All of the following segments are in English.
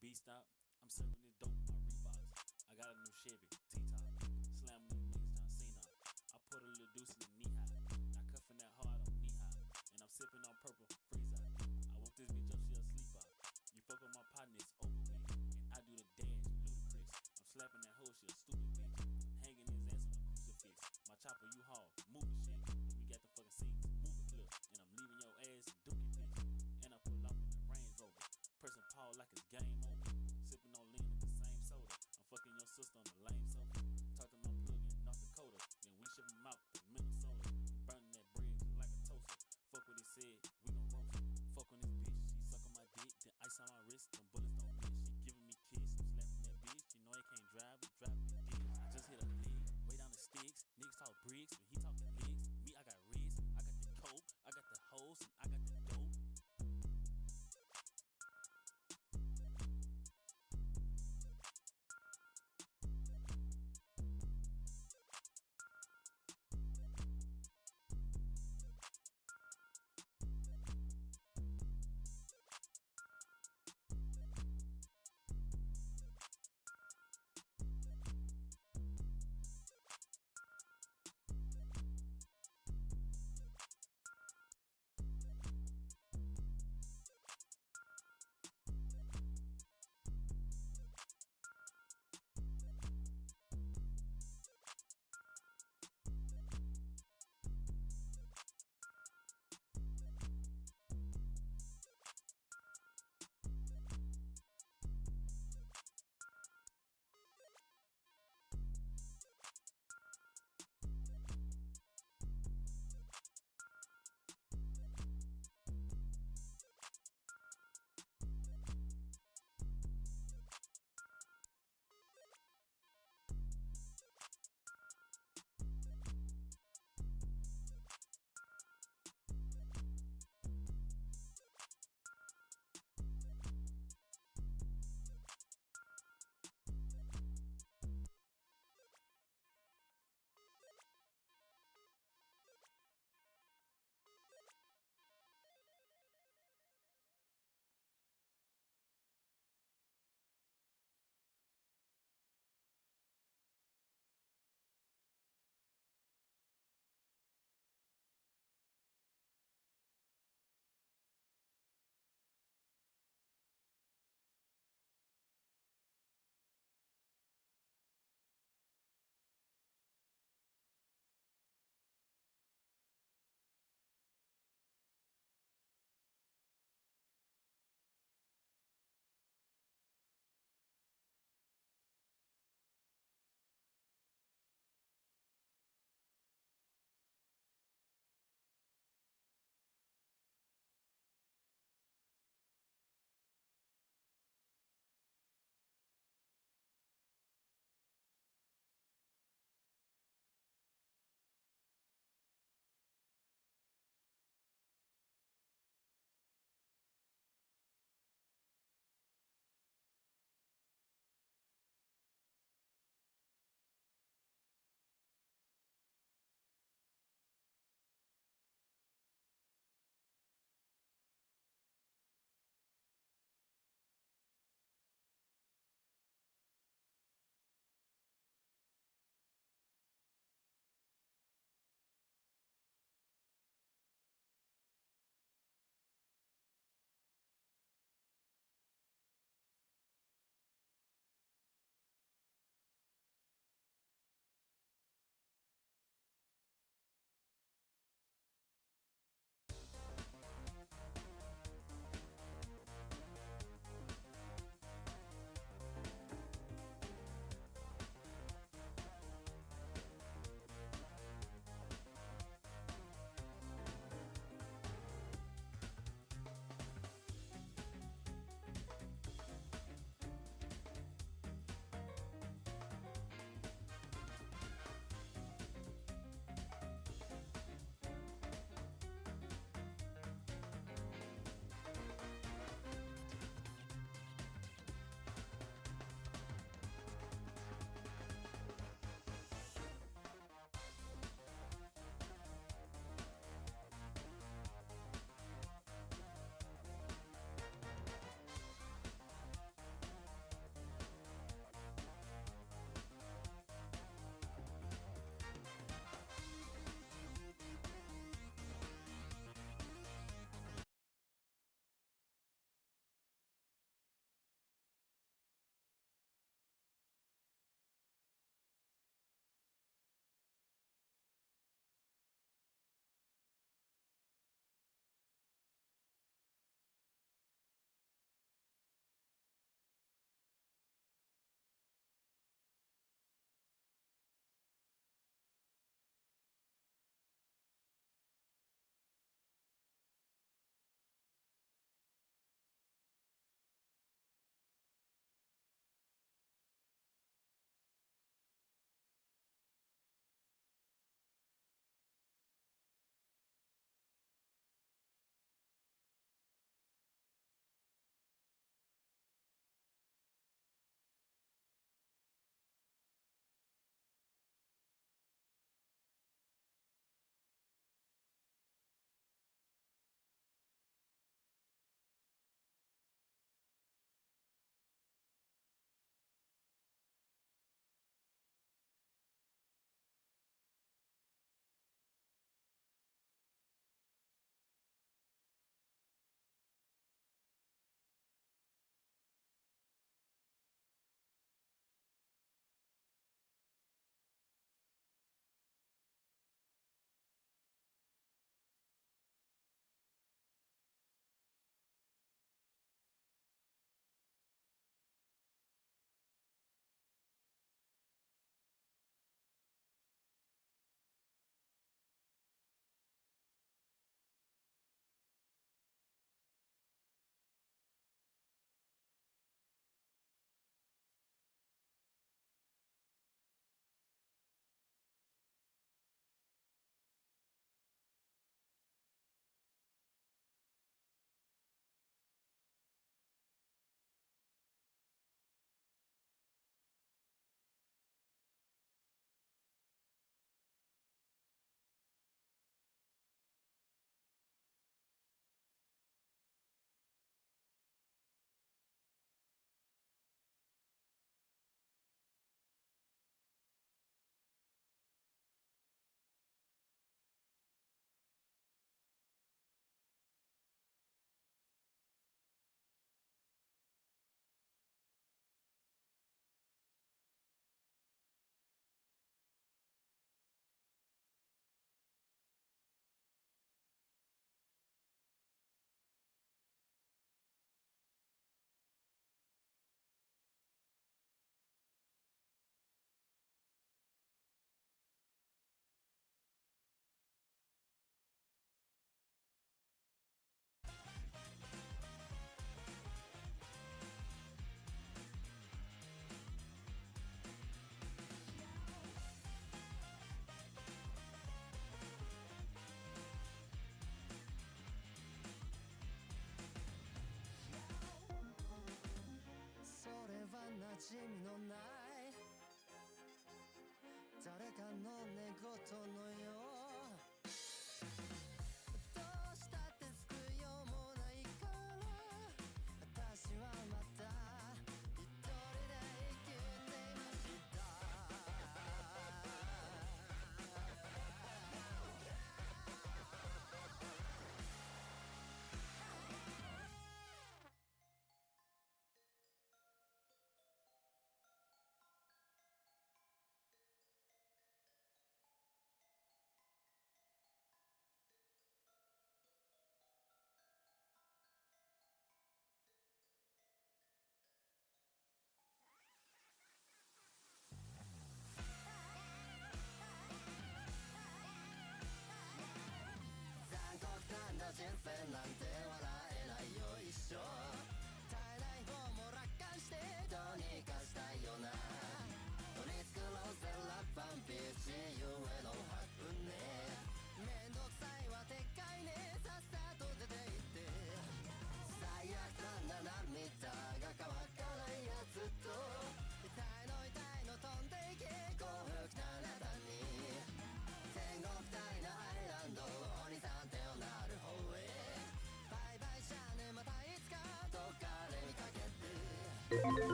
beat stop, I'm serving this dope with my Reeboks. I got a new Chevy, T-top. Slamming these niggas tryna see now. I put a little deuce in the knee high. I cuffing that hard on knee high. And I'm sipping on purple, freeze out. I woke this bitch up, she asleep out. You fuck with my partner, it's over with. And I do the dance, ludicrous. I'm slapping that hoe, she a stupid bitch. Hanging his ass on a crucifix. My chopper, you haul, moving shit. And we got the fucking scenes, moving clips. And I'm leaving your ass in dookie bitch. And I pull off in the Range Rover. Pressing Paul like it's game over. Sipping on lean with the same soda. I'm fucking your sister on the lame sofa.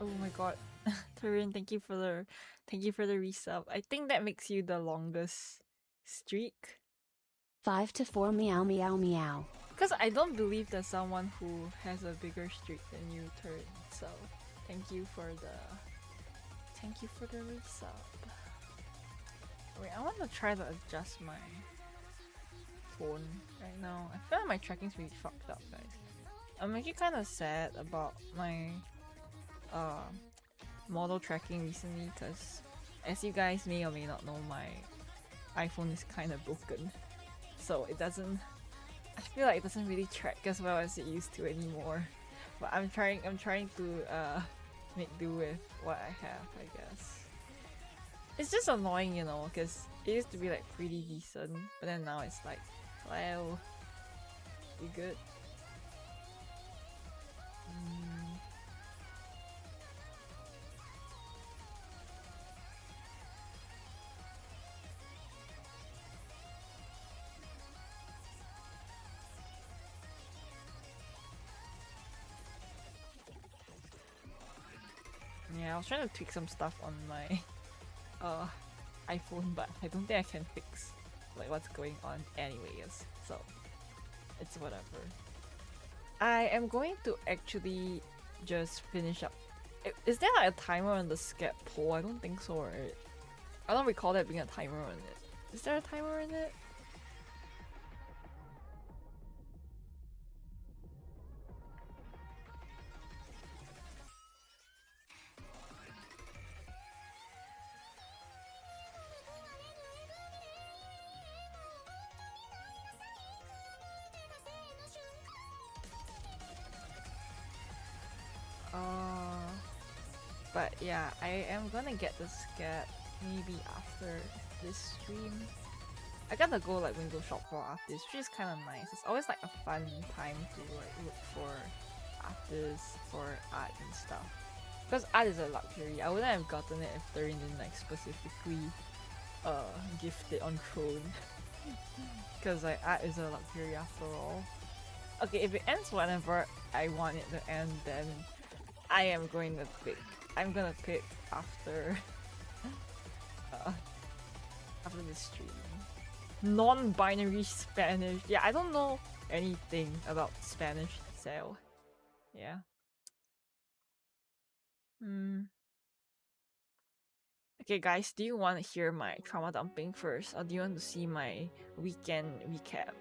Oh my god. Turin, thank you for the resub. I think that makes you the longest streak. 5 to 4 meow meow meow. Because I don't believe there's someone who has a bigger streak than you, Turin. So thank you for the resub. Wait, I want to try to adjust my phone right now. I feel like my tracking's really fucked up, guys. I'm actually kind of sad about my model tracking recently because, as you guys may or may not know, my iPhone is kind of broken, so it doesn't. I feel like it doesn't really track as well as it used to anymore. But I'm trying to make do with what I have, I guess. It's just annoying, you know, because it used to be like pretty decent, but then now it's like, hello, you good? Yeah, I was trying to tweak some stuff on my iPhone, but I don't think I can fix like what's going on anyways, so it's whatever. I am going to actually just finish up. Is there like a timer on the scat poll? I don't think so, right? I don't recall there being a timer on it. Is there a timer in it? But yeah, I am gonna get the scat maybe after this stream. I gotta go like window shop for artists, which is kind of nice. It's always like a fun time to like look for artists for art and stuff. Because art is a luxury. I wouldn't have gotten it if Thurin didn't like specifically gift it on Throne. Because like art is a luxury after all. Okay, if it ends whenever I want it to end, then I am going to pick. I'm gonna pick after after this stream. Non-binary Spanish. Yeah, I don't know anything about Spanish, so yeah. Okay, guys, do you want to hear my trauma dumping first, or do you want to see my weekend recap?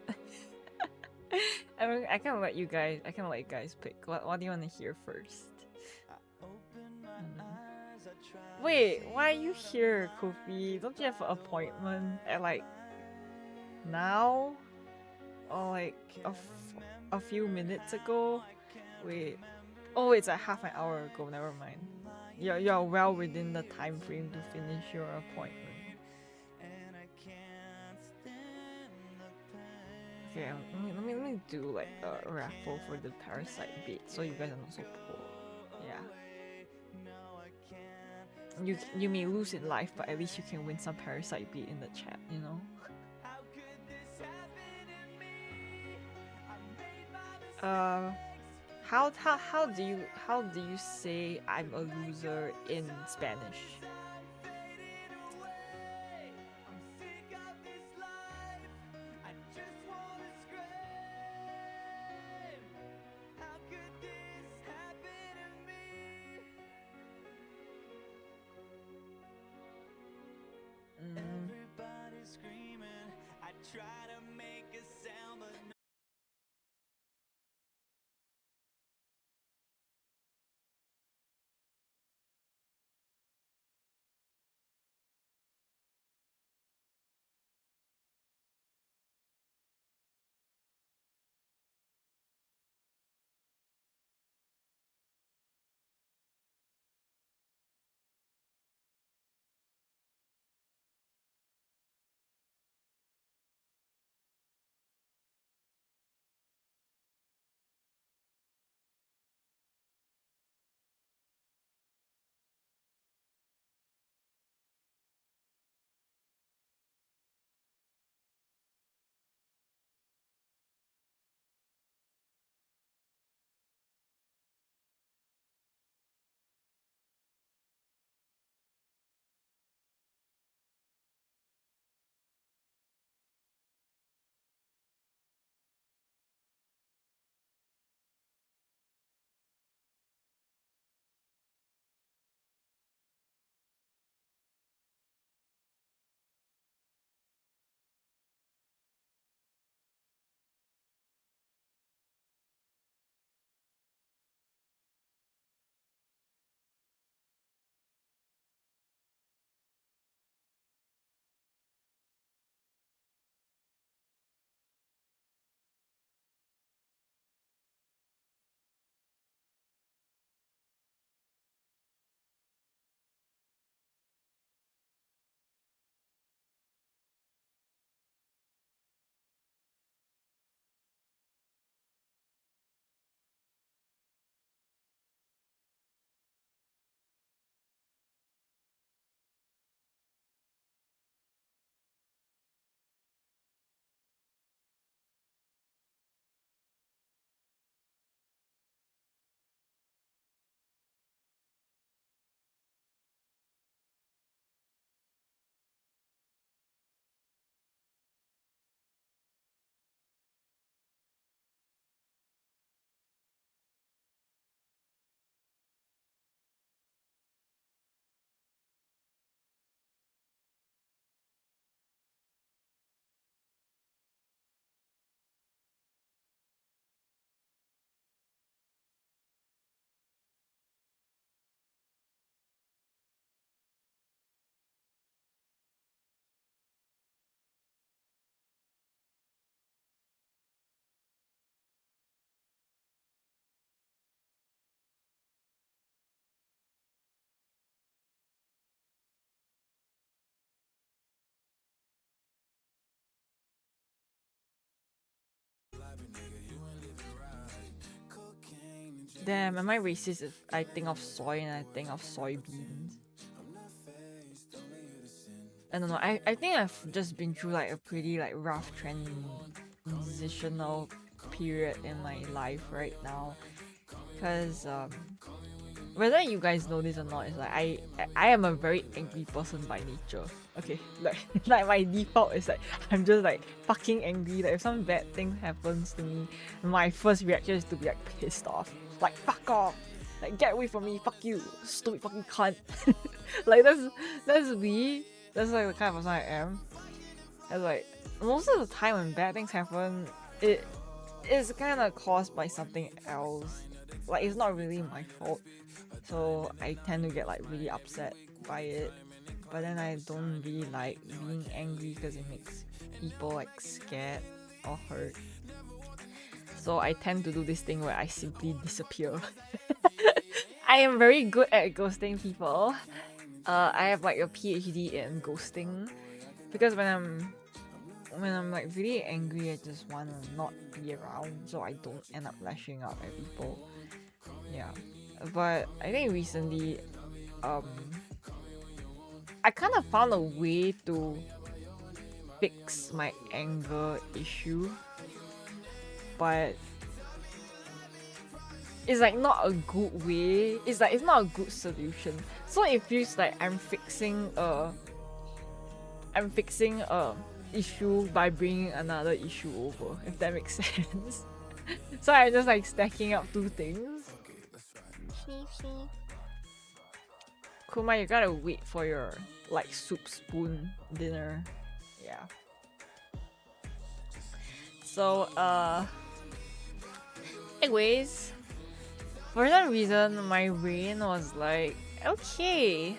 I can let you guys. I can let you guys pick. What do you want to hear first? Wait, why are you here, Kofi? Don't you have an appointment at like now? Or like a few minutes ago? Wait. Oh, it's like half an hour ago. Never mind. You're well within the time frame to finish your appointment. Okay, let me do like a raffle for the parasite bait so you guys are not so poor. Yeah. You may lose in life, but at least you can win some parasite bait in the chat, you know? How do you say I'm a loser in Spanish? Everybody's screaming. I try to make a sound, but Damn, am I racist if I think of soy and I think of soybeans? I don't know. I think I've just been through like a pretty like rough transitional period in my life right now, because whether you guys know this or not, is like I am a very angry person by nature. Okay, like like my default is like I'm just like fucking angry. Like if some bad thing happens to me, my first reaction is to be like pissed off. Like fuck off. Like get away from me, fuck you, stupid fucking cunt. Like that's me. That's like the kind of person I am. And like most of the time when bad things happen, it is kind of caused by something else. Like it's not really my fault. So I tend to get like really upset by it. But then I don't really like being angry because it makes people like scared or hurt. So I tend to do this thing where I simply disappear. I am very good at ghosting people. I have like a PhD in ghosting because when I'm like really angry, I just wanna not be around so I don't end up lashing out at people. Yeah. But I think recently, I kind of found a way to fix my anger issue, but it's like not a good way. It's like it's not a good solution. So it feels like I'm fixing a issue by bringing another issue over, if that makes sense. So I'm just like stacking up two things. Kuma, you gotta wait for your like soup spoon dinner. Yeah. So anyways, for some reason my brain was like, okay,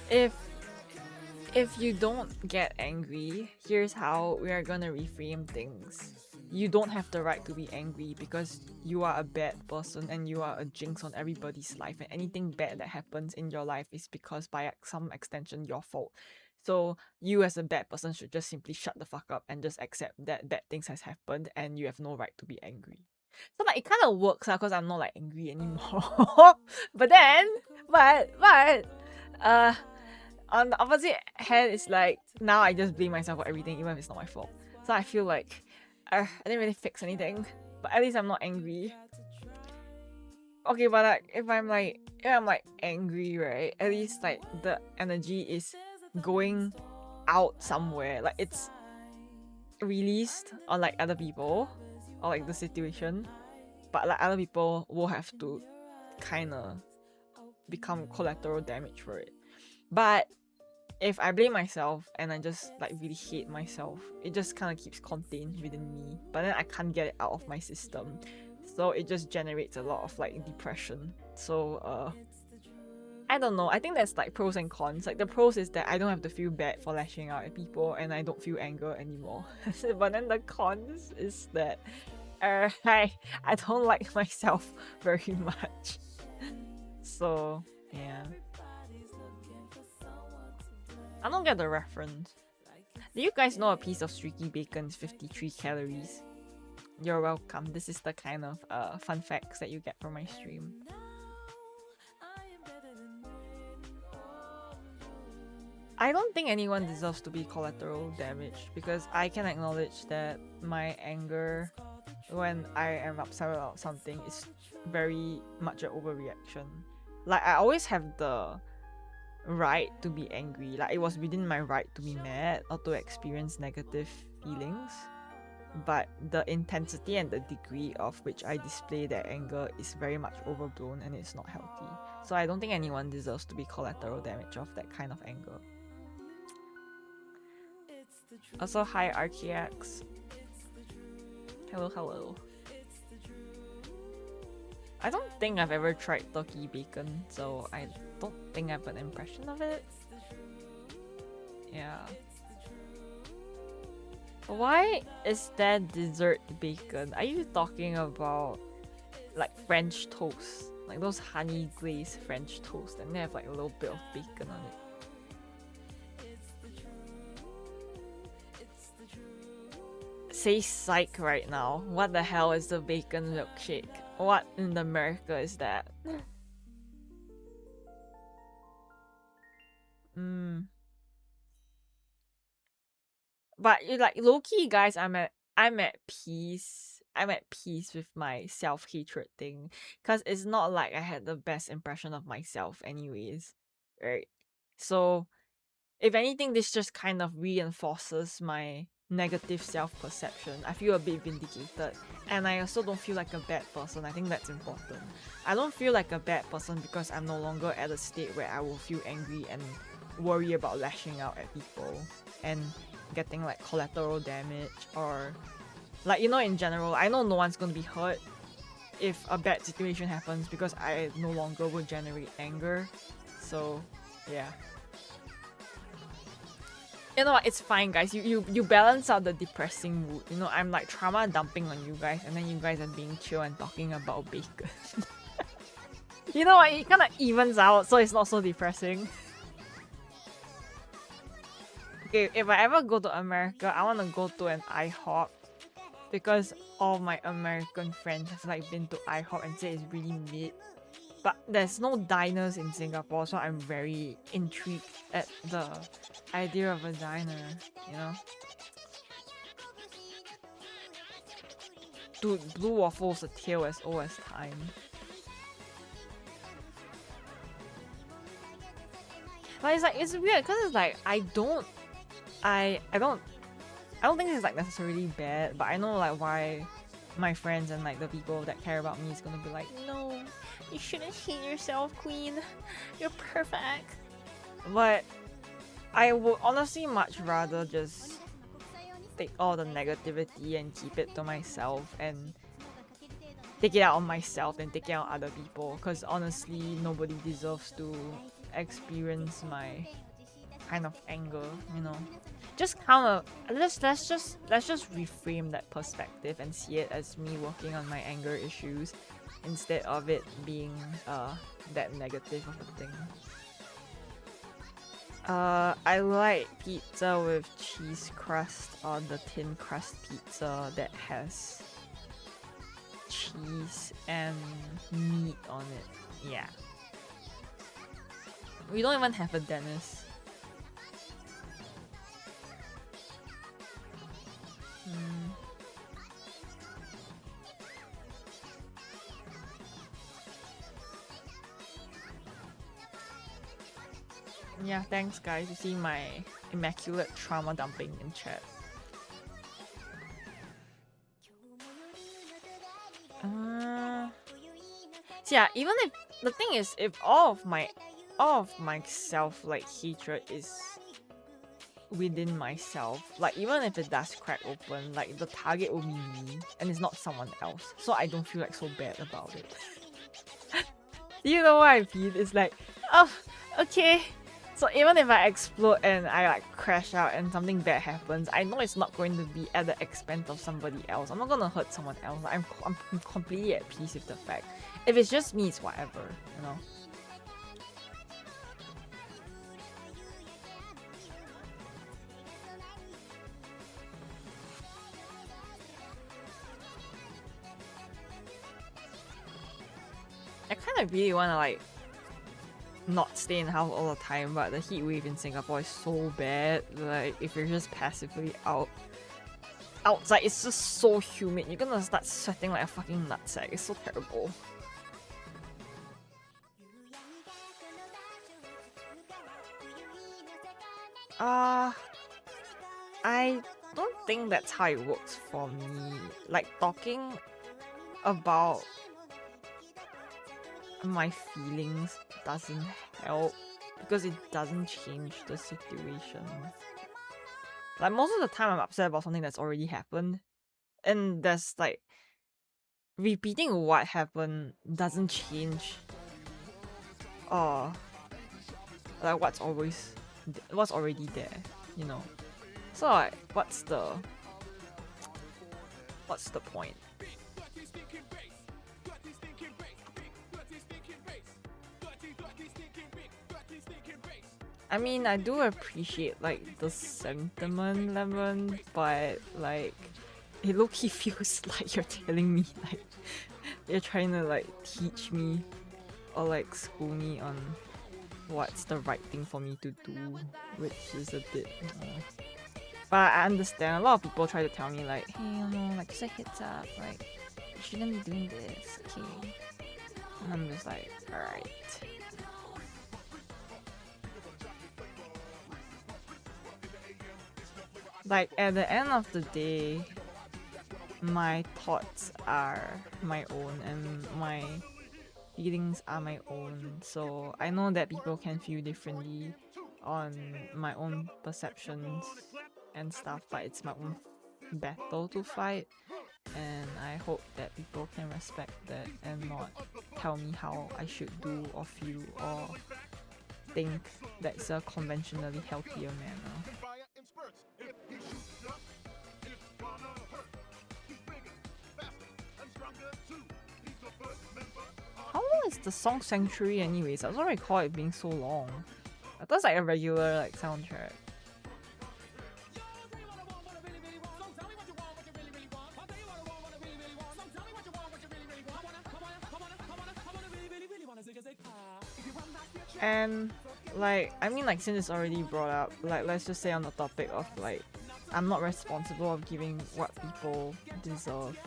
if you don't get angry, here's how we are gonna reframe things. You don't have the right to be angry because you are a bad person and you are a jinx on everybody's life, and anything bad that happens in your life is because by some extension your fault. So you as a bad person should just simply shut the fuck up and just accept that bad things has happened and you have no right to be angry. So like it kind of works because I'm not like angry anymore. but on the opposite hand, it's like now I just blame myself for everything even if it's not my fault. So I feel like I didn't really fix anything, but at least I'm not angry. Okay, but like if I'm like angry, right? At least like the energy is going out somewhere, like it's released on like other people or like the situation, but like other people will have to kind of become collateral damage for it. But if I blame myself and I just like really hate myself, it just kind of keeps contained within me, but then I can't get it out of my system, so it just generates a lot of like depression. So I don't know, I think there's like pros and cons. Like the pros is that I don't have to feel bad for lashing out at people and I don't feel anger anymore. But then the cons is that I don't like myself very much. So yeah, I don't get the reference. Do you guys know a piece of streaky bacon is 53 calories? You're welcome. This is the kind of fun facts that you get from my stream. I don't think anyone deserves to be collateral damage because I can acknowledge that my anger when I am upset about something is very much an overreaction. Like I always have the right to be angry. Like it was within my right to be mad or to experience negative feelings, but the intensity and the degree of which I display that anger is very much overblown and it's not healthy. So I don't think anyone deserves to be collateral damage of that kind of anger. Also, hi RTX. Hello. I don't think I've ever tried turkey bacon, so I don't think I have an impression of it. Yeah. Why is that dessert bacon? Are you talking about like French toast? Like those honey glazed French toast and they have like a little bit of bacon on it. Say psych right now. What the hell is the bacon milkshake? What in America is that? But you like low-key guys, I'm at peace. I'm at peace with my self-hatred thing. Cause it's not like I had the best impression of myself anyways. Right? So if anything, this just kind of reinforces my negative self-perception. I feel a bit vindicated. And I also don't feel like a bad person. I think that's important. I don't feel like a bad person because I'm no longer at a state where I will feel angry and worry about lashing out at people and getting like collateral damage or like, you know, in general, I know no one's gonna be hurt if a bad situation happens because I no longer will generate anger. So yeah. You know what, it's fine guys, you balance out the depressing mood. You know, I'm like trauma dumping on you guys and then you guys are being chill and talking about bacon. You know what, it kinda evens out so it's not so depressing. okay, if I ever go to America, I want to go to an IHOP because all my American friends have like been to IHOP and say it's really mid. But there's no diners in Singapore, so I'm very intrigued at the idea of a diner, you know? Dude, Blue Waffle's a tale as old as time. But it's weird because it's like I don't think it's like necessarily bad, but I know like why my friends and like the people that care about me is gonna be like, no, you shouldn't hate yourself, queen. You're perfect. But I would honestly much rather just take all the negativity and keep it to myself and take it out on myself and take it out on other people, because honestly nobody deserves to experience my kind of anger, you know. Just kind of let's just reframe that perspective and see it as me working on my anger issues instead of it being that negative of a thing. I like pizza with cheese crust or the thin crust pizza that has cheese and meat on it. Yeah. We don't even have a Dennis. Yeah, thanks guys. You see my immaculate trauma dumping in chat. So yeah, even if the thing is, if all of my self like hatred is within myself, like even if it does crack open, like the target will be me and it's not someone else, so I don't feel like so bad about it. You know what I feel? It's like, oh, okay. So even if I explode and I like crash out and something bad happens, I know it's not going to be at the expense of somebody else. I'm not gonna hurt someone else. I'm completely at peace with the fact. If it's just me, it's whatever, you know. I kind of really want to like not stay in the house all the time, but the heat wave in Singapore is so bad. Like if you're just passively outside, it's just so humid. You're gonna start sweating like a fucking nutsack. It's so terrible. I don't think that's how it works for me. Like talking about my feelings doesn't help because it doesn't change the situation. Like most of the time I'm upset about something that's already happened, and there's like repeating what happened doesn't change like what's already there, you know. So like what's the point? I mean, I do appreciate like the sentiment, Lemon, but like it low-key feels like you're telling me like you're trying to like teach me or like school me on what's the right thing for me to do, which is a bit but I understand a lot of people try to tell me like, hey, you know, like just a heads up, like you shouldn't be doing this, okay? And I'm just like, alright. Like at the end of the day, my thoughts are my own and my feelings are my own, so I know that people can feel differently on my own perceptions and stuff, but it's my own battle to fight, and I hope that people can respect that and not tell me how I should do or feel or think that's a conventionally healthier manner. How long is the song Sanctuary anyways? I don't recall it being so long. I thought it's like a regular like soundtrack. And like, I mean, like, since it's already brought up, like, let's just say on the topic of like, I'm not responsible of giving what people deserve.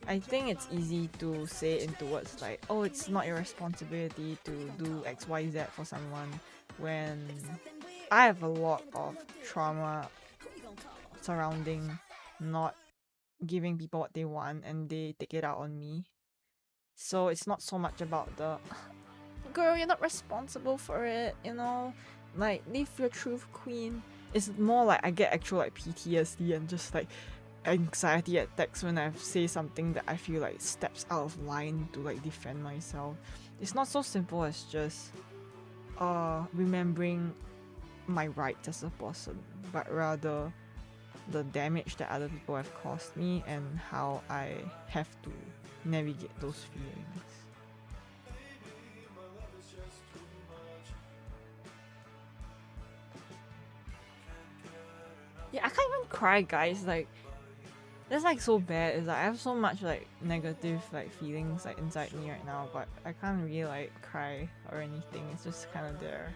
I think it's easy to say in towards like, oh, it's not your responsibility to do X, Y, Z for someone, when I have a lot of trauma surrounding not giving people what they want and they take it out on me. So it's not so much about the girl, you're not responsible for it, you know? Like, live your truth, queen. It's more like I get actual like PTSD and just like anxiety attacks when I say something that I feel like steps out of line to like defend myself. It's not so simple as just remembering my rights as a person, but rather the damage that other people have caused me and how I have to navigate those feelings. Yeah, I can't even cry, guys. Like, that's like so bad. It's like I have so much like negative like feelings like inside me right now, but I can't really like cry or anything. It's just kind of there.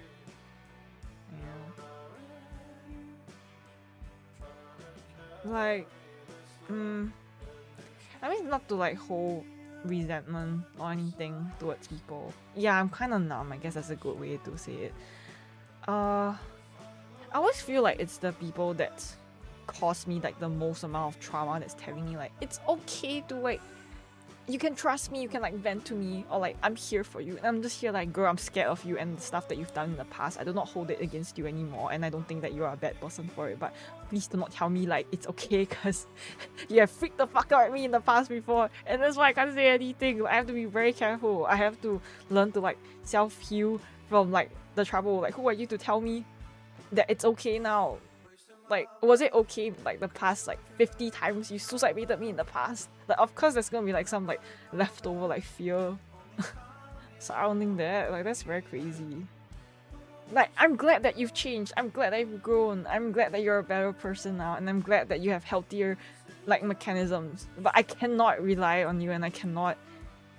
Yeah. Like, I mean, not to like hold resentment or anything towards people. Yeah, I'm kind of numb. I guess that's a good way to say it. I always feel like it's the people that cause me like the most amount of trauma that's telling me like it's okay to like, you can trust me, you can like vent to me, or like I'm here for you. And I'm just here like, girl, I'm scared of you and the stuff that you've done in the past. I do not hold it against you anymore, and I don't think that you're a bad person for it, but please do not tell me like it's okay because you have freaked the fuck out at me in the past before, and that's why I can't say anything. I have to be very careful. I have to learn to like self-heal from like the trouble. Like, who are you to tell me that it's okay now? Like, was it okay like the past like 50 times you suicide baited me in the past? Like, of course there's gonna be like some like leftover like fear surrounding that. Like, that's very crazy. Like, I'm glad that you've changed. I'm glad that you've grown. I'm glad that you're a better person now, and I'm glad that you have healthier like mechanisms. But I cannot rely on you, and I cannot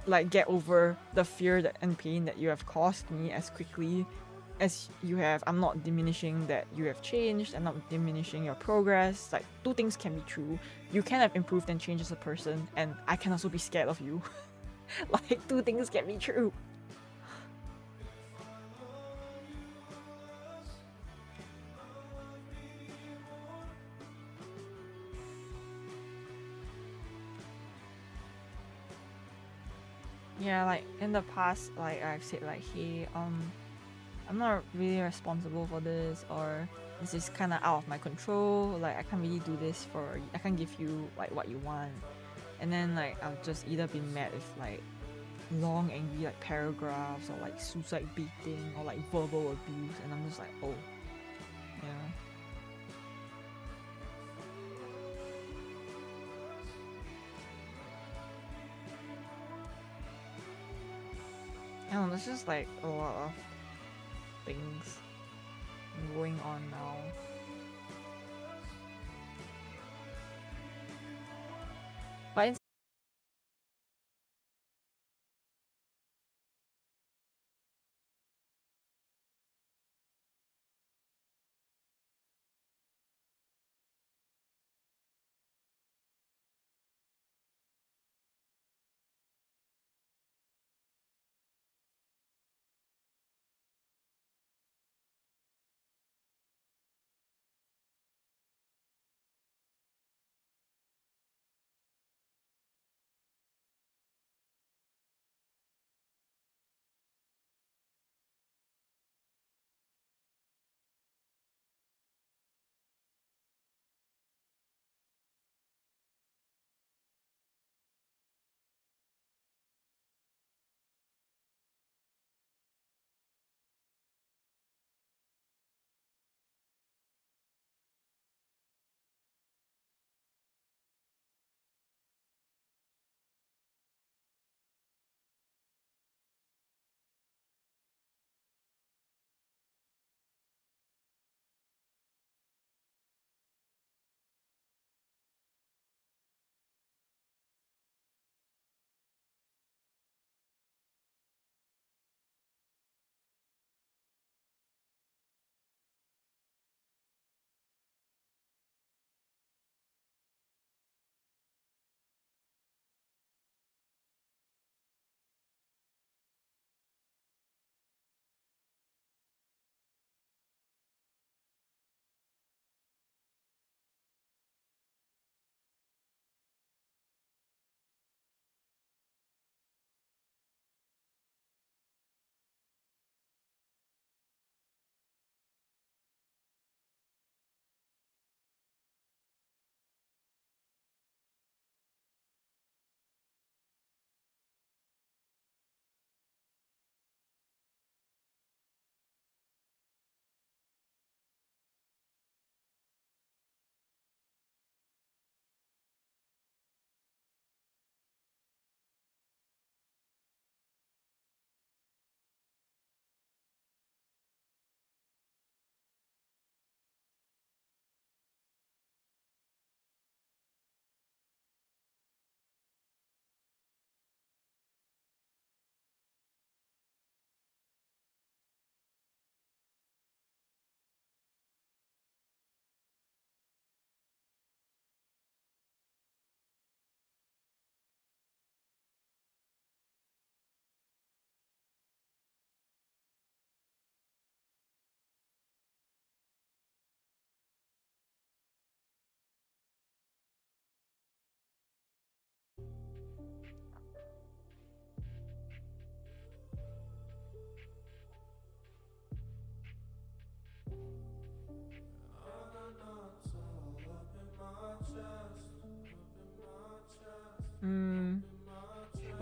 like get over the fear that and pain that you have caused me as quickly as you have. I'm not diminishing that you have changed. I'm not diminishing your progress. Like, two things can be true. You can have improved and changed as a person, and I can also be scared of you. Like, two things can be true. Yeah, like in the past, like I've said like, hey, I'm not really responsible for this, or this is kind of out of my control. Like, I can't really do this for, I can't give you like what you want. And then like I've just either been met with like long angry like paragraphs, or like suicide baiting, or like verbal abuse, and I'm just like, oh, yeah. I don't know, there's just like a lot of things going on now. But in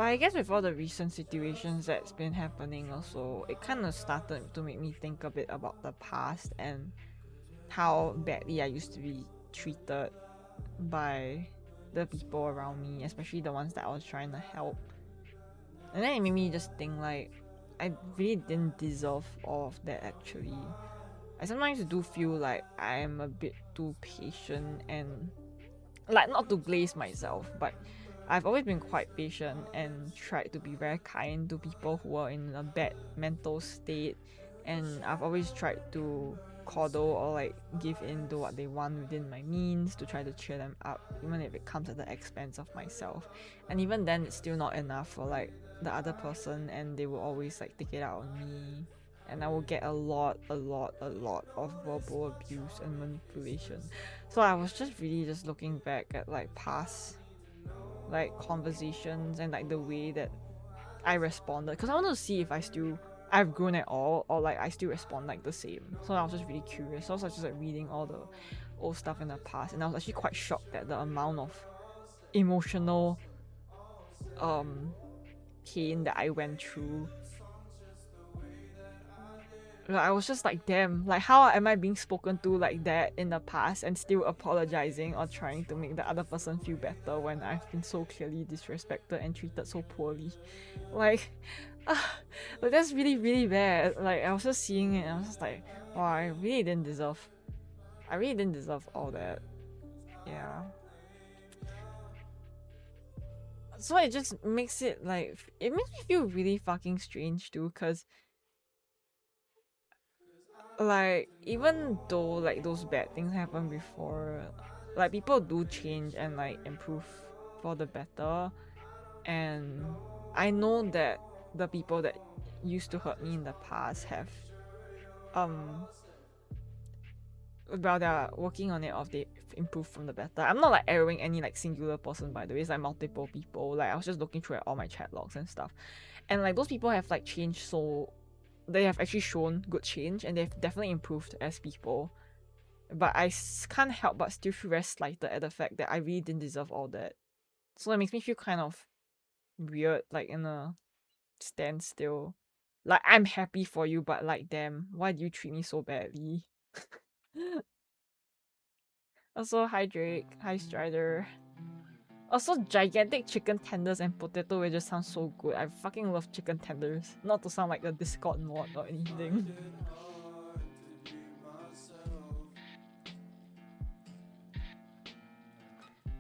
But I guess with all the recent situations that's been happening also, it kind of started to make me think a bit about the past and how badly I used to be treated by the people around me, especially the ones that I was trying to help. And then it made me just think like, I really didn't deserve all of that actually. I sometimes do feel like I'm a bit too patient and like not to glaze myself, but I've always been quite patient and tried to be very kind to people who are in a bad mental state, and I've always tried to coddle or like give in to what they want within my means to try to cheer them up, even if it comes at the expense of myself. And even then it's still not enough for like the other person, and they will always like take it out on me, and I will get a lot of verbal abuse and manipulation. So I was just really just looking back at like past like conversations and like the way that I responded, because I wanted to see if I've grown at all, or like I still respond like the same. So I was just really curious. So I was just like reading all the old stuff in the past, and I was actually quite shocked at the amount of emotional pain that I went through. Like, I was just like, damn, like how am I being spoken to like that in the past and still apologizing or trying to make the other person feel better when I've been so clearly disrespected and treated so poorly. Like, like that's really, really bad. Like I was just seeing it and I was just like, wow, I really didn't deserve all that. Yeah. So it just makes it like, it makes me feel really fucking strange too, because like even though like those bad things happen before, like people do change and like improve for the better, and I know that the people that used to hurt me in the past have well, they're working on it, or they improve from the better. I'm not like arrowing any like singular person, by the way. It's like multiple people. Like I was just looking through all my chat logs and stuff, and like those people have like changed, so they have actually shown good change and they've definitely improved as people. But I can't help but still feel very slighted at the fact that I really didn't deserve all that. So it makes me feel kind of weird, like in a standstill. Like I'm happy for you, but like damn, why do you treat me so badly? Also, hi Drake, hi Strider. Also, gigantic chicken tenders and potato wedges sound so good. I fucking love chicken tenders. Not to sound like a Discord mod or anything.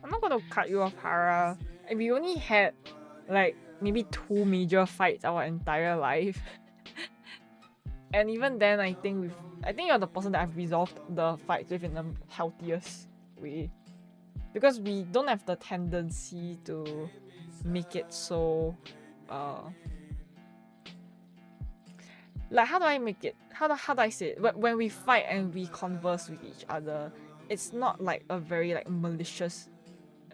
I'm not gonna cut you off, Hara. We only had like maybe 2 major fights our entire life. And even then, I think you're the person that I've resolved the fights with in the healthiest way. Because we don't have the tendency to make it so like how do I make it? How do I say it? When we fight and we converse with each other, it's not like a very like malicious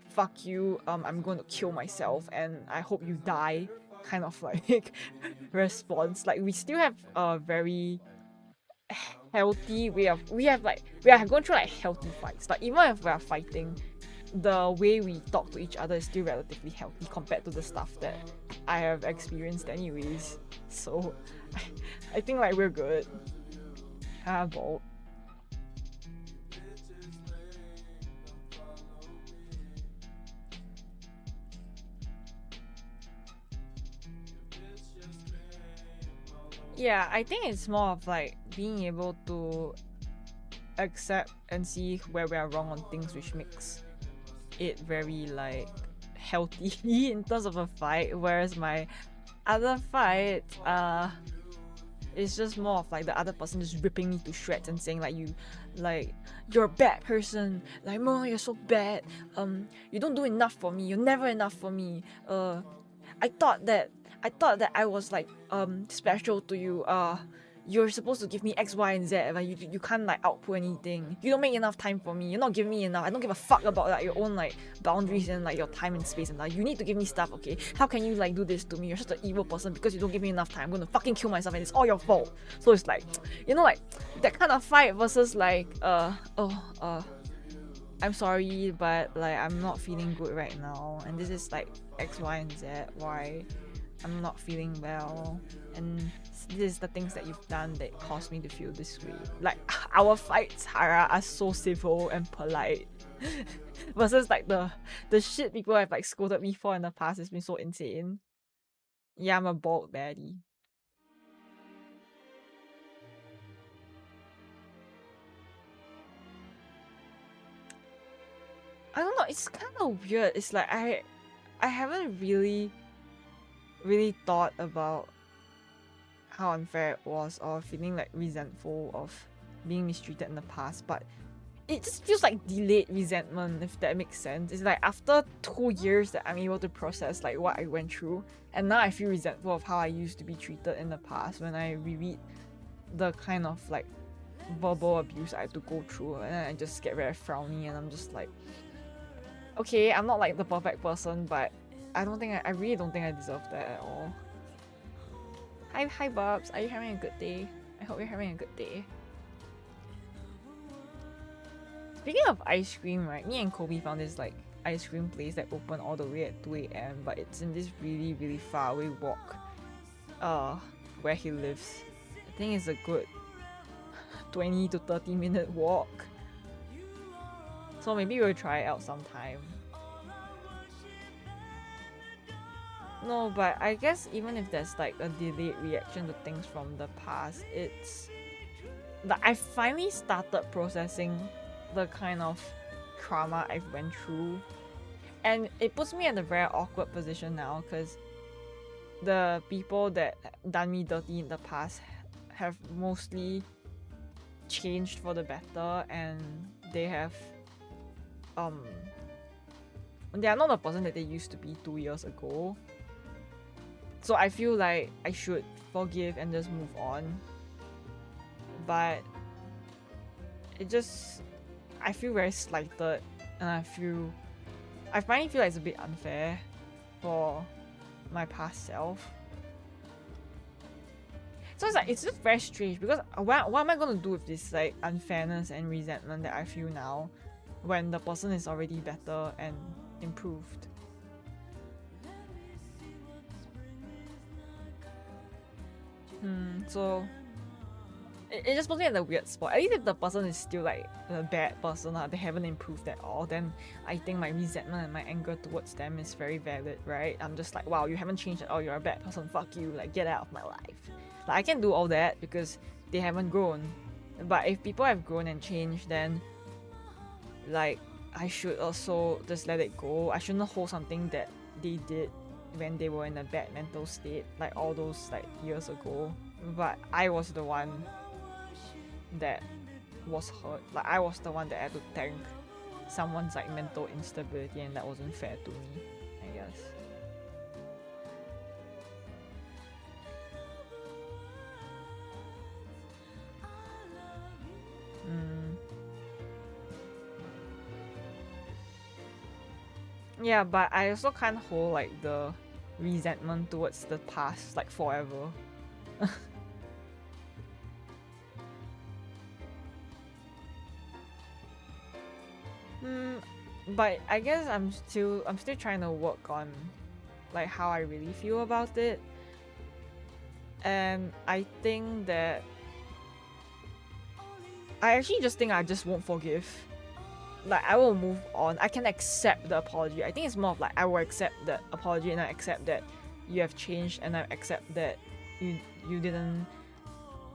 fuck you, I'm going to kill myself and I hope you die kind of like response. Like we still have a very healthy way of, we are going through like healthy fights. Like even if we are fighting, the way we talk to each other is still relatively healthy compared to the stuff that I have experienced anyways. So I think like we're good. Bolt. Yeah, I think it's more of like being able to accept and see where we are wrong on things, which makes it very like healthy in terms of a fight, whereas my other fight it's just more of like the other person just ripping me to shreds and saying like you're a bad person, like Mo, you're so bad, you don't do enough for me, you're never enough for me, I thought that I was like special to you, you're supposed to give me X, Y, and Z, but you can't like output anything. You don't make enough time for me. You're not giving me enough. I don't give a fuck about like your own like boundaries and like your time and space and like you need to give me stuff, okay? How can you like do this to me? You're just an evil person because you don't give me enough time. I'm gonna fucking kill myself and it's all your fault. So it's like, you know, like that kind of fight versus like I'm sorry, but like I'm not feeling good right now, and this is like X, Y, and Z why I'm not feeling well, and this is the things that you've done that caused me to feel this way. Like our fights, Hara, are so civil and polite, versus like the shit people have like scolded me for in the past has been so insane. Yeah, I'm a bald baddie. I don't know, it's kind of weird. It's like I haven't really thought about how unfair it was or feeling like resentful of being mistreated in the past, but it just feels like delayed resentment, if that makes sense. It's like after 2 years that I'm able to process like what I went through, and now I feel resentful of how I used to be treated in the past when I reread the kind of like verbal abuse I had to go through, and then I just get very frowny and I'm just like, okay, I'm not like the perfect person, but I really don't think I deserve that at all. Hi Bubs, are you having a good day? I hope you're having a good day. Speaking of ice cream, right, me and Kobe found this like ice cream place that opened all the way at 2 a.m, but it's in this really far away walk where he lives. I think it's a good 20 to 30 minute walk, so maybe we'll try it out sometime. No, but I guess even if there's like a delayed reaction to things from the past, it's like I finally started processing the kind of trauma I've went through, and it puts me in a very awkward position now because the people that done me dirty in the past have mostly changed for the better, and they are not the person that they used to be 2 years ago. So I feel like I should forgive and just move on. But I feel very slighted, and I finally feel like it's a bit unfair for my past self. So it's just very strange because what am I gonna do with this like unfairness and resentment that I feel now when the person is already better and improved? So it just puts me in a weird spot. At least if the person is still like a bad person, they haven't improved at all, then I think my resentment and my anger towards them is very valid, right? I'm just like, wow, you haven't changed at all, you're a bad person, fuck you, like get out of my life. Like I can do all that because they haven't grown. But if people have grown and changed, then like I should also just let it go. I shouldn't hold something that they did when they were in a bad mental state, like all those like years ago. But I was the one that was hurt. Like I was the one that had to tank someone's like mental instability, and that wasn't fair to me, I guess. Yeah, but I also can't hold like the resentment towards the past like forever. But I guess I'm still trying to work on like how I really feel about it. And I think that I actually just think I just won't forgive. Like I will move on. I can accept the apology. I think it's more of like I will accept the apology, and I accept that you have changed, and I accept that you didn't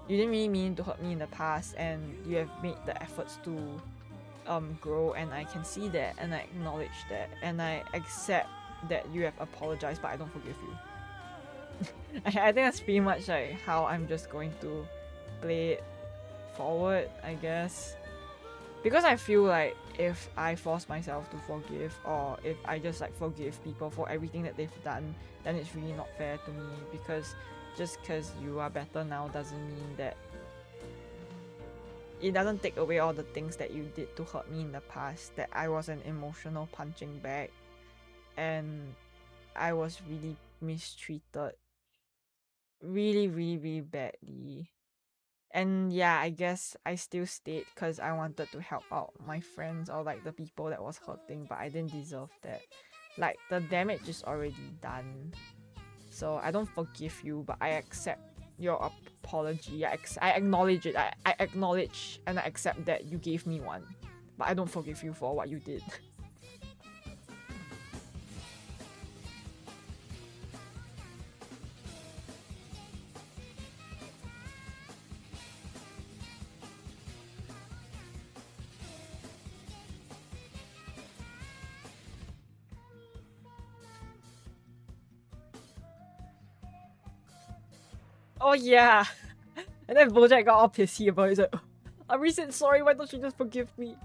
really mean to hurt me in the past, and you have made the efforts to grow, and I can see that, and I acknowledge that, and I accept that you have apologized, but I don't forgive you. I think that's pretty much like how I'm just going to play it forward, I guess. Because I feel like if I force myself to forgive, or if I just like forgive people for everything that they've done, then it's really not fair to me. Because just because you are better now doesn't mean that it doesn't take away all the things that you did to hurt me in the past. That I was an emotional punching bag, and I was really mistreated really badly. And yeah, I guess I still stayed because I wanted to help out my friends or like the people that was hurting, but I didn't deserve that. Like the damage is already done. So I don't forgive you, but I accept your apology. I acknowledge it. I acknowledge and I accept that you gave me one. But I don't forgive you for what you did. Oh yeah. And then Bojack got all pissy about it. He's like, I already said sorry, why don't you just forgive me?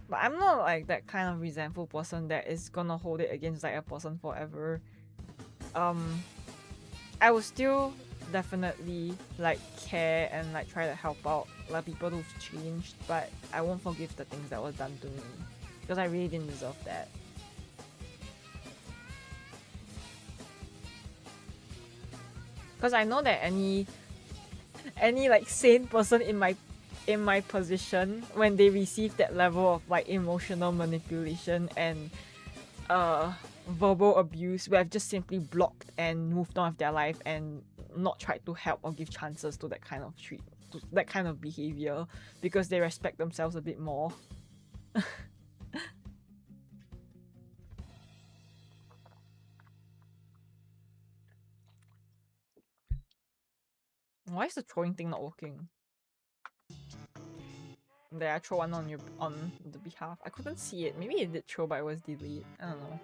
But I'm not like that kind of resentful person that is gonna hold it against like a person forever. I will still definitely like care and like try to help out like people who've changed, but I won't forgive the things that were done to me because I really didn't deserve that. Because I know that any like sane person in my position, when they receive that level of like emotional manipulation and verbal abuse, would have just simply blocked and moved on with their life and not tried to help or give chances to that kind of that kind of behavior, because they respect themselves a bit more. Why is the throwing thing not working? There, I throw one on the behalf. I couldn't see it. Maybe it did throw, but it was delayed. I don't know.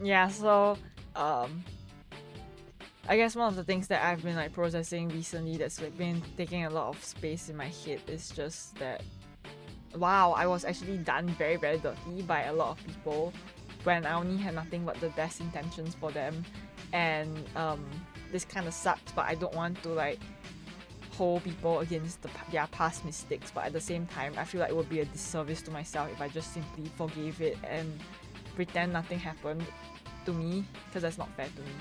Yeah, so I guess one of the things that I've been like processing recently that's like been taking a lot of space in my head is just that, wow, I was actually done very, very dirty by a lot of people when I only had nothing but the best intentions for them. And this kind of sucks, but I don't want to like hold people against their past mistakes. But at the same time, I feel like it would be a disservice to myself if I just simply forgave it and pretend nothing happened to me, because that's not fair to me.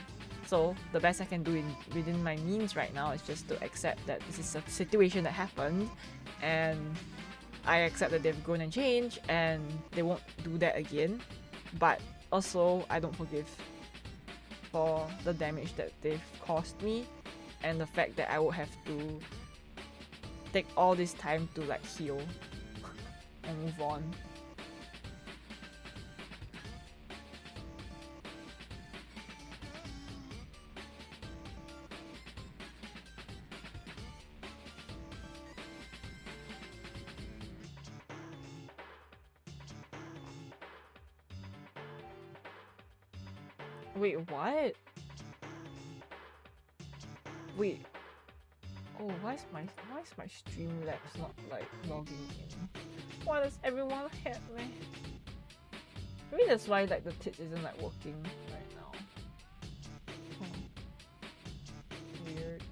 So the best I can do within my means right now is just to accept that this is a situation that happened, and I accept that they've grown and changed and they won't do that again. But also, I don't forgive for the damage that they've caused me and the fact that I would have to take all this time to like heal and move on. Wait, what? Wait. Oh, why is my Streamlabs not like logging in? Why does everyone hate me? Maybe that's why like the tits isn't like working right now. Weird.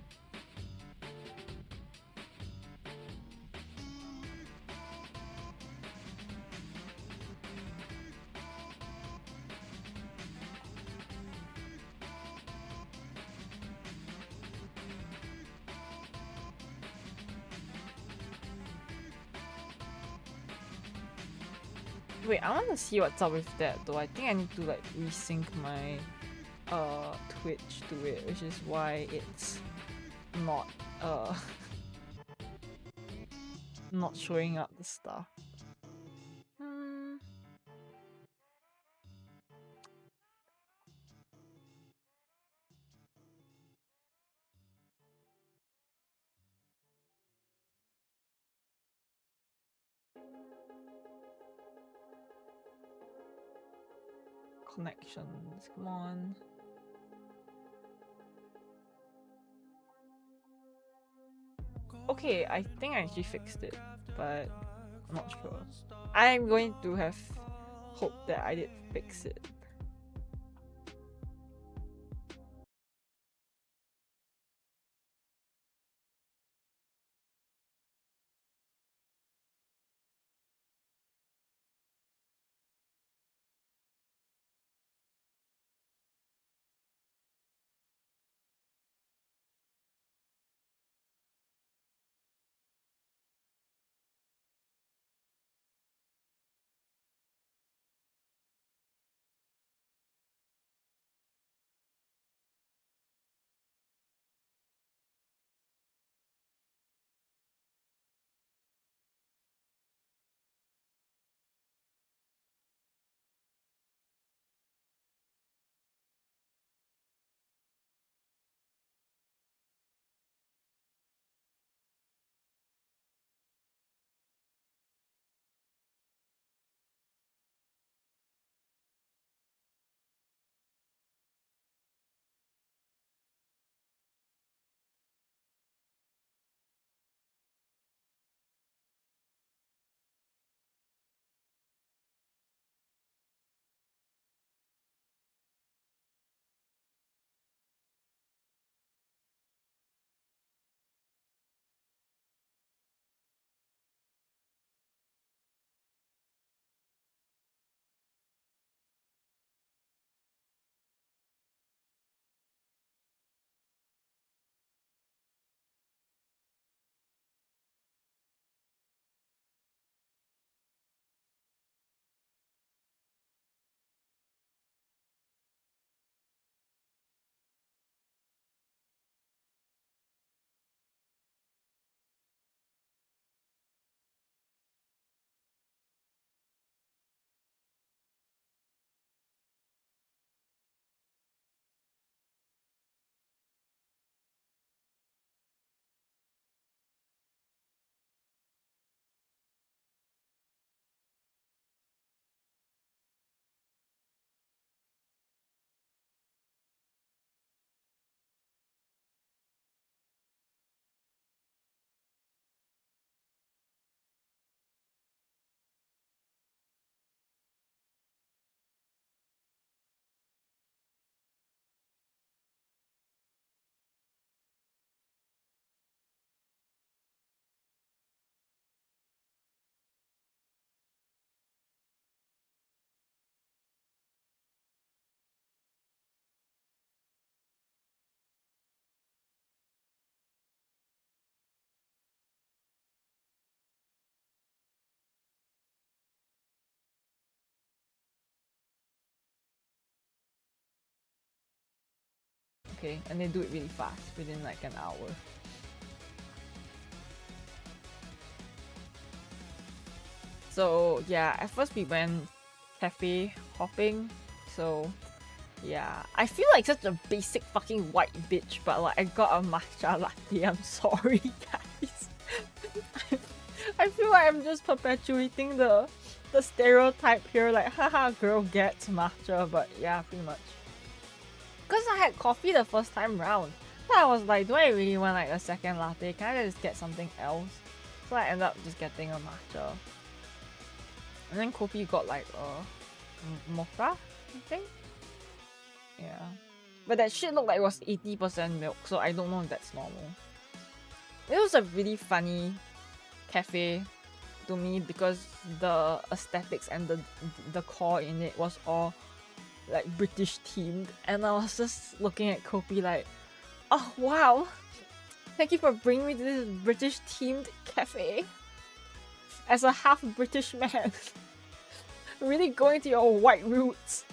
Wait, I want to see what's up with that though. I think I need to like resync my Twitch to it, which is why it's not not showing up the stuff. Connections, come on. Okay, I think I actually fixed it, but I'm not sure. I'm going to have hope that I did fix it. okay? And they do it really fast, within like an hour. So yeah, at first we went cafe hopping, so yeah. I feel like such a basic fucking white bitch, but like I got a matcha latte, I'm sorry guys. I feel like I'm just perpetuating the stereotype here, like haha girl gets matcha, but yeah, pretty much. Cause I had coffee the first time round. So I was like, do I really want like a second latte? Can I just get something else? So I ended up just getting a matcha. And then Kopi got like a mocha, I think. Yeah. But that shit looked like it was 80% milk, so I don't know if that's normal. It was a really funny cafe to me because the aesthetics and the core in it was all like British themed, and I was just looking at Kopi like, oh wow, thank you for bringing me to this British themed cafe. As a half British man, really going to your white roots.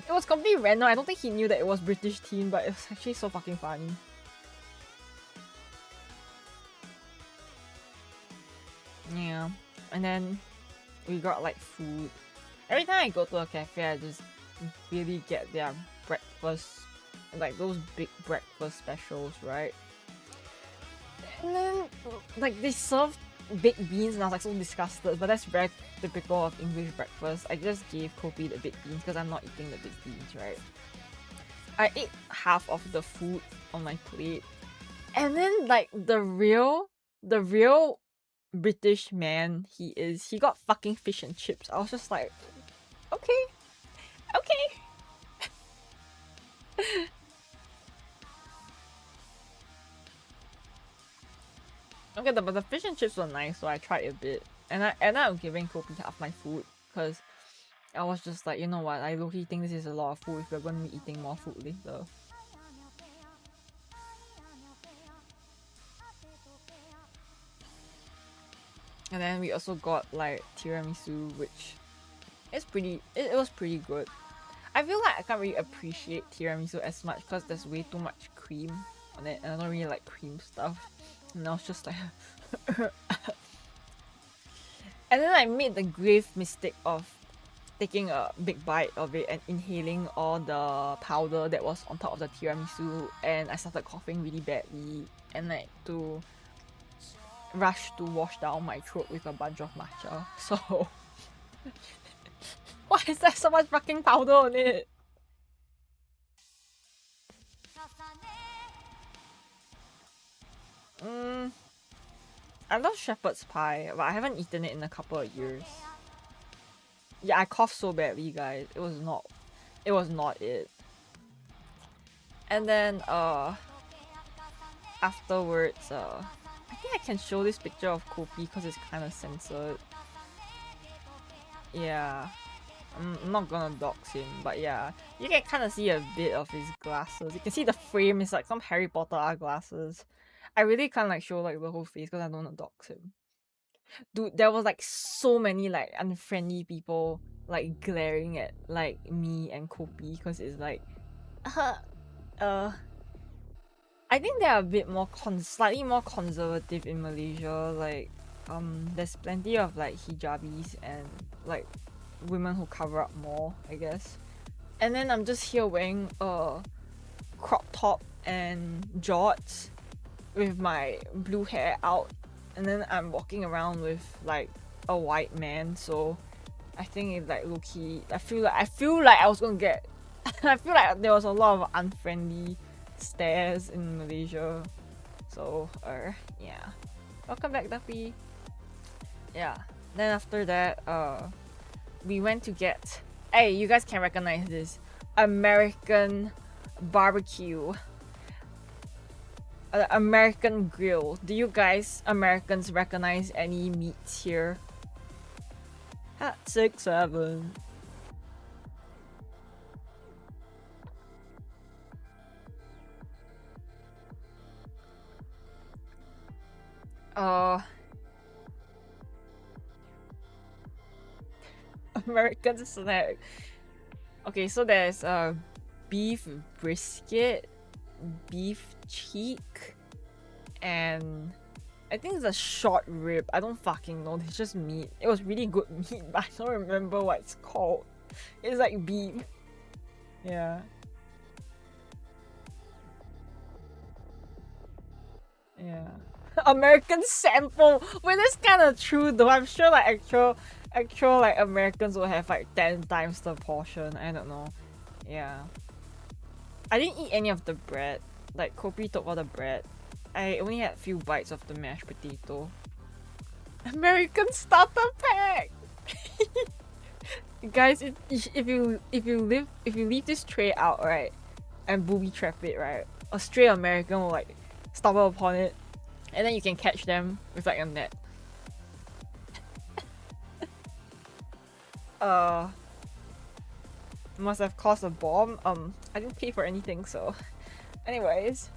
It was completely random. I don't think he knew that it was British themed, but it was actually so fucking funny. Yeah, and then we got like food. Every time I go to a cafe, I just really get their breakfast, like those big breakfast specials, right? And then like they served baked beans, and I was like so disgusted, but that's very typical of English breakfast. I just gave Kopi the baked beans because I'm not eating the baked beans, right? I ate half of the food on my plate, and then like the real British man he got fucking fish and chips. I was just like, okay. Okay, but the fish and chips were nice, so I tried a bit. And I ended up giving Kopi half my food because I was just like, you know what, I low-key think this is a lot of food if we're going to be eating more food later. And then we also got like tiramisu, which is it was pretty good. I feel like I can't really appreciate tiramisu as much because there's way too much cream on it, and I don't really like cream stuff. And I was just like and then I made the grave mistake of taking a big bite of it and inhaling all the powder that was on top of the tiramisu, and I started coughing really badly, and like to rush to wash down my throat with a bunch of matcha. So why is there so much fucking powder on it? I love shepherd's pie, but I haven't eaten it in a couple of years. Yeah, I coughed so badly, guys. It was not it. And then afterwards, I think I can show this picture of Kopi because it's kind of censored. Yeah, I'm not gonna dox him, but yeah, you can kind of see a bit of his glasses. You can see the frame is like some Harry Potter glasses. I really can't like show like the whole face because I don't want to dox him. Dude, there was like so many like unfriendly people like glaring at like me and Kopi because it's like I think they're a bit more slightly more conservative in Malaysia. Like there's plenty of like hijabis and like women who cover up more, I guess. And then I'm just here wearing a crop top and jorts with my blue hair out, and then I'm walking around with like a white man, so I think it's like low-key. I feel like I was gonna get I feel like there was a lot of unfriendly stares in Malaysia. So yeah. Welcome back, Duffy. Yeah. Then after that, we went to get, hey, you guys can recognize this, American barbecue. American grill. Do you guys Americans recognize any meats here? At 6-7. American snack. Okay, so there's beef brisket, beef cheek, and I think it's a short rib. I don't fucking know. It's just meat. It was really good meat, but I don't remember what it's called. It's like beef. Yeah. Yeah. American sample. Wait, that's kind of true though. I'm sure like actual like Americans will have like 10 times the portion. I don't know. Yeah. I didn't eat any of the bread. Like Kopi took all the bread. I only had a few bites of the mashed potato. American starter pack. Guys, if you leave this tray out, right, and booby trap it, right, a stray American will like stumble upon it, and then you can catch them with like a net. Must have caused a bomb. I didn't pay for anything, so. Anyways,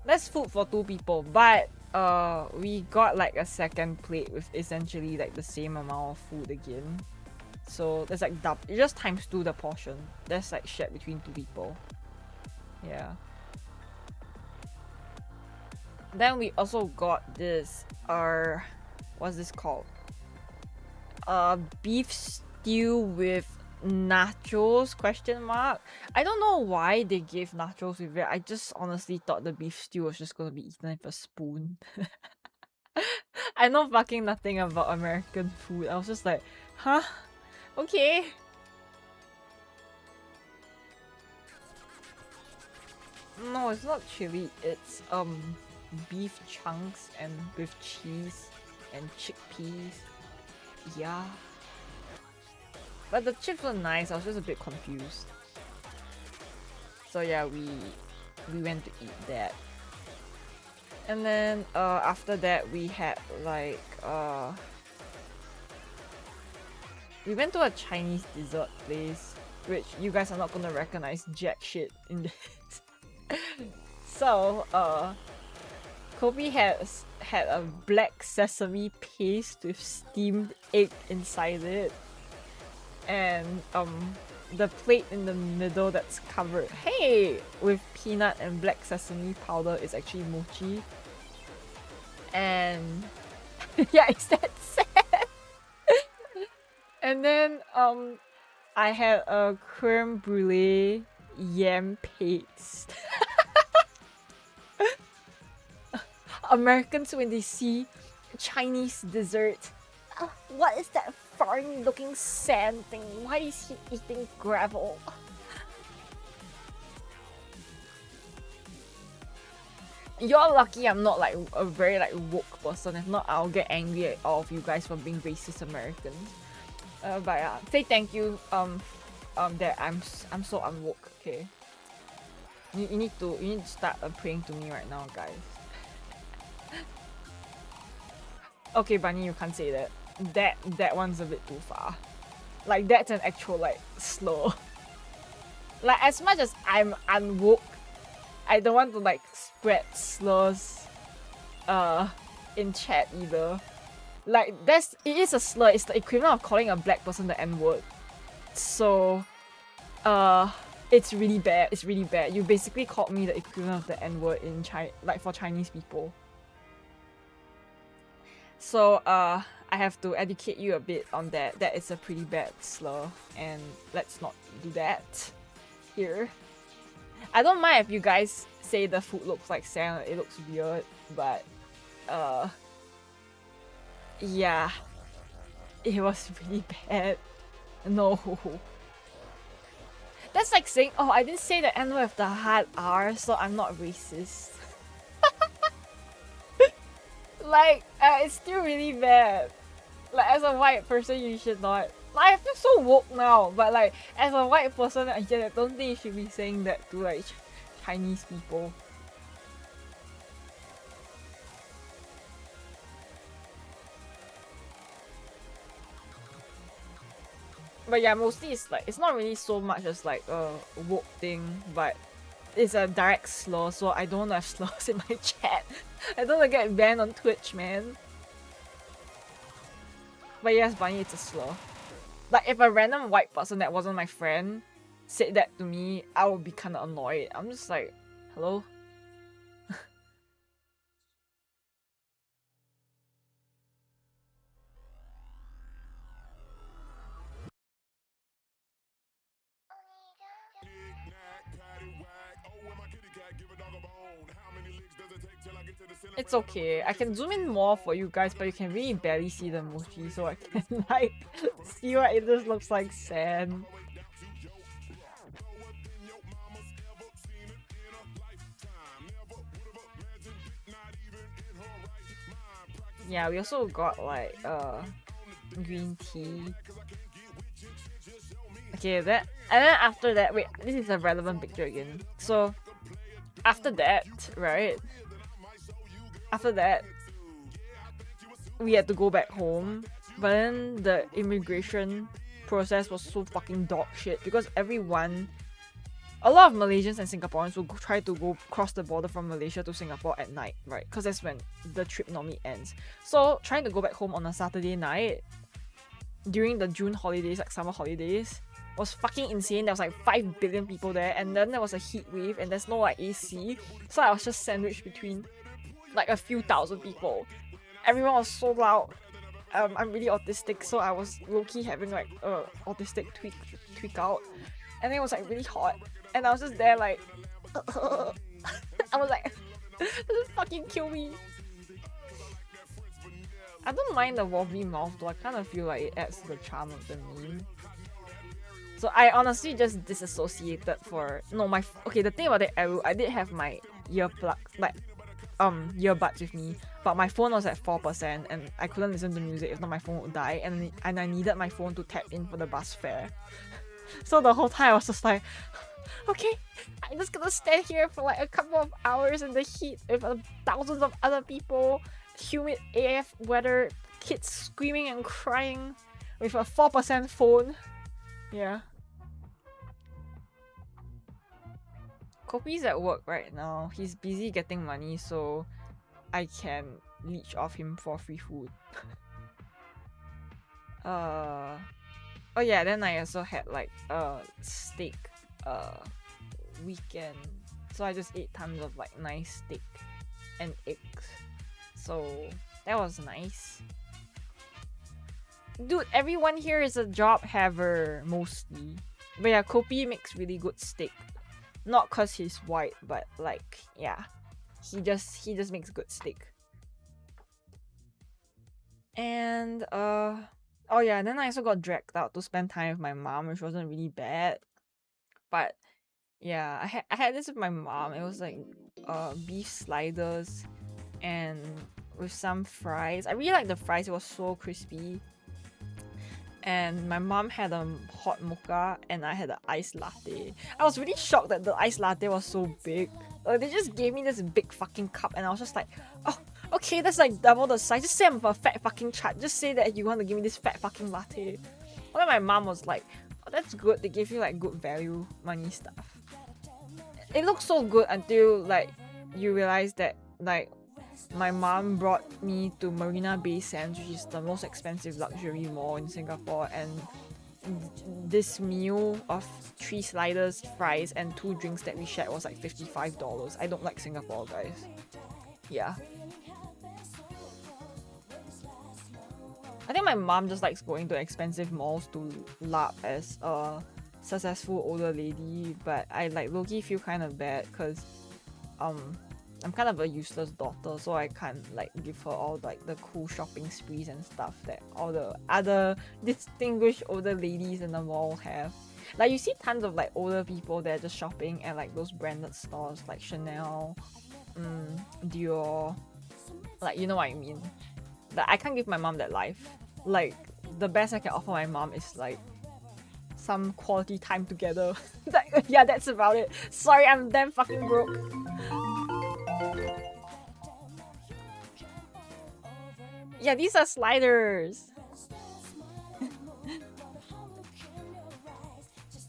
that's food for 2 people, but we got like a second plate with essentially like the same amount of food again. So there's like double. It just times 2 the portion. That's like shared between 2 people. Yeah. Then we also got this what's this called? Beef stew with nachos ? I don't know why they gave nachos with it. I just honestly thought the beef stew was just gonna be eaten with a spoon. I know fucking nothing about American food. I was just like, huh? Okay. No, it's not chili. It's beef chunks and with cheese and chickpeas. Yeah. But the chips were nice. I was just a bit confused. So yeah, we went to eat that. And then after that we had like we went to a Chinese dessert place, which you guys are not gonna recognize jack shit in this. So Kobe has had a black sesame paste with steamed egg inside it, and the plate in the middle that's covered, hey, with peanut and black sesame powder is actually mochi. And yeah, is that sad? And then I had a creme brulee yam paste. Americans, when they see Chinese dessert, what is that foreign looking sand thing? Why is he eating gravel? You're lucky I'm not like a very like woke person. If not, I'll get angry at all of you guys for being racist Americans. But yeah, say thank you. That I'm so unwoke. Okay. You need to start praying to me right now, guys. Okay, Bunny, you can't say that. That one's a bit too far. Like, that's an actual like slur. Like, as much as I'm unwoke, I don't want to like spread slurs in chat either. Like, it is a slur. It's the equivalent of calling a black person the N-word. So it's really bad. It's really bad. You basically called me the equivalent of the N-word in like for Chinese people. So I have to educate you a bit on that. That is a pretty bad slur, and let's not do that here. I don't mind if you guys say the food looks like sand, it looks weird, but yeah, it was really bad. No. That's like saying, oh, I didn't say the N-word with the hard R, so I'm not racist. Like, it's still really bad. Like, as a white person, you should not. Like, I feel so woke now, but like, as a white person, I don't think you should be saying that to like Chinese people. But yeah, mostly it's like, it's not really so much as like a woke thing, but it's a direct slur, so I don't want to have slurs in my chat. I don't want to get banned on Twitch, man. But yes, Bunny, it's a slur. Like, if a random white person that wasn't my friend said that to me, I would be kind of annoyed. I'm just like, hello? It's okay. I can zoom in more for you guys, but you can really barely see the emoji, so I can like see what it just looks like sand. Yeah, we also got like green tea. Okay, that, and then after that, wait, this is a relevant picture again. So after that, right? After that, we had to go back home, but then the immigration process was so fucking dog shit because everyone, a lot of Malaysians and Singaporeans will try to go cross the border from Malaysia to Singapore at night, right? Because that's when the trip normally ends. So trying to go back home on a Saturday night during the June holidays, like summer holidays, was fucking insane. There was like 5 billion people there, and then there was a heat wave and there's no like AC, so I was just sandwiched between like a few thousand people. Everyone was so loud. I'm really autistic, so I was low-key having like autistic tweak out, and it was like really hot, and I was just there like I was like this fucking kill me. I don't mind the wobbly mouth though. I kind of feel like it adds to the charm of the meme. So I honestly just disassociated for okay, the thing about it, I did have my earplugs, like earbuds with me, but my phone was at 4% and I couldn't listen to music, if not my phone would die, and I needed my phone to tap in for the bus fare. So the whole time I was just like, okay, I'm just gonna stand here for like a couple of hours in the heat with thousands of other people, humid AF weather, kids screaming and crying with a 4% phone. Yeah. Kopi's at work right now. He's busy getting money, so I can leech off him for free food. Oh yeah, then I also had like a steak weekend. So I just ate tons of like nice steak and eggs. So that was nice. Dude, everyone here is a job haver mostly. But yeah, Kopi makes really good steak. Not cause he's white, but like, yeah. He just makes good steak. And oh yeah, then I also got dragged out to spend time with my mom, which wasn't really bad. But yeah, I had this with my mom. It was like beef sliders and with some fries. I really like the fries, it was so crispy. And my mom had a hot mocha and I had an iced latte. I was really shocked that the iced latte was so big. They just gave me this big fucking cup and I was just like, oh, okay, that's like double the size. Just say I'm a fat fucking chat. Just say that you want to give me this fat fucking latte. But then my mom was like, oh, that's good. They gave you like good value money stuff. It looks so good until like you realize that like my mom brought me to Marina Bay Sands, which is the most expensive luxury mall in Singapore, and this meal of 3 sliders, fries, and 2 drinks that we shared was like $55. I don't like Singapore, guys. Yeah. I think my mom just likes going to expensive malls to lap as a successful older lady, but I like low-key feel kind of bad because I'm kind of a useless daughter, so I can't like give her all like the cool shopping sprees and stuff that all the other distinguished older ladies in the mall have. Like you see tons of like older people that are just shopping at like those branded stores like Chanel, Dior, like you know what I mean. Like I can't give my mom that life. Like the best I can offer my mom is like some quality time together. Like, yeah, that's about it. Sorry, I'm damn fucking broke. Yeah, these are sliders.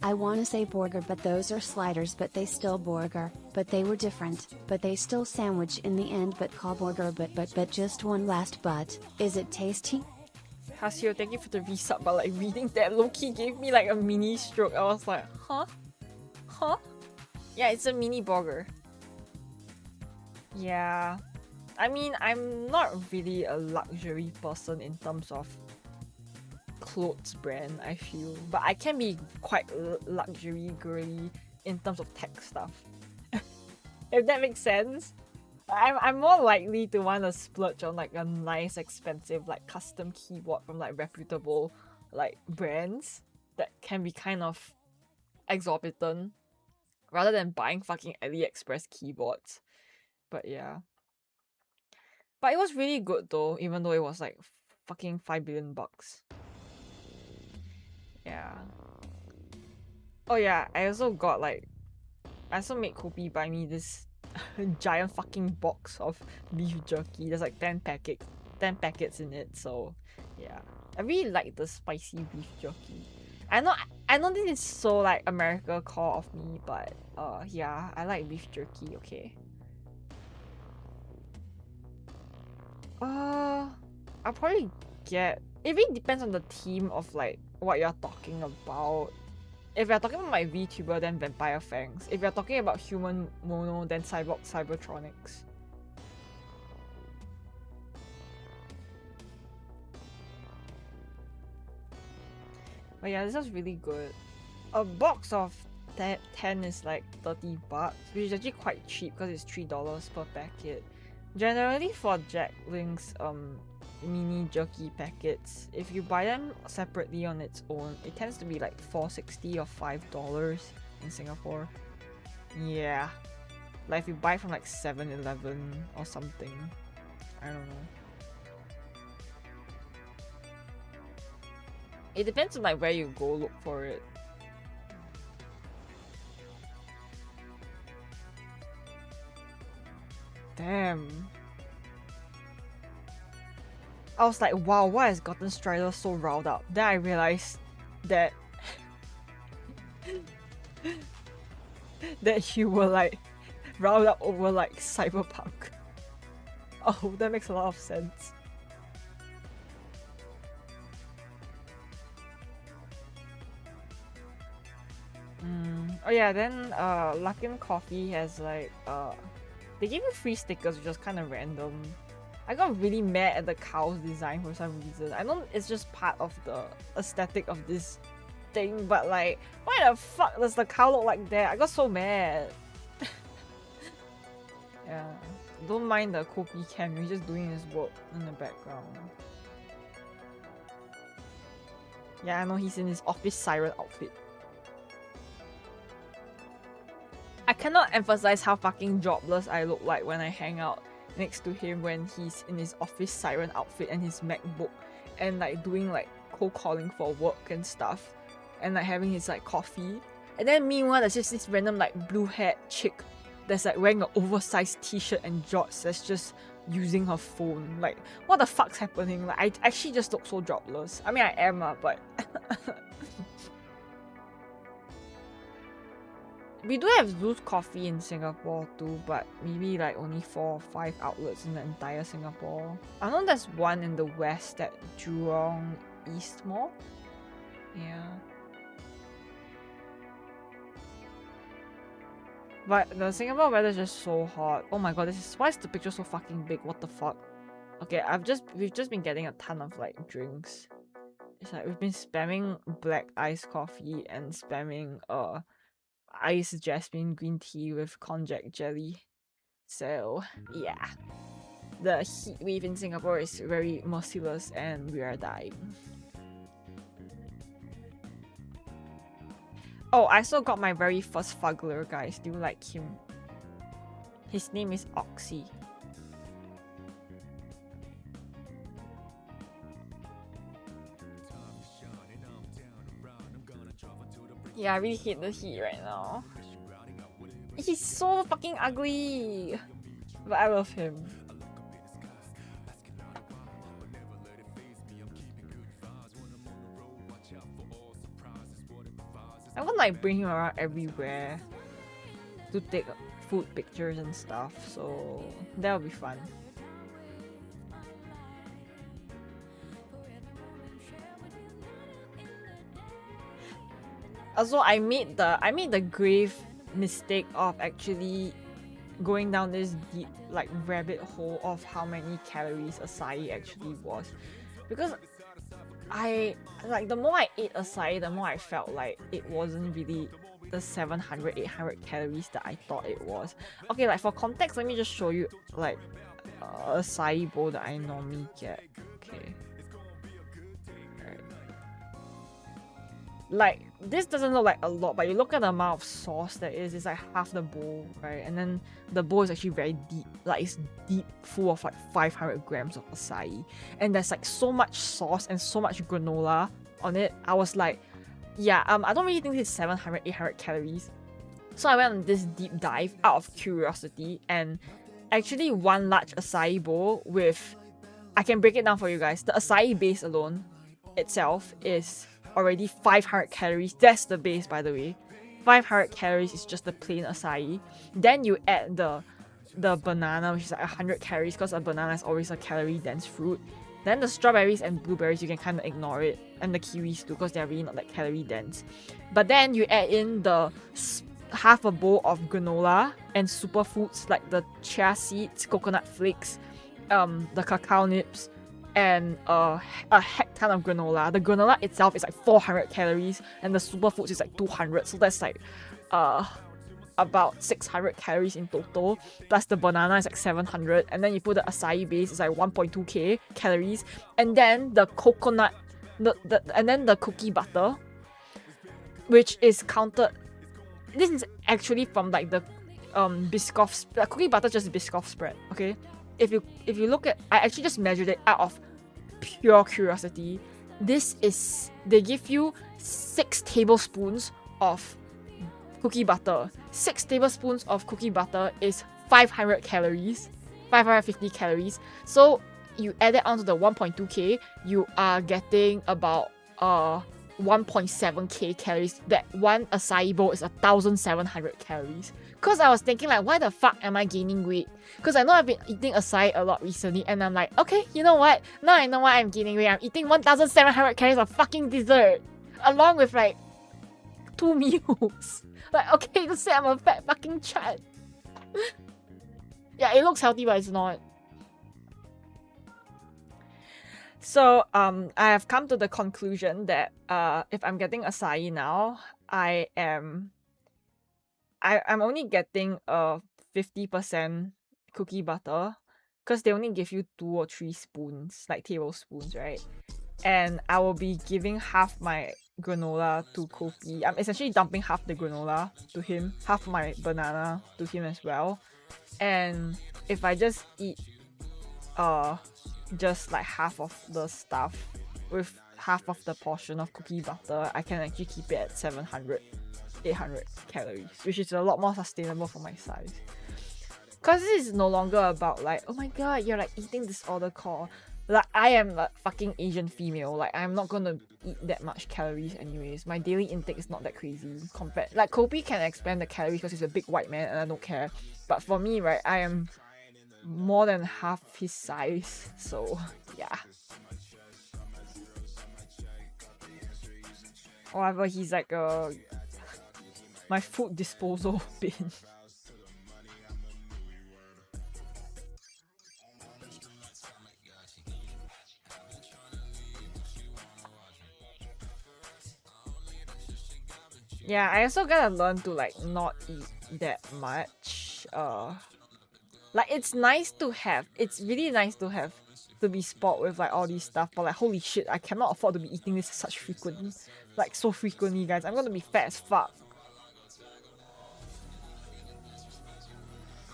I want to say burger, but those are sliders, but they still burger, but they were different, but they still sandwich in the end, but call burger, but just one last but, is it tasty? Hasio, thank you for the resub, but like reading that low-key gave me like a mini stroke. I was like, huh? Huh? Yeah, it's a mini burger. Yeah. I mean, I'm not really a luxury person in terms of clothes brand, I feel. But I can be quite luxury girly in terms of tech stuff. If that makes sense. I'm more likely to want to splurge on like a nice, expensive, like custom keyboard from like reputable like brands that can be kind of exorbitant rather than buying fucking AliExpress keyboards. But yeah. But it was really good though, even though it was like fucking 5 billion bucks. Yeah. Oh yeah, I also got like, I also made Kopi buy me this giant fucking box of beef jerky. There's like 10 packets in it, so yeah. I really like the spicy beef jerky. I know this is so like America core of me, but yeah, I like beef jerky, okay. I'll probably get, it really depends on the theme of like what you're talking about. If you're talking about my VTuber, then Vampire Fangs. If you're talking about Human Mono, then Cyborg Cybertronics. But yeah, this was really good. A box of 10 is like 30 bucks, which is actually quite cheap because it's $3 per packet. Generally for Jack Link's mini jerky packets, if you buy them separately on its own, it tends to be like $4.60 or $5 in Singapore. Yeah, like if you buy from like 7-Eleven or something, I don't know. It depends on like where you go look for it. Damn. I was like, wow, why has gotten Strider so riled up? Then I realized that that you were like riled up over like Cyberpunk. Oh, that makes a lot of sense. Oh yeah, then Luckin Coffee has like they give you free stickers, which is kind of random. I got really mad at the cow's design for some reason. I know it's just part of the aesthetic of this thing, but like, why the fuck does the cow look like that? I got so mad. Yeah, don't mind the Kopi cam, he's just doing his work in the background. Yeah, I know he's in his office siren outfit. I cannot emphasize how fucking jobless I look like when I hang out next to him when he's in his office siren outfit and his MacBook and like doing like cold calling for work and stuff and like having his like coffee. And then meanwhile there's just this random like blue haired chick that's like wearing an oversized t-shirt and jorts that's just using her phone. Like, what the fuck's happening? Like, I actually just look so jobless. I mean, I am, but we do have Zeus Coffee in Singapore too, but maybe like only 4 or 5 outlets in the entire Singapore. I know there's one in the west at Jurong East Mall. Yeah. But the Singapore weather is just so hot. Oh my god, why is the picture so fucking big? What the fuck? Okay, we've just been getting a ton of like drinks. It's like we've been spamming black iced coffee and spamming iced jasmine green tea with konjac jelly. So yeah, the heat wave in Singapore is very merciless and we are dying. Oh, I also got my very first fuggler, guys. Do you like him? His name is Oxy. Yeah, I really hate the heat right now. He's so fucking ugly, but I love him. I would like bring him around everywhere to take food pictures and stuff, so that'll be fun. Also, I made the grave mistake of actually going down this deep like rabbit hole of how many calories acai actually was, because I like the more I ate acai, the more I felt like it wasn't really the 700 800 calories that I thought it was. Okay, like for context, let me just show you like a acai bowl that I normally get. Okay. Alright. Like this doesn't look like a lot, but you look at the amount of sauce that is, it's like half the bowl, right? And then the bowl is actually very deep, like it's deep, full of like 500 grams of acai, and there's like so much sauce and so much granola on it. I was like, yeah, I don't really think it's 700 800 calories. So I went on this deep dive out of curiosity, and actually one large acai bowl with, I can break it down for you guys. The acai base alone itself is already 500 calories. That's the base, by the way. 500 calories is just the plain acai. Then you add the banana, which is like 100 calories, because a banana is always a calorie dense fruit. Then the strawberries and blueberries, you can kind of ignore it, and the kiwis too, because they're really not that calorie dense. But then you add in the half a bowl of granola and superfoods like the chia seeds, coconut flakes, the cacao nibs, and a heck ton of granola. The granola itself is like 400 calories, and the superfoods is like 200. So that's like about 600 calories in total. Plus the banana is like 700, and then you put the acai base, it's like 1.2k calories, and then the coconut, and then the cookie butter, which is counted. This is actually from like the Biscoff, cookie butter, just Biscoff spread. Okay, if you look at, I actually just measured it out of pure curiosity. This is, they give you 6 tablespoons of cookie butter. 6 tablespoons of cookie butter is 500 calories, 550 calories. So you add it onto the 1.2k, you are getting about 1.7k calories. That one acai bowl is 1,700 calories. Because I was thinking like, why the fuck am I gaining weight? Because I know I've been eating acai a lot recently, and I'm like, okay, you know what? Now I know why I'm gaining weight. I'm eating 1,700 calories of fucking dessert, along with like 2 meals. Like, okay, just say I'm a fat fucking chat. Yeah, it looks healthy, but it's not. So I have come to the conclusion that if I'm getting acai now, I'm only getting a 50% cookie butter, because they only give you 2 or 3 spoons, like tablespoons, right? And I will be giving half my granola to Kopi. I'm essentially dumping half the granola to him, half my banana to him as well. And if I just eat just like half of the stuff with half of the portion of cookie butter, I can actually keep it at 700 800 calories, which is a lot more sustainable for my size. Because this is no longer about like, oh my god, you're like eating disorder core. Like, I am a fucking Asian female. Like, I'm not gonna eat that much calories anyways. My daily intake is not that crazy compared. Like, Kobe can expand the calories because he's a big white man and I don't care. But for me, right, I am more than half his size. So, yeah. However, he's like my food disposal bin. Yeah, I also gotta learn to like not eat that much. Like it's nice to have. It's really nice to have, to be sport with like all these stuff. But like, holy shit, I cannot afford to be eating this such frequently, like so frequently, guys. I'm gonna be fat as fuck.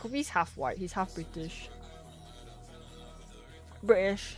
Kobe's half white. He's half British. British.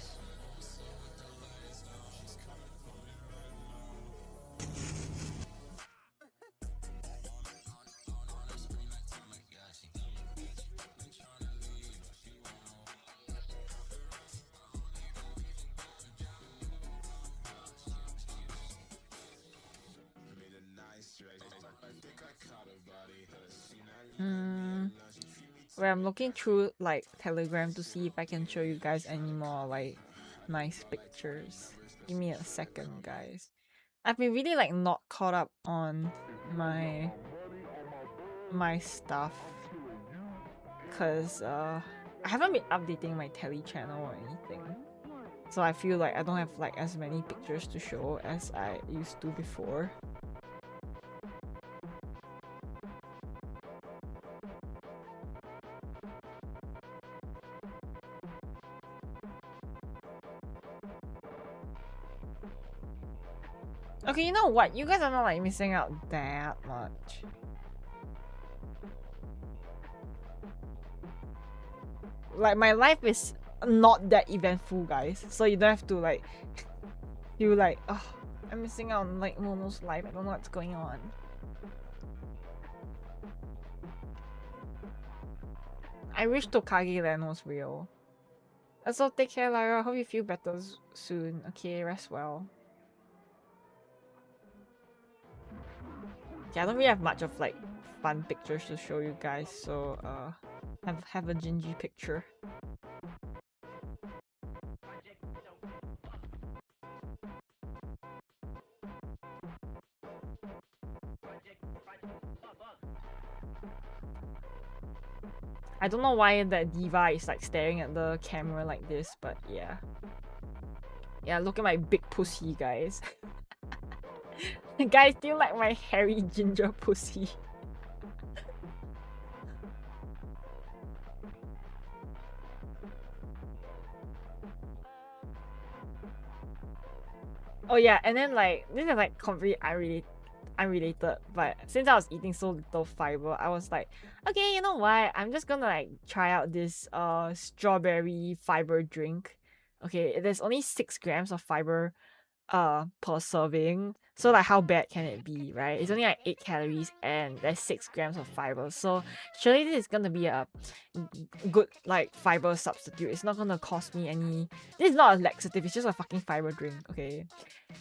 Where I'm looking through like Telegram to see if I can show you guys any more like nice pictures. Give me a second, guys. I've been really like not caught up on my stuff because I haven't been updating my Tele channel or anything. So I feel like I don't have like as many pictures to show as I used to before. Okay, you know what? You guys are not like missing out that much. Like my life is not that eventful, guys. So you don't have to like feel like, oh, I'm missing out on like Mono's life. I don't know what's going on. I wish Tokage Land was real. So take care, Lyra. Hope you feel better soon. Okay, rest well. Yeah, I don't really have much of like fun pictures to show you guys, so have a gingy picture. I don't know why that diva is like staring at the camera like this, but yeah. Yeah, look at my big pussy, guys. Guys, do you like my hairy ginger pussy? Oh yeah, and then like this is like completely unrelated, but since I was eating so little fiber, I was like, okay, you know what? I'm just gonna like try out this strawberry fiber drink. Okay, there's only 6 grams of fiber per serving. So like how bad can it be, right? It's only like 8 calories and there's 6 grams of fiber. So surely this is gonna be a good like fiber substitute. It's not gonna cost me any. This is not a laxative, it's just a fucking fiber drink, okay?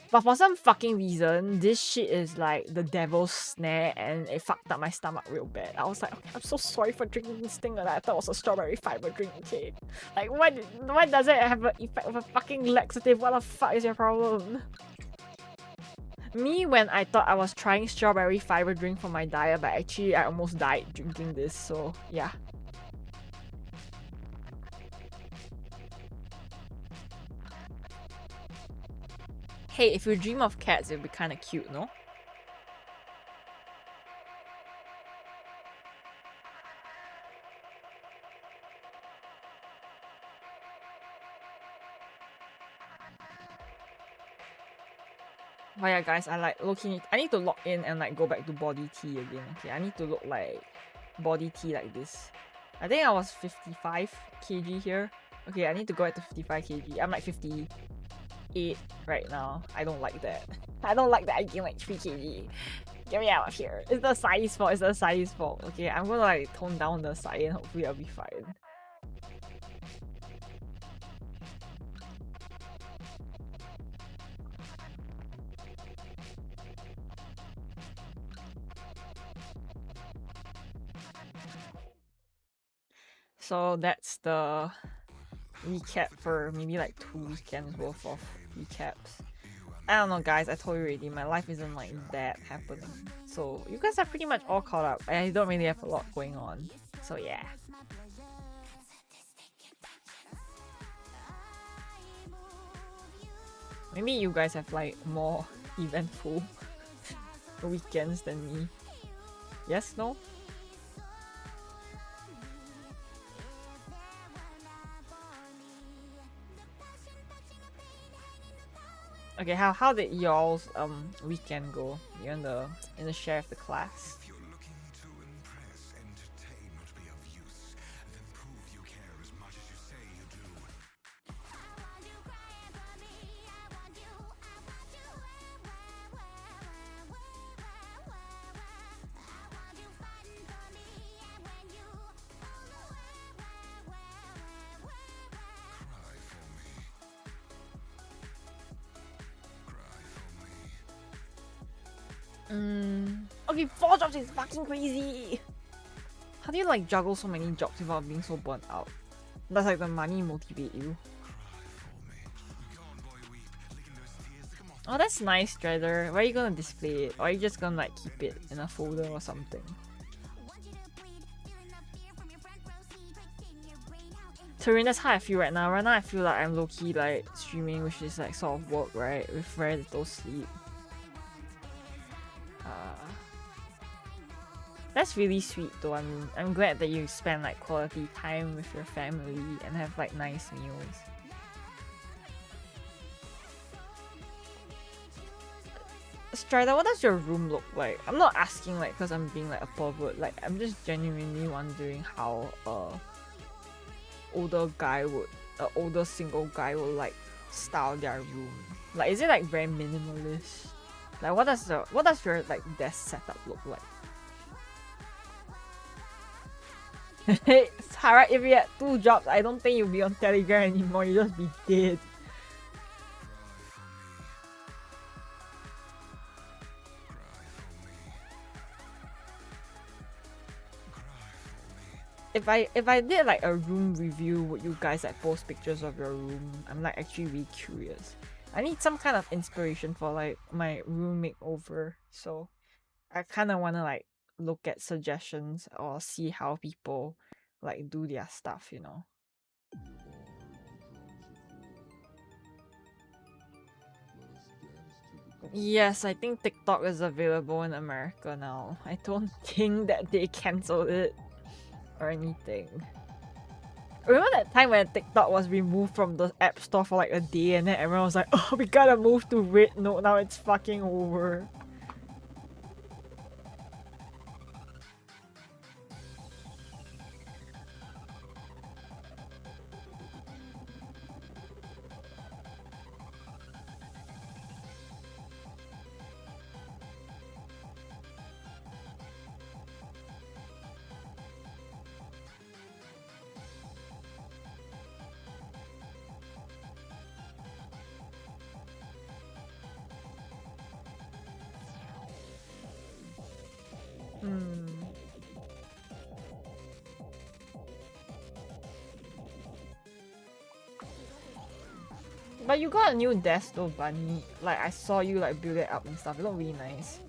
But for some fucking reason, this shit is like the devil's snare and it fucked up my stomach real bad. I was like, okay, I'm so sorry for drinking this thing that I thought was a strawberry fiber drink, okay? Like, why does it have an effect of a fucking laxative? What the fuck is your problem? Me, when I thought I was trying strawberry fiber drink for my diet, but actually I almost died drinking this, so yeah. Hey, if you dream of cats, it'd be kinda cute, no? But yeah, guys, I like looking. I need to log in and like go back to body T again. Okay, I need to look like body T like this. I think I was 55 kg here. Okay, I need to go back to 55 kg. I'm like 58 right now. I don't like that. I don't like that I gained like 3 kg. Get me out of here. It's the size fault. It's the size fault. Okay, I'm gonna like tone down the size and hopefully I'll be fine. So that's the recap for maybe like 2 weekends worth of recaps. I don't know, guys, I told you already, my life isn't like that happening. So you guys are pretty much all caught up. I don't really have a lot going on. So yeah. Maybe you guys have like more eventful weekends than me. Yes? No? Okay, how did y'all's weekend go? You're in the share of the class. If you're looking to impress, entertain, not be of use, then prove you care as much as you say you do. Cry for me. Okay, 4 jobs is fucking crazy. How do you like juggle so many jobs without being so burnt out? Does like the money motivate you? Cry for me. Go on, boy, weep. Licking those tears to come off Oh, that's nice, Strider. Where are you gonna display it? Or are you just gonna like keep it in a folder or something? Taryn, that's how I feel right now. Right now I feel like I'm low-key like streaming, which is like sort of work, right? With very little sleep. That's really sweet though. I'm glad that you spend like quality time with your family and have like nice meals. Strider, what does your room look like? I'm not asking like because I'm being like a pervert. Like I'm just genuinely wondering how older single guy would like style their room. Like is it like very minimalist? Like what does your like desk setup look like? Hey, Sarah, if you had 2 jobs, I don't think you'll be on Telegram anymore. You'll just be dead. If I did like a room review, would you guys like post pictures of your room? I'm like actually really curious. I need some kind of inspiration for like my room makeover, so I kind of want to like look at suggestions or see how people like do their stuff, you know. Yes, I think TikTok is available in America now. I don't think that they cancelled it or anything. Remember that time when TikTok was removed from the App Store for like a day and then everyone was like, oh, we gotta move to Red Note, now it's fucking over. But you got a new desk though, Bunny. Like I saw you like build it up and stuff. It looked really nice.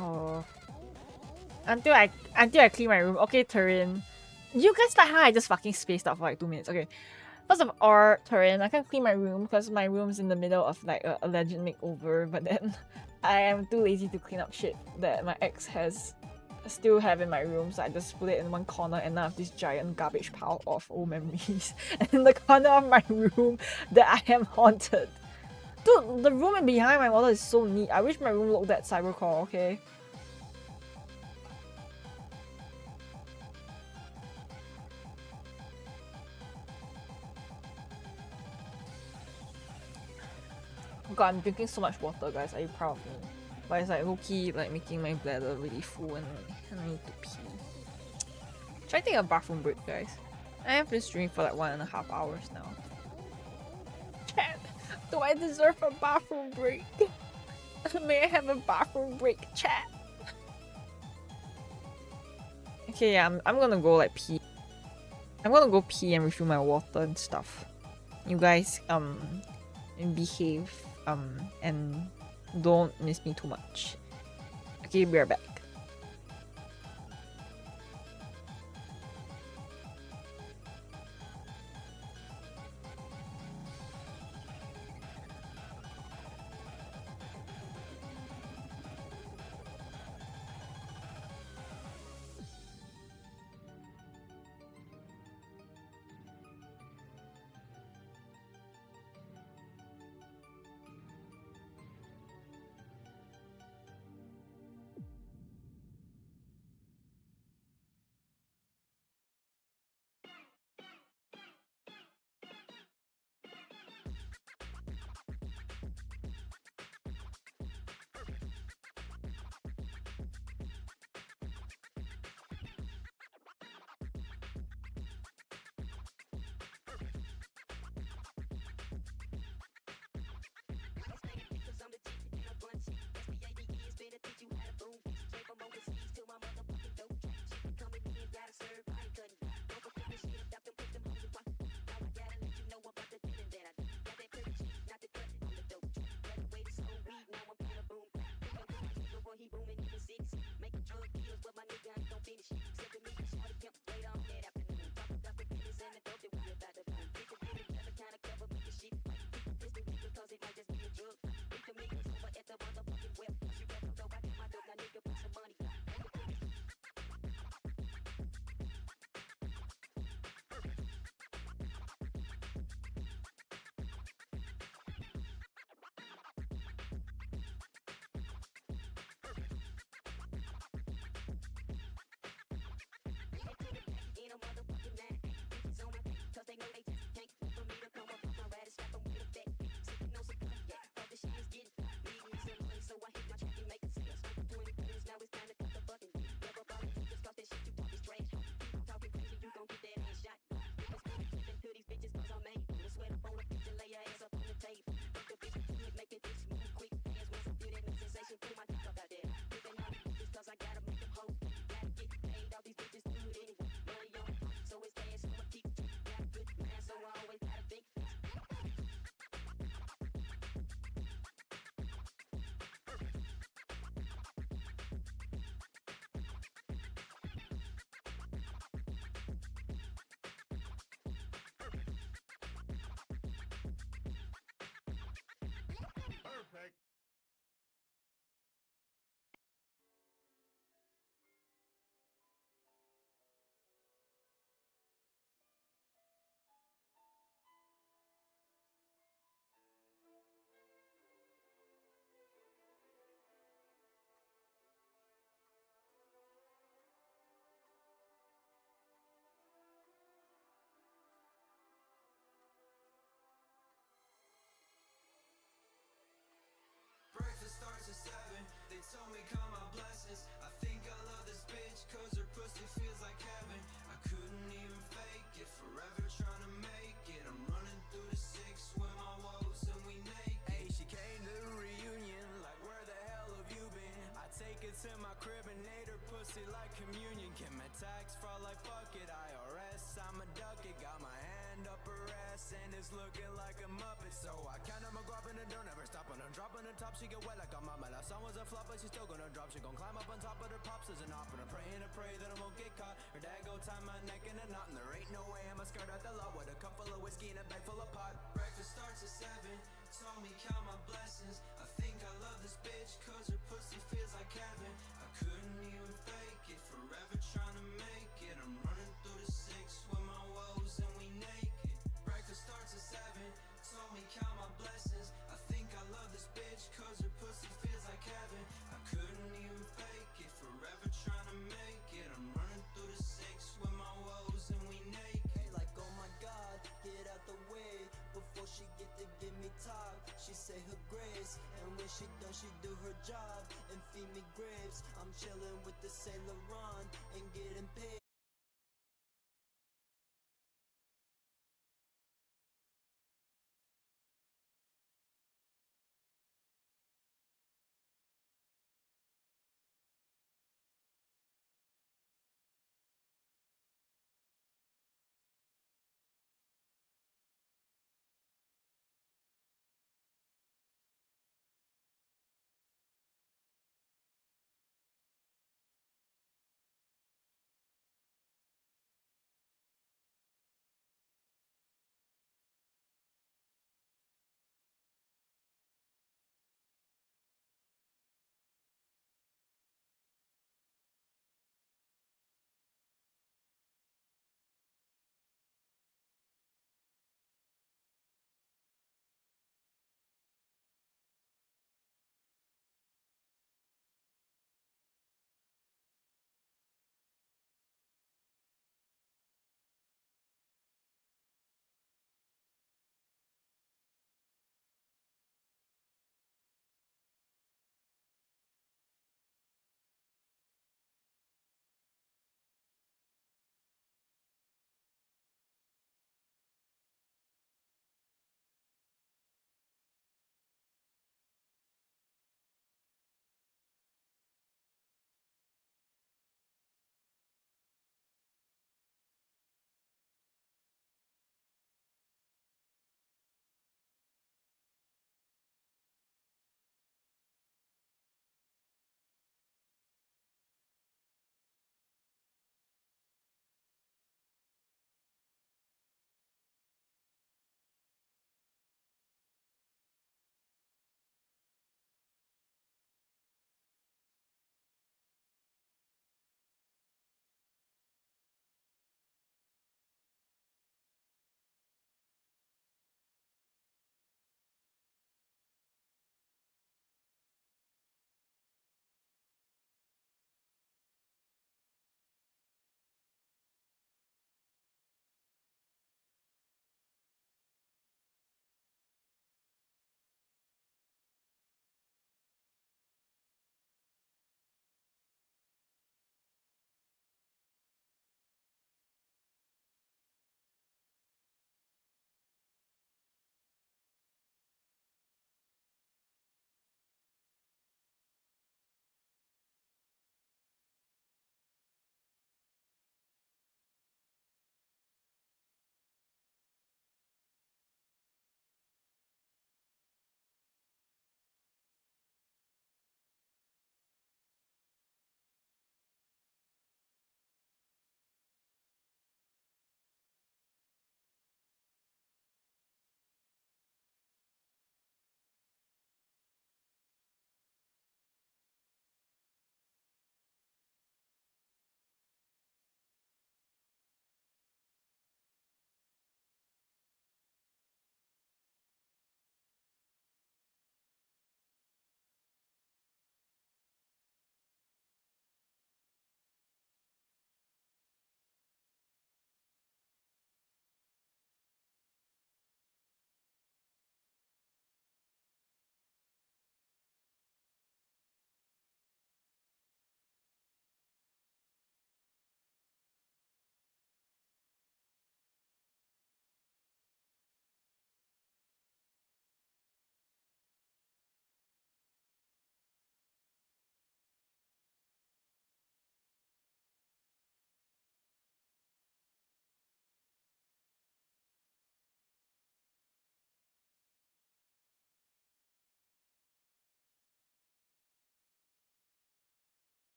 Oh. Until I clean my room. Okay, Turin. You guys like how I just fucking spaced out for like 2 minutes. Okay. First of all, Turin, I can't clean my room because my room's in the middle of like a alleged makeover, but then I am too lazy to clean up shit that my ex has still have in my room, so I just put it in one corner and now I have this giant garbage pile of old memories. And in the corner of my room that I am haunted. Dude, the room behind my model is so neat. I wish my room looked that cybercore, okay? God, I'm drinking so much water, guys. Are you proud of me? But it's like low-key like making my bladder really full and I need to pee. Should I take a bathroom break, guys? I have been streaming for like 1.5 hours now. Chat, do I deserve a bathroom break? May I have a bathroom break, chat? Okay, yeah, I'm gonna go like pee. I'm gonna go pee and refill my water and stuff. You guys, behave, and don't miss me too much. Okay, be right back. Breakfast starts at 7, they told me count my blessings. I think I love this bitch cause her pussy feels like heaven. I couldn't even fake it, forever trying to make it. I'm running through the 6 with my woes and we naked. Hey, she came to the reunion, like where the hell have you been? I take it to my crib and ate her pussy like communion. Get my tax file like fuck it, IRS, I'ma duck it. Got my hand up her ass and it's looking like a muppet. So I count on my guap in the door, never stop when I'm dropping the top. She get wet like a mama. Last song was a flop, but she's still gonna drop. She gon' climb up on top of her pops as an opera. Praying to pray that I won't get caught. Her dad go tie my neck in a knot, and there ain't no way I'ma skirt out the law with a cup full of whiskey and a bag full of pot. Breakfast starts at 7, told me count my blessings. I think I love this bitch cause her pussy feels like heaven. I couldn't even fake it, forever trying to make it. I'm running through the 6 with my woes and we naked. Breakfast starts at 7, told me count my blessings. I think I love this bitch cause her pussy feels like heaven. I couldn't even fake it, forever trying to make it. I'm running through the 6 with my woes and we naked. Like oh my god, get out the way before she get to give me top. She say her grace, and when she done she do her job and feed me grapes. I'm chilling with the Saint Laurent and getting paid.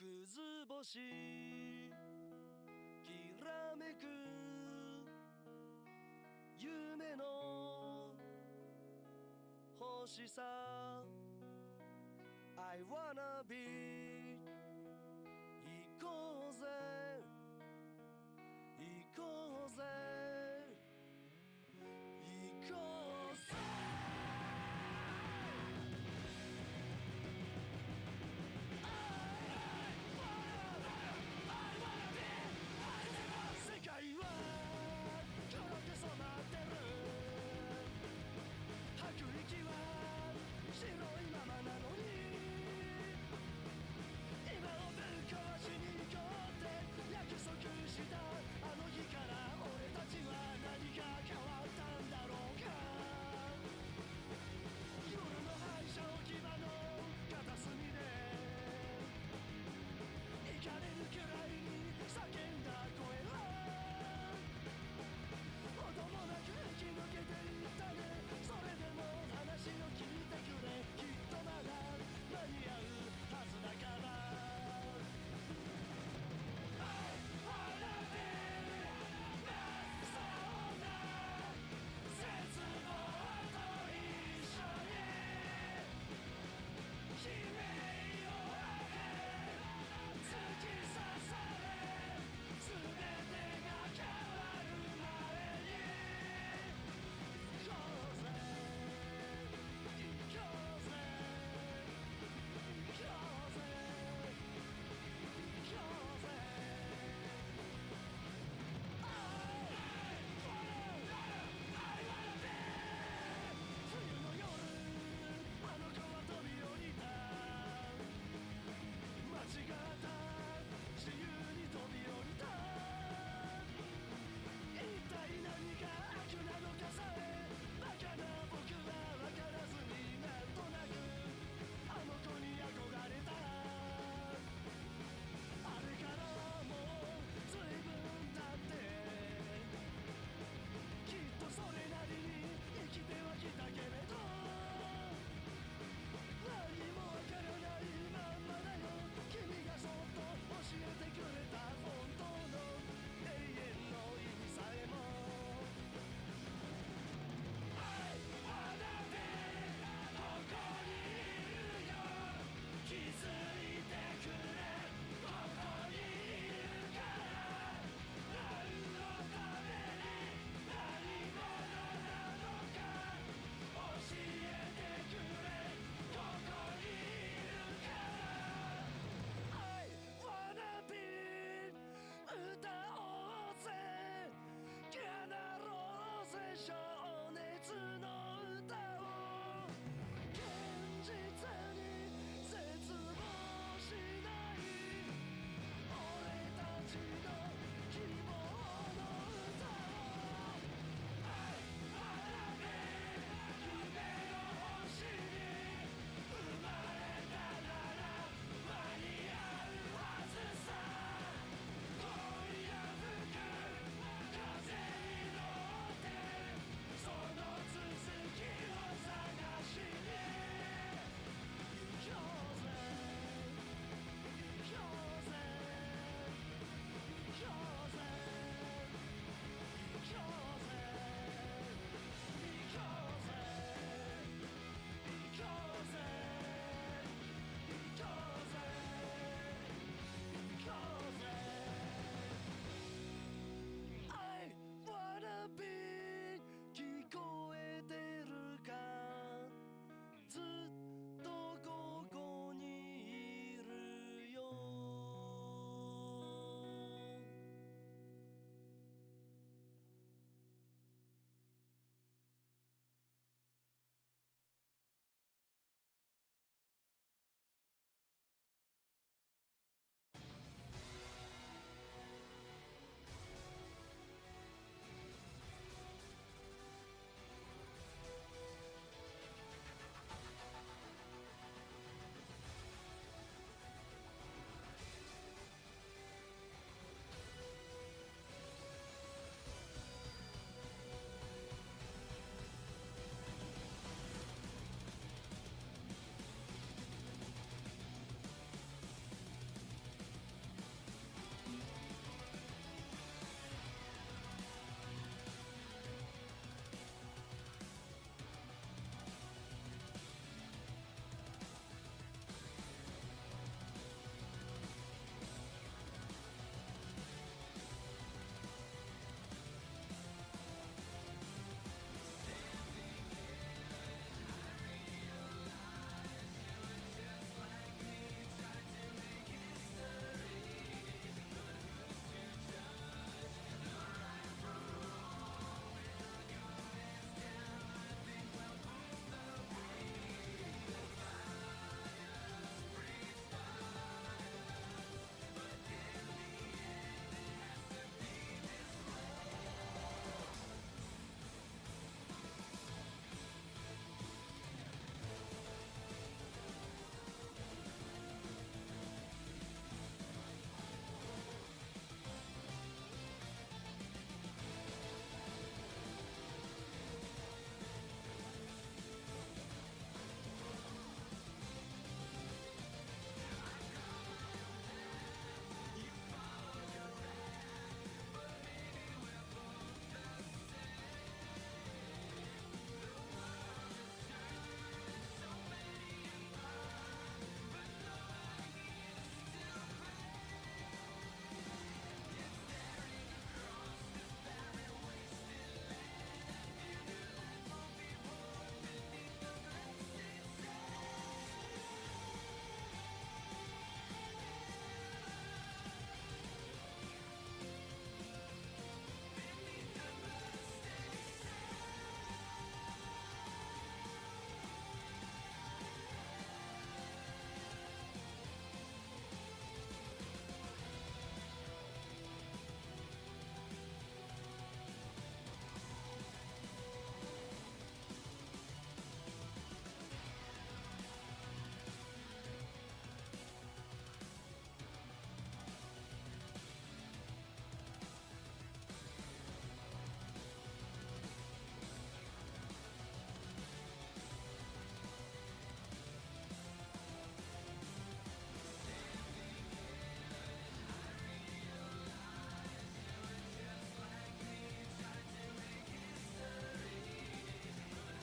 くず星きらめく夢の星さ I wanna be 行こうぜ行こうぜ行こうぜ世界は黒く染まってる吐く息は白いままなのに今をぶっ壊しに行こうって約束したあの日から俺たちは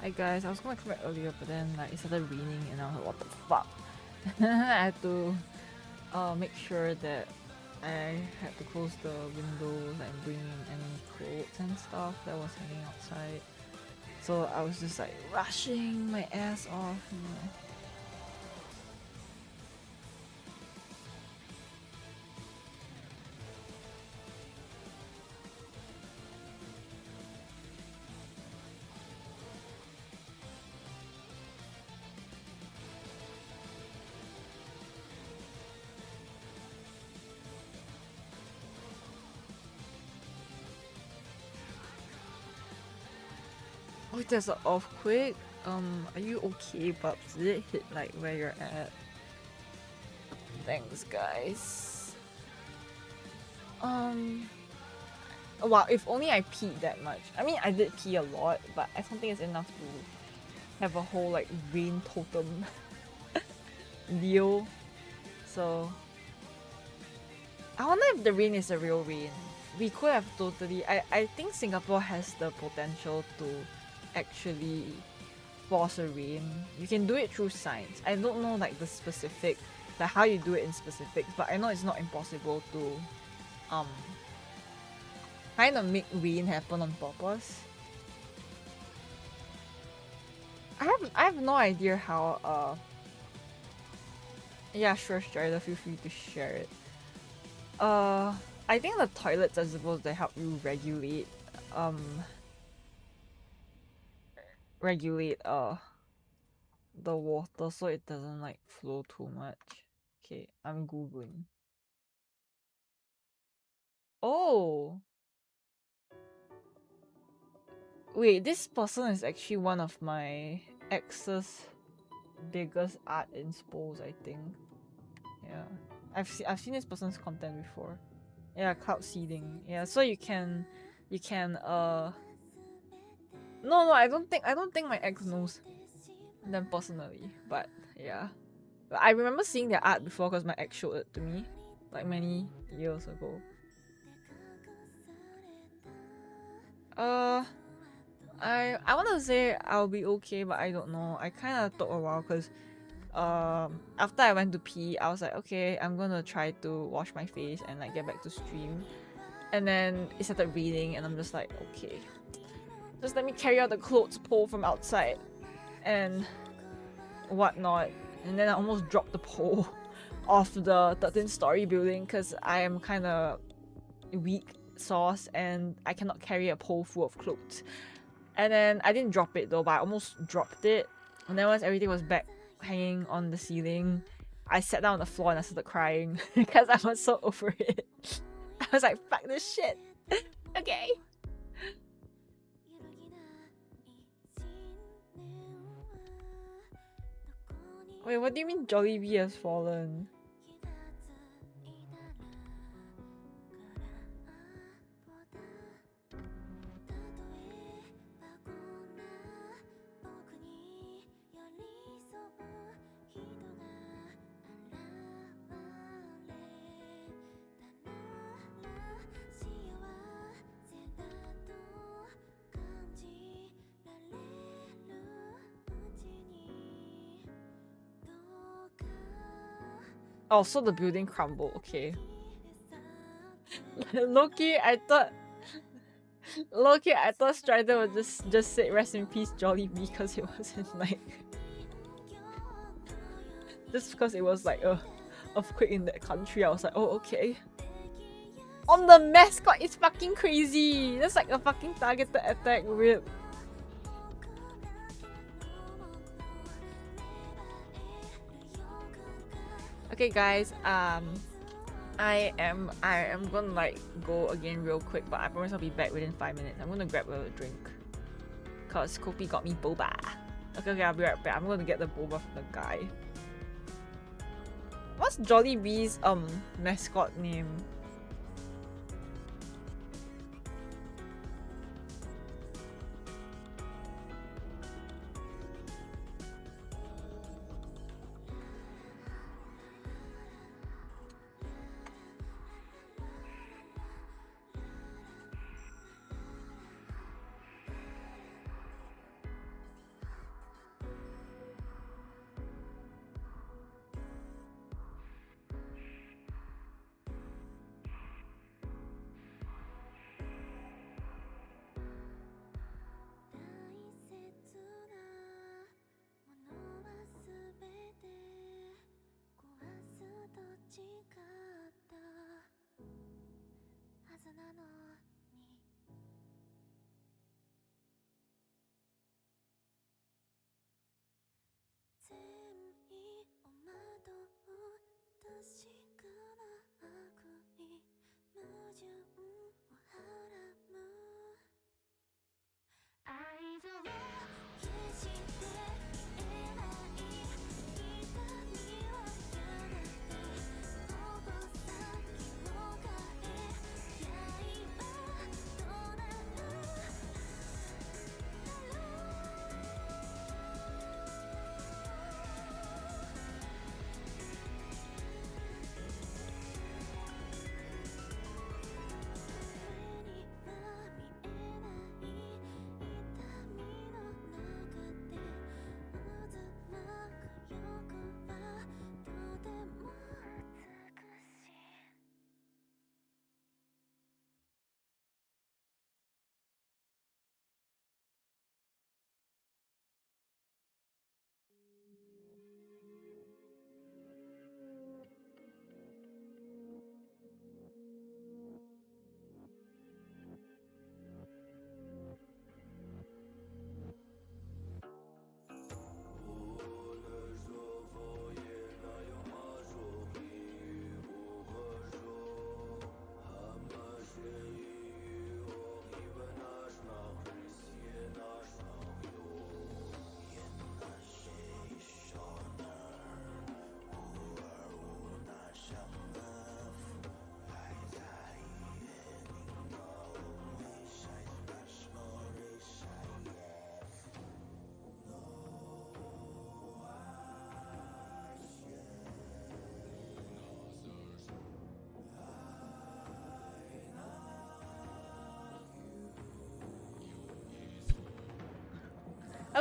Hi guys, I was gonna come back earlier, but then like it started raining and I was like, what the fuck? I had to make sure that I had to close the windows and bring in any clothes and stuff that was hanging outside. So I was just like rushing my ass off, you know. Oh, there's an earthquake. Are you okay, Bubs? Did it hit like where you're at? Thanks, guys. Wow, if only I peed that much. I mean, I did pee a lot, but I don't think it's enough to have a whole like rain totem deal. So I wonder if the rain is a real rain. We could have totally. I think Singapore has the potential to actually force a rain. You can do it through science. I don't know like the specific, like how you do it in specifics, but I know it's not impossible to kind of make rain happen on purpose. I have no idea how yeah, sure, Strider, feel free to share it. I think the toilets are supposed to help you regulate the water so it doesn't like flow too much. Okay, I'm googling. Oh, wait, this person is actually one of my ex's biggest art inspos, I think. Yeah, I've seen this person's content before. Yeah, cloud seeding. Yeah, so you can no, I don't think my ex knows them personally, but yeah. But I remember seeing their art before because my ex showed it to me like many years ago. I want to say I'll be okay, but I don't know. I kind of took a while because after I went to pee, I was like, okay, I'm gonna try to wash my face and like get back to stream. And then it started raining and I'm just like, okay, just let me carry out the clothes pole from outside and whatnot. And then I almost dropped the pole off the 13th-story building because I am kind of weak sauce and I cannot carry a pole full of clothes. And then I didn't drop it though, but I almost dropped it. And then once everything was back hanging on the ceiling, I sat down on the floor and I started crying because I was so over it. I was like, fuck this shit. Okay. Wait, what do you mean Jollibee has fallen? Oh, so the building crumbled. Okay. Loki, I thought Strider would just say rest in peace Jollibee because it wasn't like just because it was like a earthquake in that country. I was like, oh okay. On the mascot, it's fucking crazy. That's like a fucking targeted attack rip. Okay guys, I am gonna like go again real quick, but I promise I'll be back within 5 minutes. I'm gonna grab a drink cause Kopi got me boba. Okay, I'll be right back. I'm gonna get the boba from the guy. What's Jollibee's mascot name?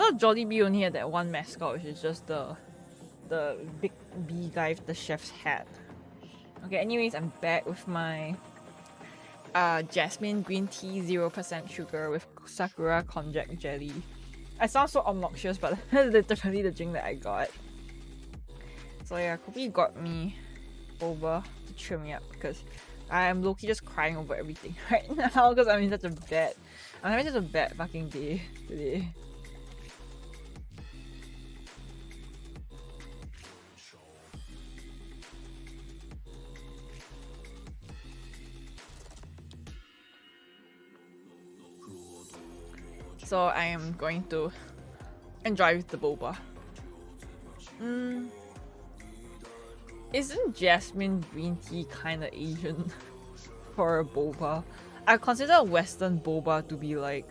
thought Jollibee only had that one mascot, which is just the big bee guy with the chef's hat. Okay, anyways, I'm back with my jasmine green tea 0% sugar with sakura konjac jelly. I sound so obnoxious, but that's literally the drink that I got. So yeah, Kopi got me over to cheer me up because I am low-key just crying over everything right now because I'm having such a bad fucking day today. So I am going to enjoy with the boba. Isn't jasmine green tea kinda Asian for a boba? I consider Western boba to be like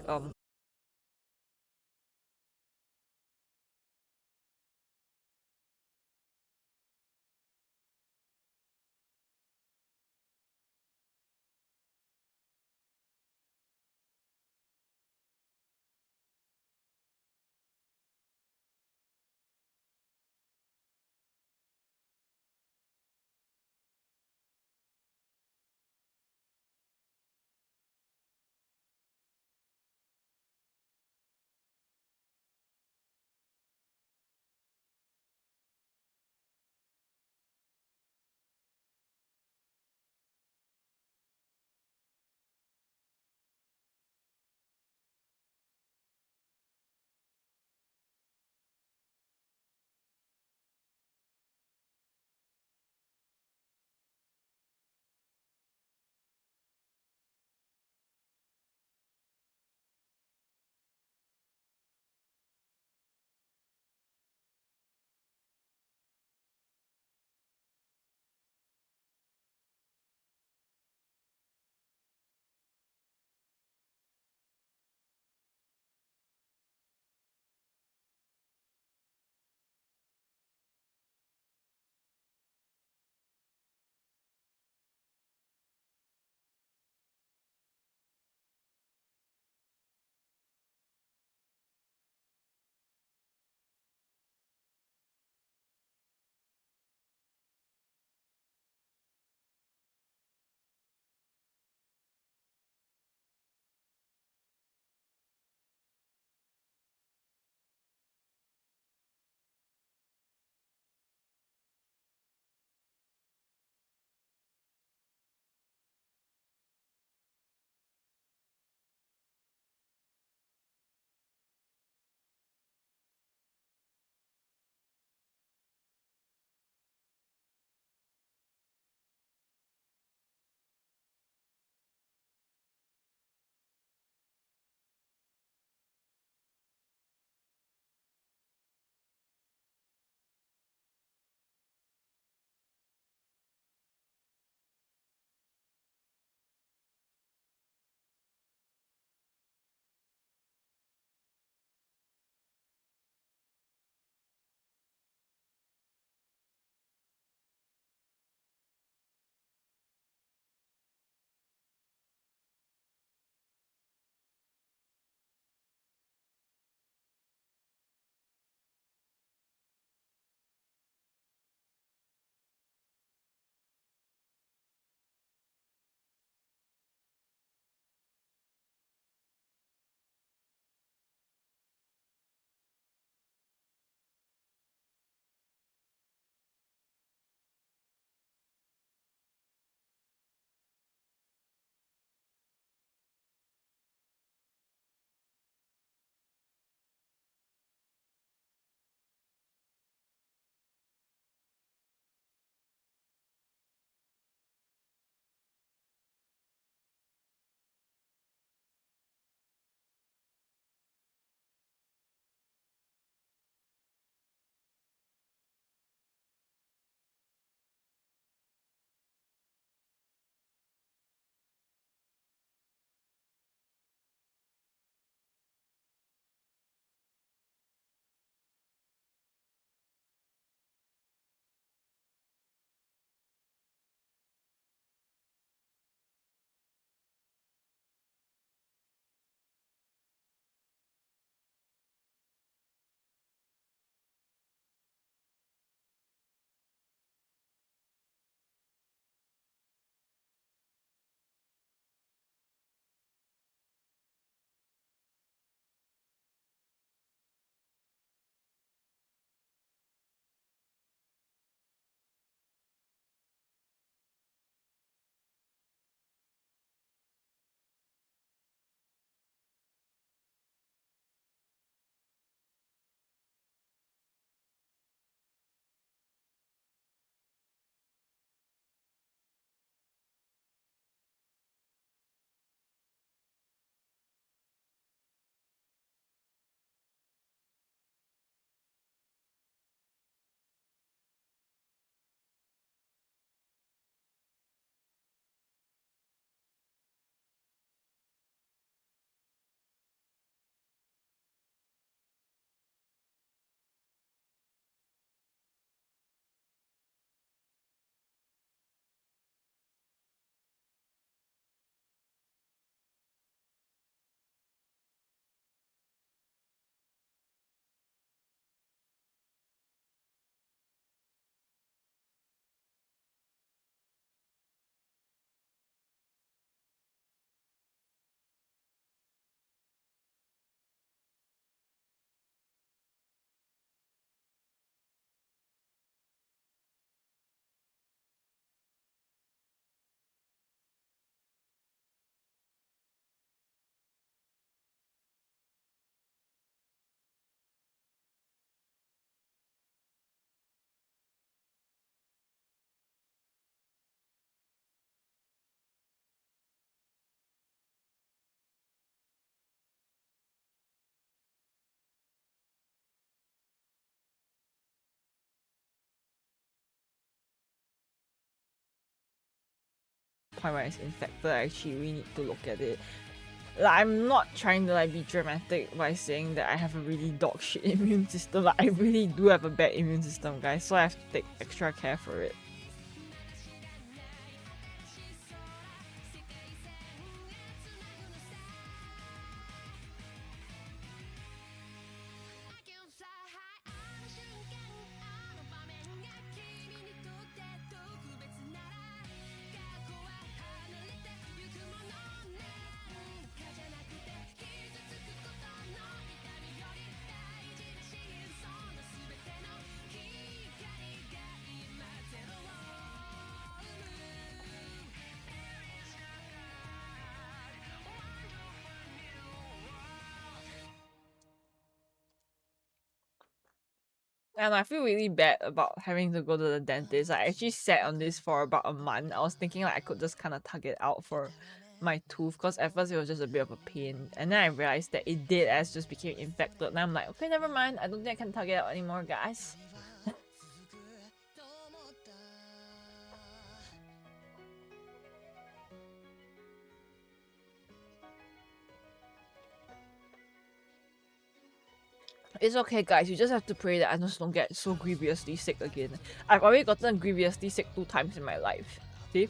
point where it's infected, actually we need to look at it. Like, I'm not trying to like be dramatic by saying that I have a really dog shit immune system. Like, I really do have a bad immune system, guys, so I have to take extra care for it. And I feel really bad about having to go to the dentist. I actually sat on this for about a month. I was thinking like I could just kind of tug it out for my tooth, because at first it was just a bit of a pain, and then I realized that it did as just became infected, and I'm like, okay, never mind, I don't think I can tug it out anymore, guys. It's okay, guys. You just have to pray that I just don't get so grievously sick again. I've already gotten grievously sick 2 times in my life. See?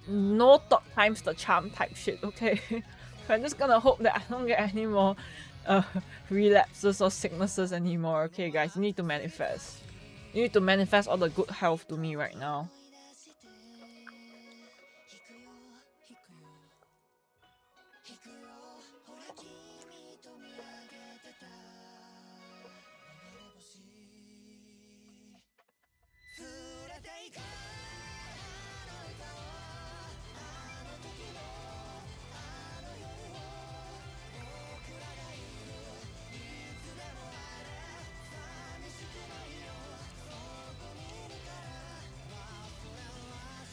No third time's the charm type shit, okay? I'm just gonna hope that I don't get any more relapses or sicknesses anymore, okay, guys? You need to manifest. You need to manifest all the good health to me right now.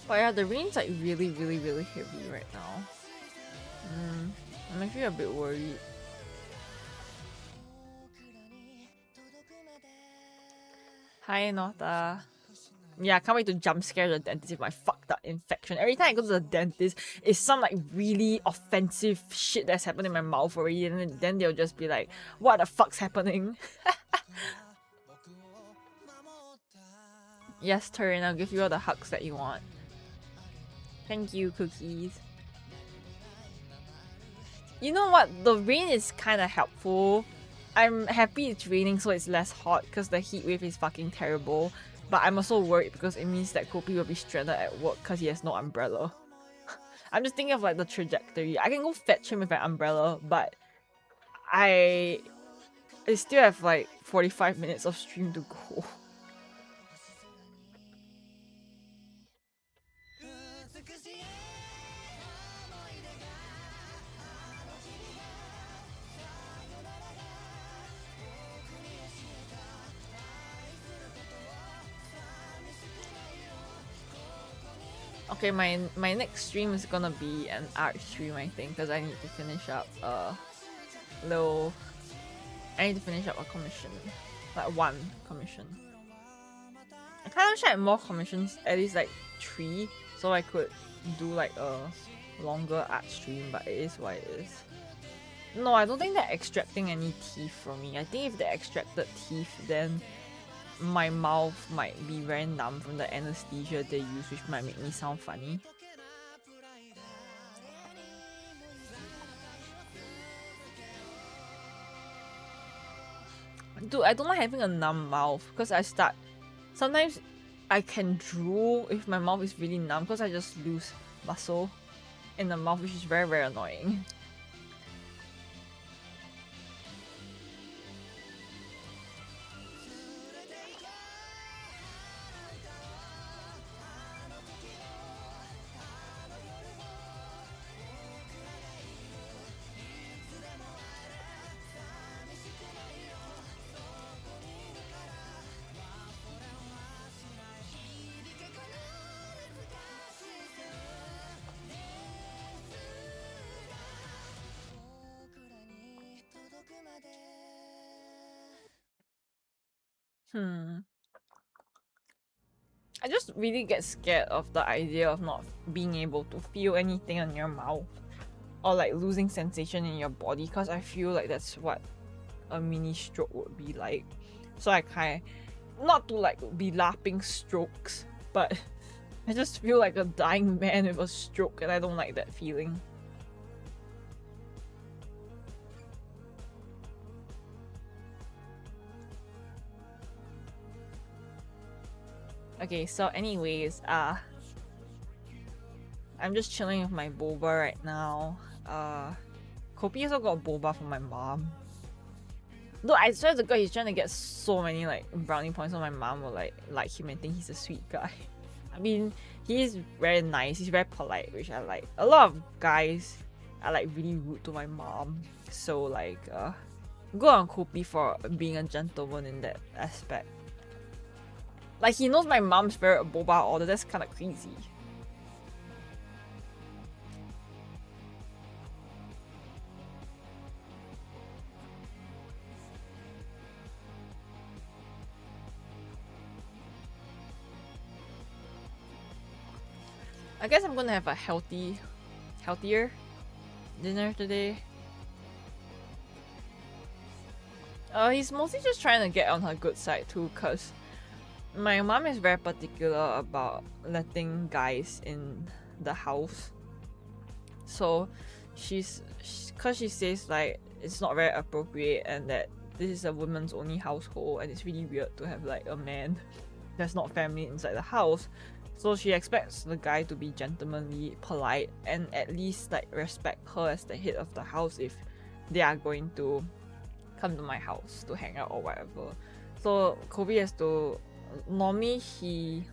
But yeah, the rain's like really heavy right now. I'm actually a bit worried. Hi, Nota. Yeah, I can't wait to jump scare the dentist with my fucked up infection. Every time I go to the dentist, it's some like really offensive shit that's happened in my mouth already, and then they'll just be like, what the fuck's happening? Yes, Turin, I'll give you all the hugs that you want. Thank you, Cookies. You know what? The rain is kind of helpful. I'm happy it's raining so it's less hot, because the heat wave is fucking terrible. But I'm also worried because it means that Kopi will be stranded at work because he has no umbrella. I'm just thinking of like the trajectory. I can go fetch him with an umbrella, but I still have like 45 minutes of stream to go. Okay, my next stream is gonna be an art stream, I think, because I need to finish up I need to finish up a commission, like 1 commission. I kind of wish I had more commissions, at least like 3, so I could do like a longer art stream, but it is what it is. No, I don't think they're extracting any teeth from me. I think if they extracted teeth, then my mouth might be very numb from the anesthesia they use, which might make me sound funny. Dude, I don't like having a numb mouth, because sometimes I can drool if my mouth is really numb, because I just lose muscle in the mouth, which is very annoying. I just really get scared of the idea of not being able to feel anything on your mouth or like losing sensation in your body, because I feel like that's what a mini stroke would be like. So I kind of, not to like be lapping strokes, but I just feel like a dying man with a stroke, and I don't like that feeling. Okay, so anyways, I'm just chilling with my boba right now. Kopi also got boba from my mom. Though I swear to God, he's trying to get so many like brownie points, so my mom will like him and think he's a sweet guy. I mean, he's very nice, he's very polite, which I like. A lot of guys are like really rude to my mom, so like good on Kopi for being a gentleman in that aspect. Like, he knows my mom's favorite boba order. That's kind of crazy. I guess I'm gonna have a healthier dinner today. He's mostly just trying to get on her good side too, cause my mom is very particular about letting guys in the house. So cause she says like it's not very appropriate and that this is a woman's only household and it's really weird to have like a man that's not family inside the house. So she expects the guy to be gentlemanly, polite, and at least like respect her as the head of the house if they are going to come to my house to hang out or whatever. So Kobe has to normally he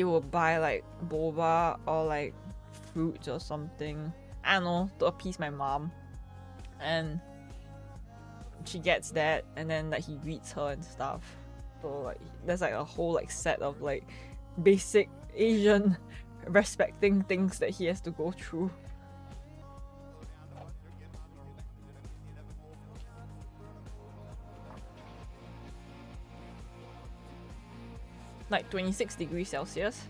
will buy like boba or like fruits or something, I don't know, to appease my mom, and she gets that, and then like he greets her and stuff. So like there's like a whole like set of like basic Asian respecting things that he has to go through. Like 26 degrees Celsius.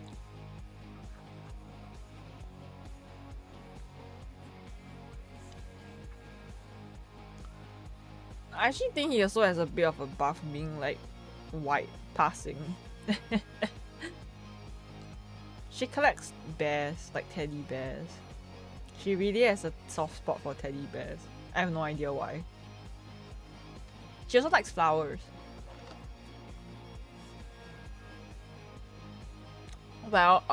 I actually think he also has a bit of a buff being like white passing. She collects bears, like teddy bears. She really has a soft spot for teddy bears. I have no idea why. She also likes flowers. Well,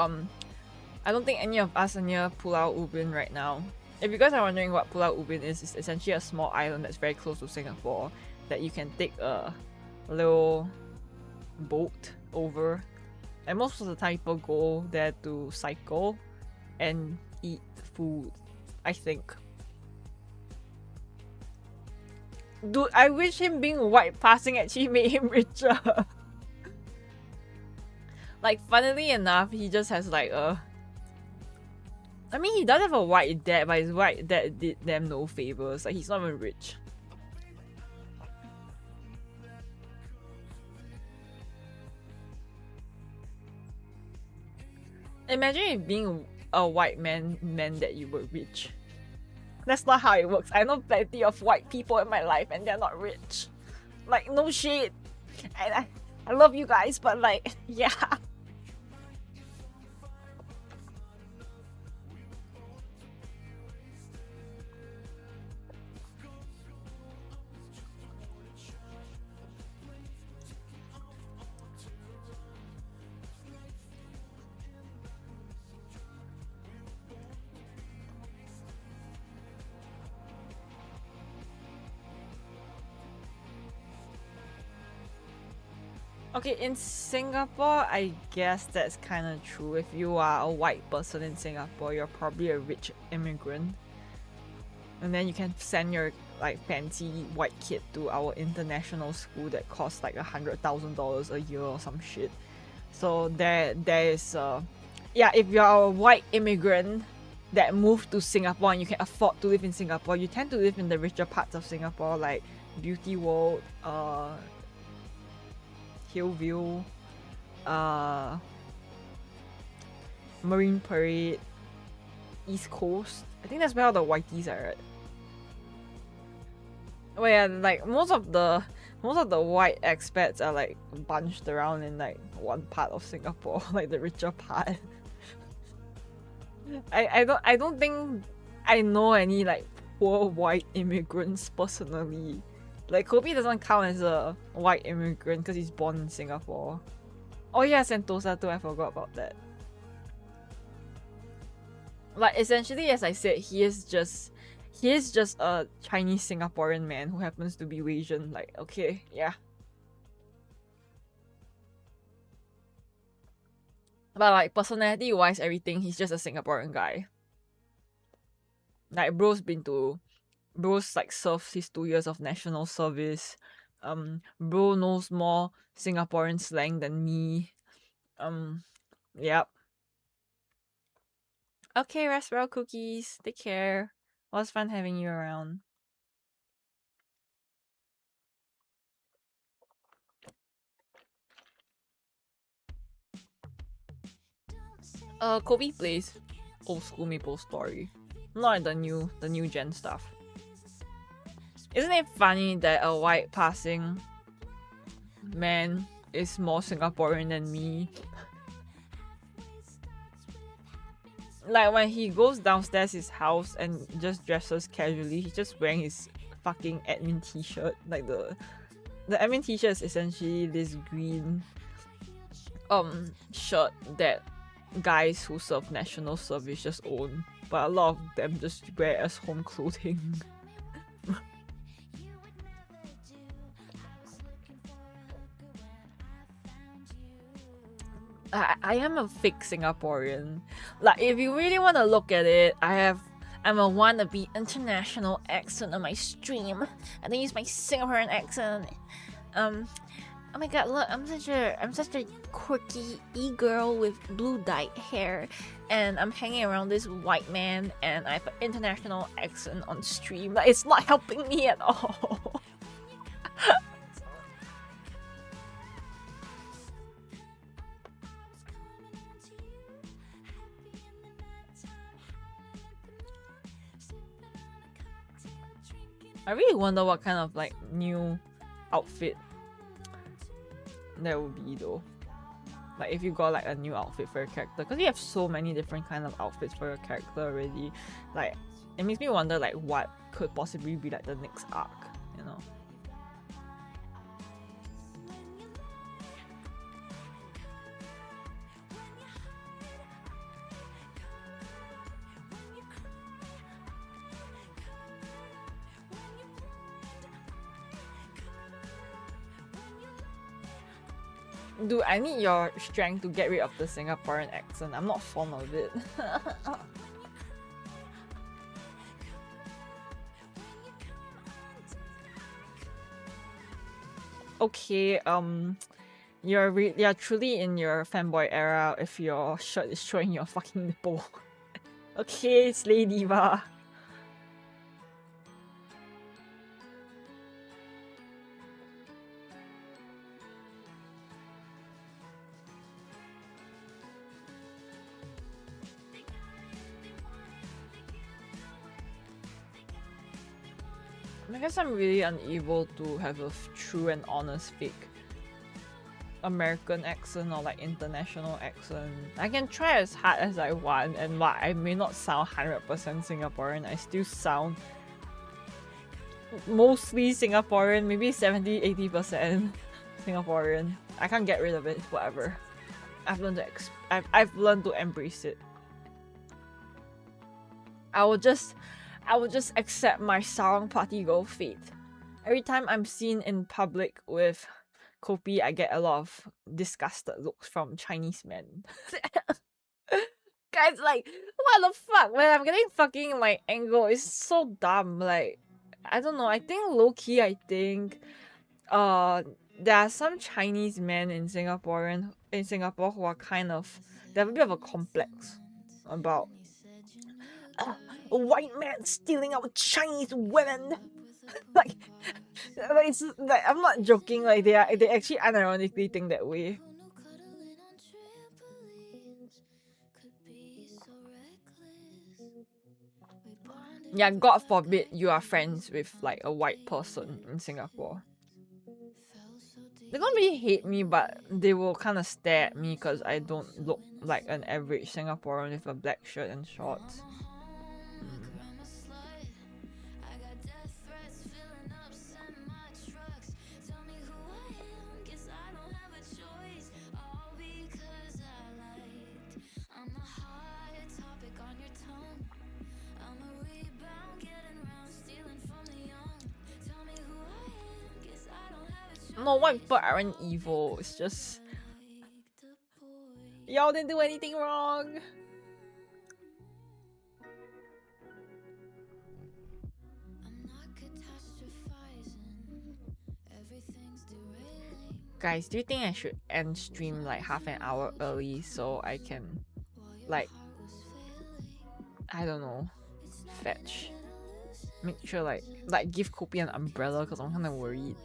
I don't think any of us are near Pulau Ubin right now. If you guys are wondering what Pulau Ubin is, it's essentially a small island that's very close to Singapore that you can take a little boat over. And most of the time people go there to cycle and eat food, I think. Dude, I wish him being white passing actually made him richer. Like, funnily enough, he just has like a... I mean, he does have a white dad, but his white dad did them no favors. Like, he's not even rich. Imagine if being a white man meant that you were rich. That's not how it works. I know plenty of white people in my life and they're not rich. Like, no shit. I love you guys, but like, yeah. Okay, in Singapore, I guess that's kind of true. If you are a white person in Singapore, you're probably a rich immigrant. And then you can send your like fancy white kid to our international school that costs like $100,000 a year or some shit. So there is yeah, if you're a white immigrant that moved to Singapore and you can afford to live in Singapore, you tend to live in the richer parts of Singapore like Beauty World, Hillview, Marine Parade, East Coast. I think that's where all the whiteys are at. Oh yeah, like most of the white expats are like bunched around in like one part of Singapore, like the richer part. I don't think I know any like poor white immigrants personally. Like Kobe doesn't count as a white immigrant because he's born in Singapore. Oh yeah, Sentosa too, I forgot about that. Like essentially, as I said, he is just a Chinese Singaporean man who happens to be Asian. Like, okay, yeah. But like personality wise, everything, he's just a Singaporean guy. Like bro's like served his 2 years of national service. Bro knows more Singaporean slang than me. Yep. Okay, Raspberry Cookies. Take care. It was fun having you around. Kobe plays old school Maple Story. Not the new gen stuff. Isn't it funny that a white passing man is more Singaporean than me? Like when he goes downstairs his house and just dresses casually, he's just wearing his fucking admin t-shirt. Like the admin t-shirt is essentially this green shirt that guys who serve national service just own, but a lot of them just wear as home clothing. I am a fake Singaporean. Like if you really want to look at it, I'm a wannabe international accent on my stream. I then use my Singaporean accent. Oh my god, look, I'm such a quirky e-girl with blue dyed hair, and I'm hanging around this white man, and I have an international accent on stream. Like it's not helping me at all. I really wonder what kind of like new outfit there would be though. Like if you got like a new outfit for your character, because you have so many different kind of outfits for your character already. Like it makes me wonder like what could possibly be like the next arc, you know? Dude, I need your strength to get rid of the Singaporean accent. I'm not fond of it. Okay, you're truly in your fanboy era if your shirt is showing your fucking nipple. Okay, Slay Diva. I guess I'm really unable to have a true and honest fake American accent or like international accent. I can try as hard as I want, and while I may not sound 100% Singaporean, I still sound mostly Singaporean, maybe 70-80% Singaporean. I can't get rid of it, whatever. I've learned to embrace it. I will just accept my sarong party girl fate. Every time I'm seen in public with Kopi, I get a lot of disgusted looks from Chinese men. Guys, like, what the fuck, man? I'm getting fucking like angle. It's so dumb. Like, I don't know. I think low key, there are some Chinese men in Singapore who are kind of, they have a bit of a complex about a white man stealing our Chinese women. like it's like I'm not joking. Like they actually unironically think that way. Yeah, God forbid you are friends with like a white person in Singapore. They don't really hate me, but they will kind of stare at me because I don't look like an average Singaporean with a black shirt and shorts. No, white people aren't evil. It's just y'all didn't do anything wrong. Guys, do you think I should end stream like half an hour early so I can, like, I don't know, fetch? Make sure like give Kopi an umbrella because I'm kind of worried.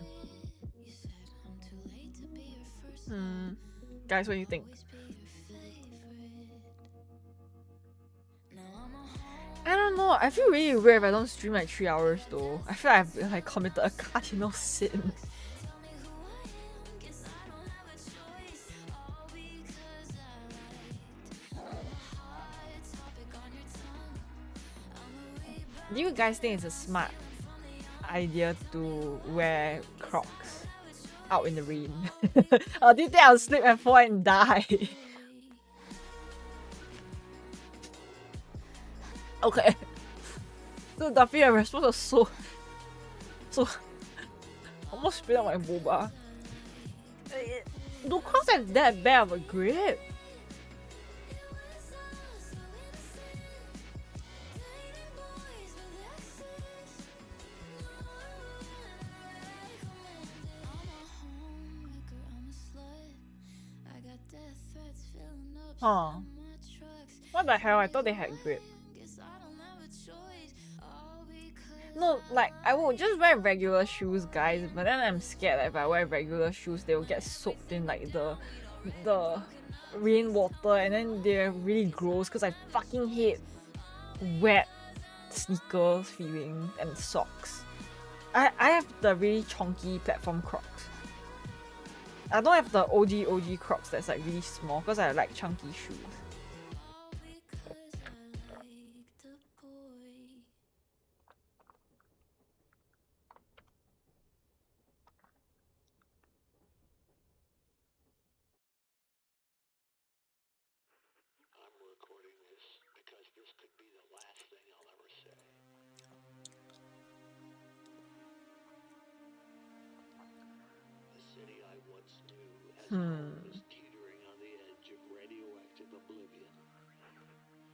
Guys, what do you think? I don't know. I feel really weird if I don't stream like 3 hours though. I feel like I've like committed a cardinal sin. Do you guys think it's a smart idea to wear Crocs out in the rain? Or do you think I'll slip and fall and die? Okay. So Duffy, your response was so almost spit out my boba. Do Crocs have that bad of a grip? Huh. What the hell? I thought they had grip. No, like, I will just wear regular shoes, guys, but then I'm scared that if I wear regular shoes, they will get soaked in, like, the rainwater, and then they're really gross, because I fucking hate wet sneakers feeling and socks. I have the really chunky platform Crocs. I don't have the OG Crocs that's, like, really small, because I like chunky shoes.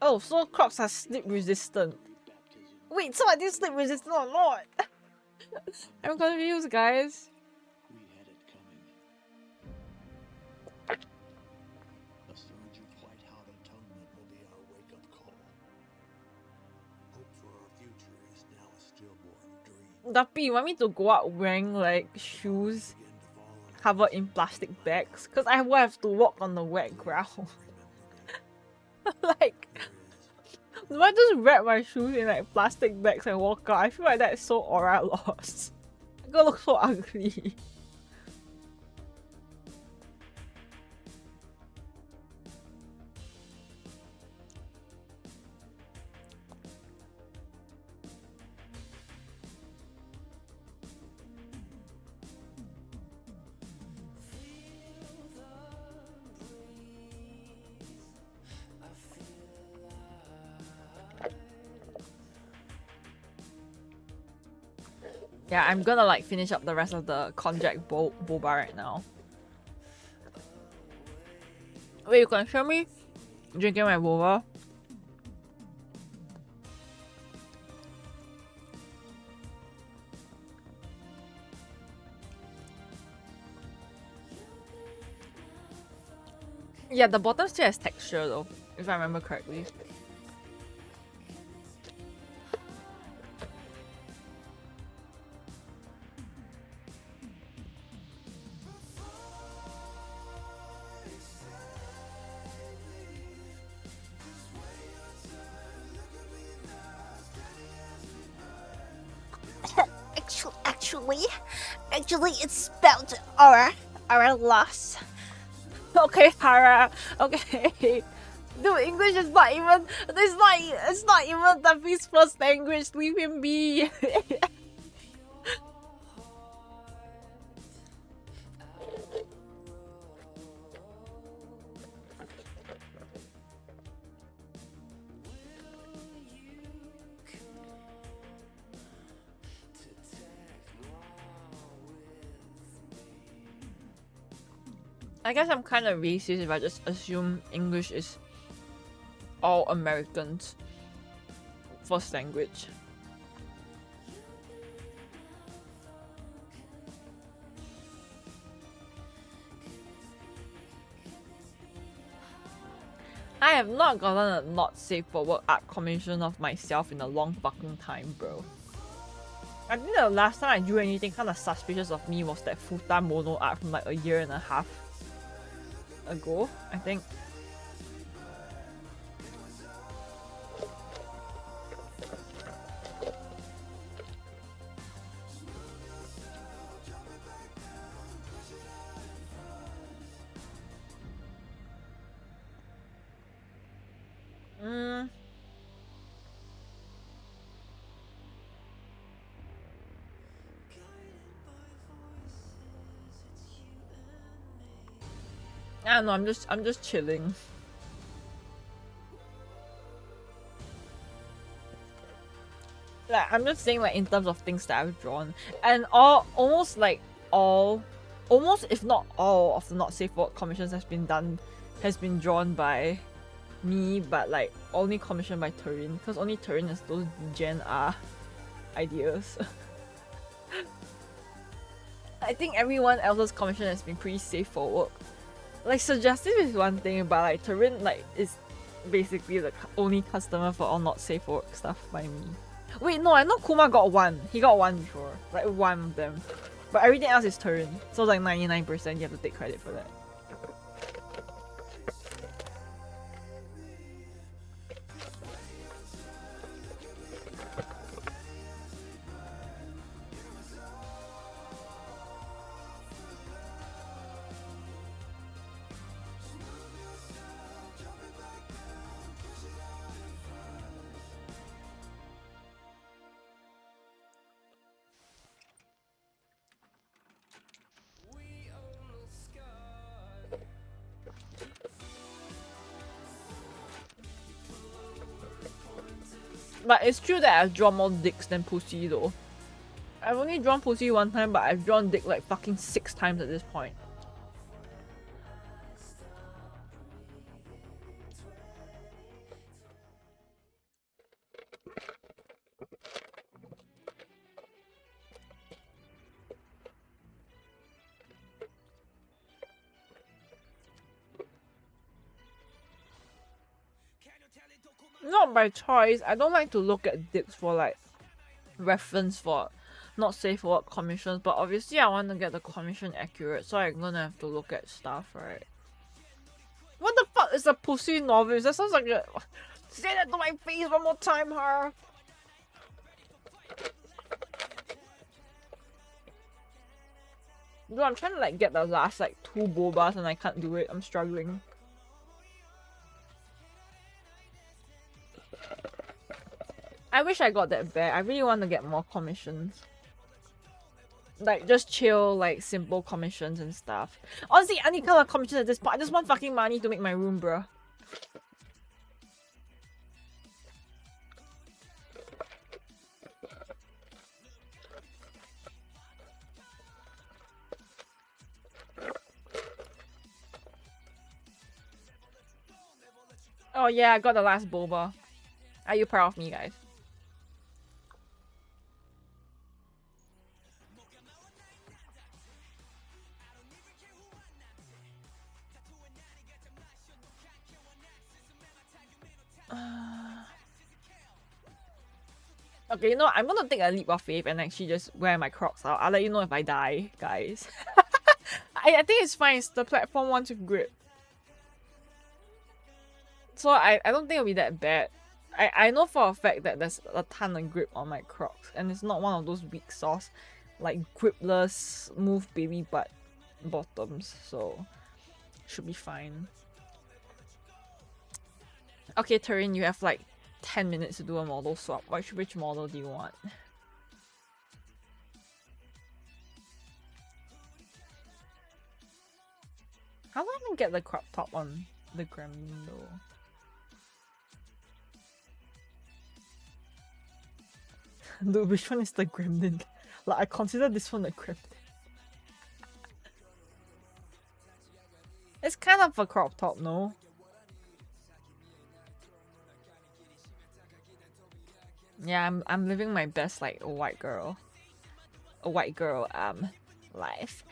Oh, so Crocs are slip resistant. Wait, so are they slip resistant or not? I'm confused, guys. We had it coming. A surge of white-hot atonement will be our wake-up call. Hope for our future is now a stillborn dream. Duppy, you want me to go out wearing like shoes covered in plastic bags? Because I will have to walk on the wet ground. Like, do I just wrap my shoes in like plastic bags and walk out? I feel like that's so aura lost. I'm gonna look so ugly. Yeah, I'm gonna like finish up the rest of the konjac boba right now. Wait, you can show me drinking my boba? Yeah, the bottom still has texture though, if I remember correctly. Actually, it's spelled our loss. Okay, Hara. Okay. Dude, English is not even. It's not even Duffy's first language. Leave him be. I guess I'm kind of racist if I just assume English is all Americans' first language. I have not gotten a not safe for work art commission of myself in a long fucking time, bro. I think the last time I drew anything kind of suspicious of me was that full-time mono art from like a year and a half ago, I think. I don't know, I'm just chilling. Like, I'm just saying, like, in terms of things that I've drawn, and almost if not all of the not safe work commissions has been drawn by me, but like only commissioned by Turin, because only Turin has those Gen R ideas. I think everyone else's commission has been pretty safe for work. Like, suggestive is one thing, but like Turin like is basically the only customer for all not safe for work stuff by me. Wait, no, I know Kuma got one. He got one before, like one of them, but everything else is Turin. So like 99%, you have to take credit for that. But it's true that I've drawn more dicks than pussy though. I've only drawn pussy one time, but I've drawn dick like fucking 6 times at this point. Not by choice. I don't like to look at dicks for like reference for not safe for work commissions, but obviously I want to get the commission accurate, so I'm gonna have to look at stuff, right? What the fuck is a pussy novice? That sounds like a... Say that to my face one more time, her. Dude, I'm trying to like get the last like 2 bobas and I can't do it. I'm struggling. I wish I got that back. I really want to get more commissions. Like, just chill, like, simple commissions and stuff. Honestly, any kind of commission at this point. I just want fucking money to make my room, bruh. Oh yeah, I got the last boba. Are you proud of me, guys? Okay, you know, I'm gonna take a leap of faith and actually just wear my Crocs out. I'll let you know if I die, guys. I think it's fine. It's the platform wants with grip. So I don't think it'll be that bad. I know for a fact that there's a ton of grip on my Crocs, and it's not one of those weak sauce like gripless, smooth baby butt bottoms, so should be fine. Okay, Turin, you have like 10 minutes to do a model swap. Which model do you want? How do I even get the crop top on the Gremlin though? Dude, which one is the Gremlin? Like, I consider this one a Gremlin. It's kind of a crop top, no? Yeah, I'm living my best like a white girl life.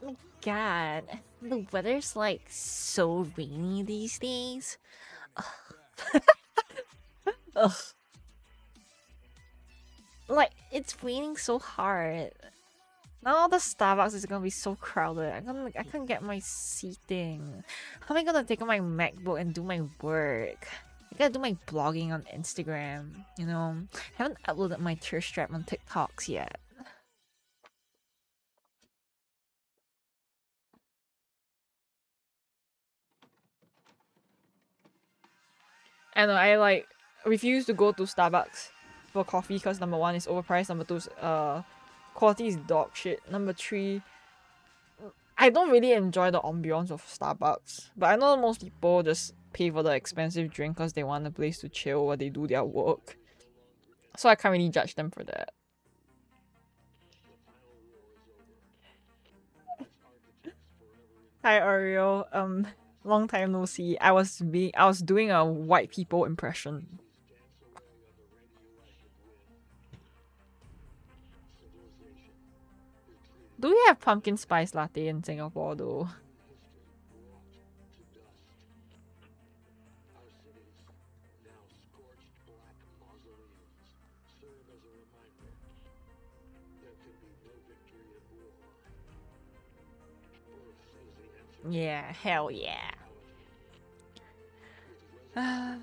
Oh my god, the weather's like so rainy these days. Ugh. Like, it's raining so hard. Now the Starbucks is gonna be so crowded. I can't get my seating. How am I gonna take out my MacBook and do my work? I gotta do my blogging on Instagram, you know? I haven't uploaded my tear strap on TikToks yet. I know, I like refuse to go to Starbucks for coffee because number one is overpriced, number two is quality is dog shit, number three I don't really enjoy the ambiance of Starbucks, but I know most people just pay for the expensive drink because they want a place to chill while they do their work, so I can't really judge them for that. Hi Ariel, long time no see. I was doing a white people impression. Do we have pumpkin spice latte in Singapore though? Yeah, hell yeah. I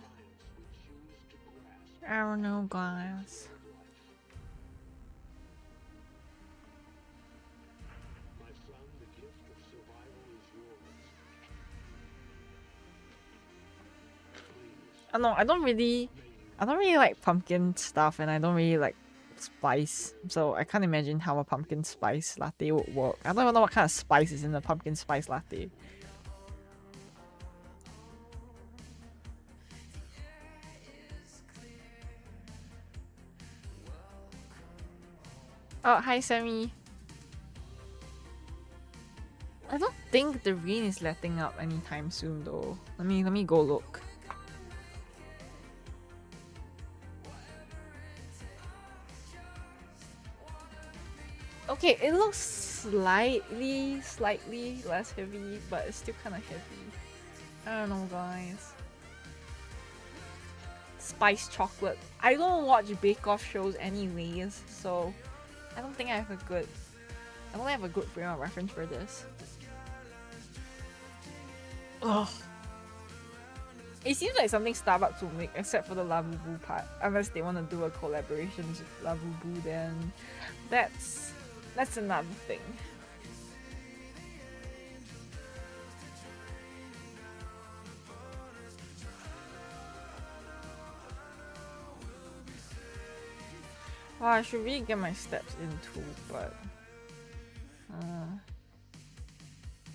don't know, guys. I don't really like pumpkin stuff, and I don't really like spice, so I can't imagine how a pumpkin spice latte would work. I don't even know what kind of spice is in the pumpkin spice latte. Oh, hi Sammy. I don't think the rain is letting up anytime soon though. Let me go look. Okay, it looks slightly less heavy, but it's still kind of heavy. I don't know, guys. Spice chocolate. I don't watch Bake Off shows anyways, so I don't think I have a good frame of reference for this. Ugh. It seems like something Starbucks will make, except for the Labubu part. Unless they want to do a collaboration with Labubu, then that's another thing. Well, I should really get my steps in too, but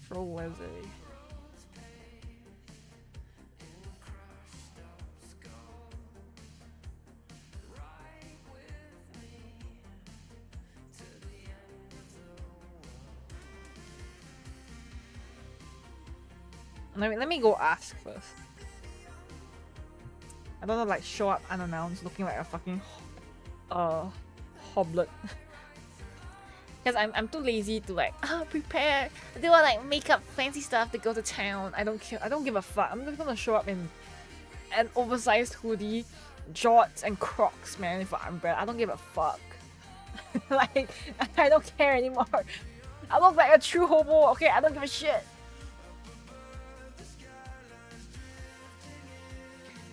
so was it? Let me go ask first. I don't know, like show up unannounced looking like a fucking hoblet. Because I'm too lazy to like prepare, do all like makeup fancy stuff to go to town. I don't care. I don't give a fuck. I'm just gonna show up in an oversized hoodie, jorts and Crocs, man, with an umbrella. I don't give a fuck. Like I don't care anymore. I look like a true hobo. Okay, I don't give a shit.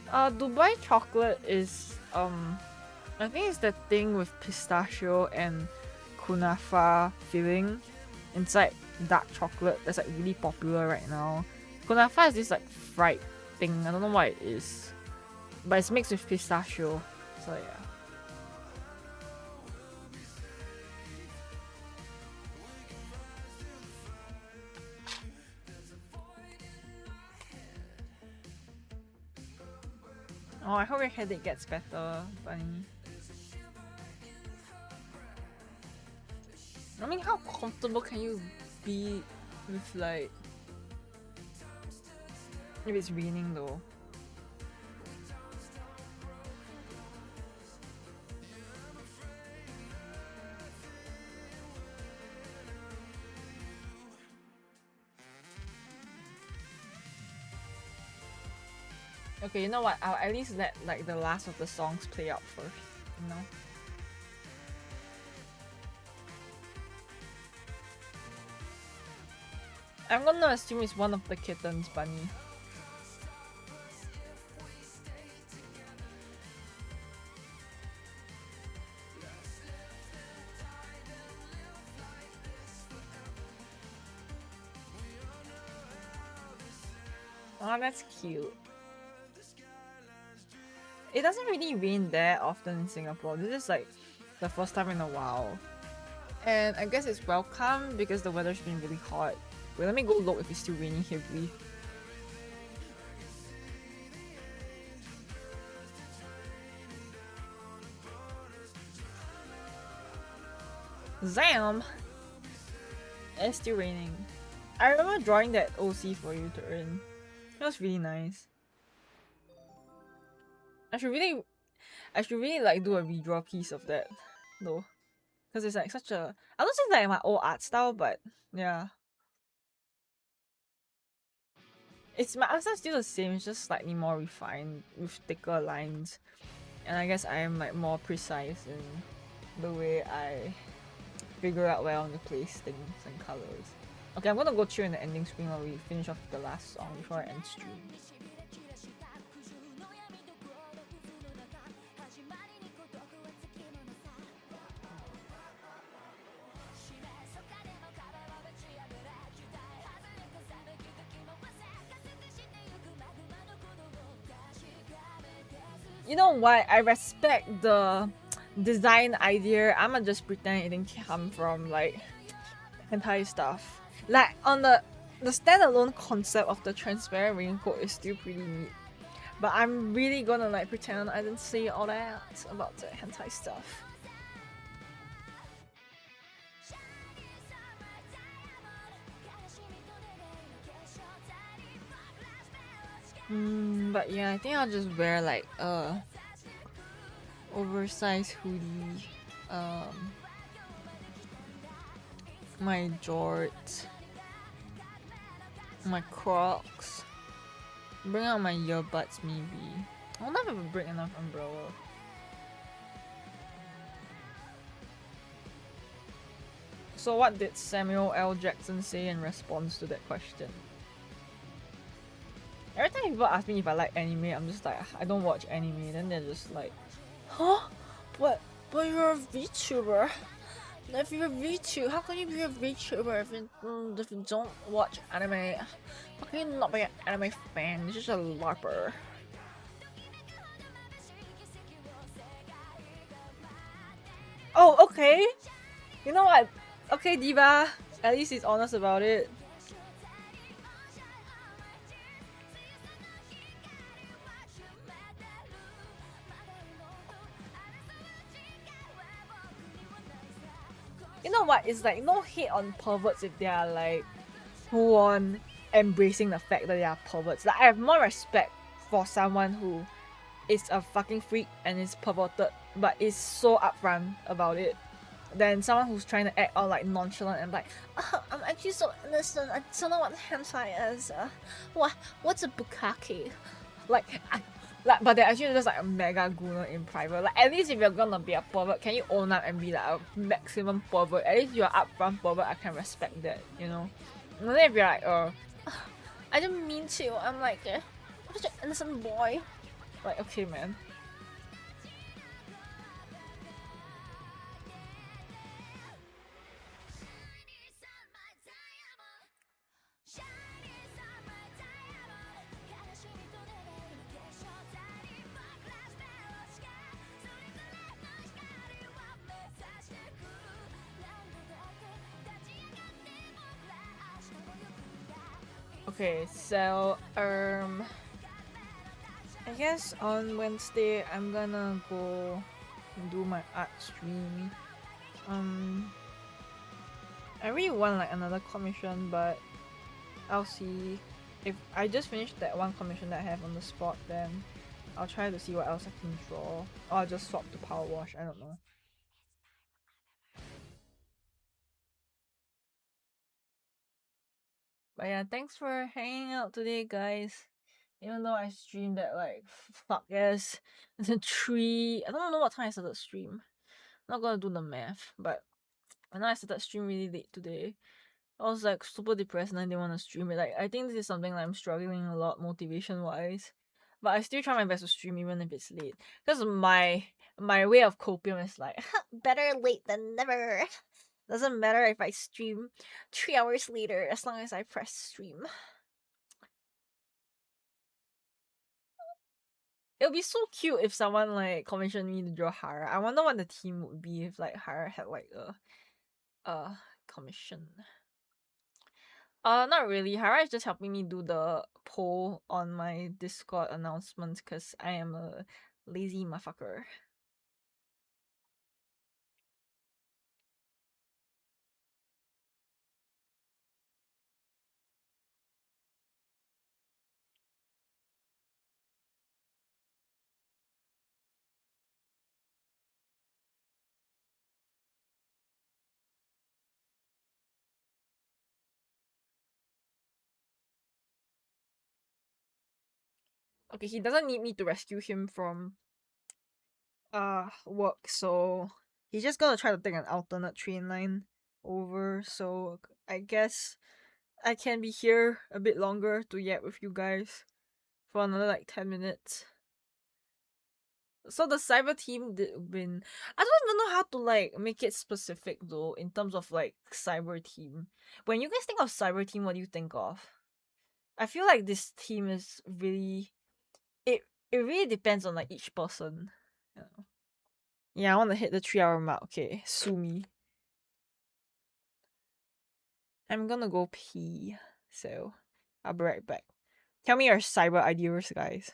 Dubai chocolate is I think it's the thing with pistachio and kunafa filling inside dark chocolate that's like really popular right now. Kunafa is this like fried thing. I don't know what it is, but it's mixed with pistachio. So yeah. Oh, I hope your headache gets better, Bunny. I mean, how comfortable can you be with like if it's raining though? Okay, you know what? I'll at least let like the last of the songs play out first, you know? I'm gonna assume it's one of the kittens, Bunny. Oh, that's cute. It doesn't really rain that often in Singapore. This is like the first time in a while. And I guess it's welcome because the weather's been really hot. Wait, let me go look if it's still raining heavily. Zam! It's still raining. I remember drawing that OC for you to earn. It was really nice. I should really like do a redraw piece of that though. Because it's like such a, I don't think like my old art style, but yeah. My art style's still the same, it's just slightly more refined with thicker lines. And I guess I am like more precise in the way I figure out where I want to place things and colors. Okay, I'm gonna go chill in the ending screen while we finish off the last song before I end stream. You know what? I respect the design idea. I'ma just pretend it didn't come from like hentai stuff. Like on the standalone concept of the transparent raincoat is still pretty neat. But I'm really gonna like pretend I didn't see all that about the hentai stuff. But yeah, I think I'll just wear like a oversized hoodie, my jorts, my Crocs, bring out my earbuds maybe. I wonder if I would bring enough umbrella. So what did Samuel L. Jackson say in response to that question? Every time people ask me if I like anime, I'm just like, I don't watch anime. Then they're just like, huh? But you're a VTuber. If you're a VTuber, how can you be a VTuber if you don't watch anime? How can you not be an anime fan? You're just a LARPer. Oh, okay. You know what? Okay, Diva. At least he's honest about it. You know what? It's like no hate on perverts if they are like full on embracing the fact that they are perverts. Like I have more respect for someone who is a fucking freak and is perverted but is so upfront about it than someone who's trying to act all like nonchalant and like, I'm actually so innocent. I don't know what hentai is. What's a bukkake? But they're actually just like a mega gooner in private. Like at least if you're gonna be a pervert, can you own up and be like a maximum pervert? At least you're upfront pervert. I can respect that, you know. And then if you're like, I didn't mean to. I'm like, I'm such an innocent boy. Like, okay, man. Okay, so I guess on Wednesday I'm gonna go do my art stream. I really want like another commission, but I'll see. If I just finished that one commission that I have on the spot, then I'll try to see what else I can draw. Or I'll just swap to power wash, I don't know. But yeah, thanks for hanging out today, guys. Even though I streamed at like fuck yes, it's a 3. I don't know what time I started stream. I'm not gonna do the math, but I know I started stream really late today. I was like super depressed and I didn't want to stream it. Like I think this is something that I'm struggling a lot motivation wise. But I still try my best to stream even if it's late. Because my way of copium is like better late than never. Doesn't matter if I stream 3 hours later as long as I press stream. It would be so cute if someone like commissioned me to draw Hara. I wonder what the team would be if like Hara had like a commission. Not really. Hara is just helping me do the poll on my Discord announcements because I am a lazy motherfucker. Okay, he doesn't need me to rescue him from work, so he's just gonna try to take an alternate train line over, so I guess I can be here a bit longer to yap with you guys for another like 10 minutes. So the cyber team did win. I don't even know how to like make it specific though in terms of like cyber team. When you guys think of cyber team, what do you think of? I feel like this team is really it really depends on like each person. Yeah. Yeah, I want to hit the 3 hour mark. Okay, sue me. I'm gonna go pee, so I'll be right back. Tell me your cyber ideas, guys.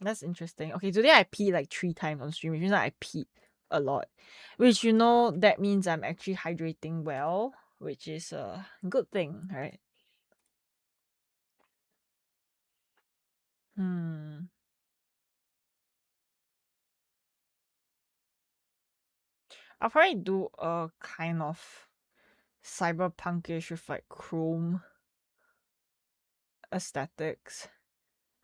That's interesting. Okay, today I peed like 3 times on stream, which means I peed a lot. Which that means I'm actually hydrating well, which is a good thing, right? I'll probably do a kind of cyberpunkish with like chrome aesthetics.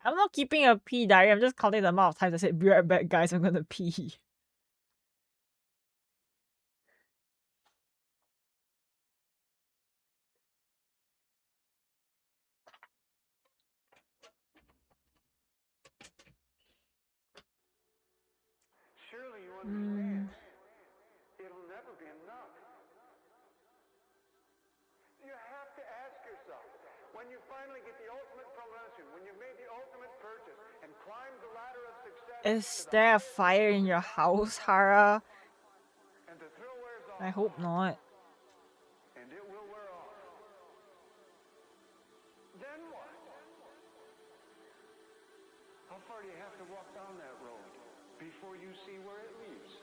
I'm not keeping a pee diary. I'm just counting the amount of times I said, "Be right back, guys. I'm gonna pee." Surely you understand. It'll never be enough. You have to ask yourself, when you finally get the ultimate promotion, when you've made the ultimate purchase and climbed the ladder of success. Is there a fire in your house, Hara? And the thrill wears off. I hope not. And it will wear off. Then what? How far do you have to walk down that road before you see where it leads?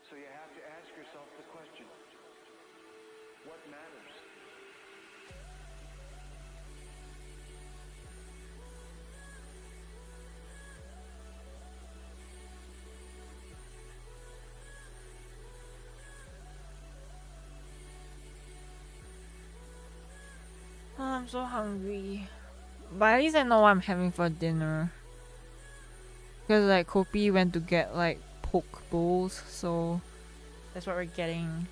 So you have to ask yourself the question, what matters? Oh, I'm so hungry. But at least I know what I'm having for dinner. Because like Kopi went to get like poke bowls, so that's what we're getting.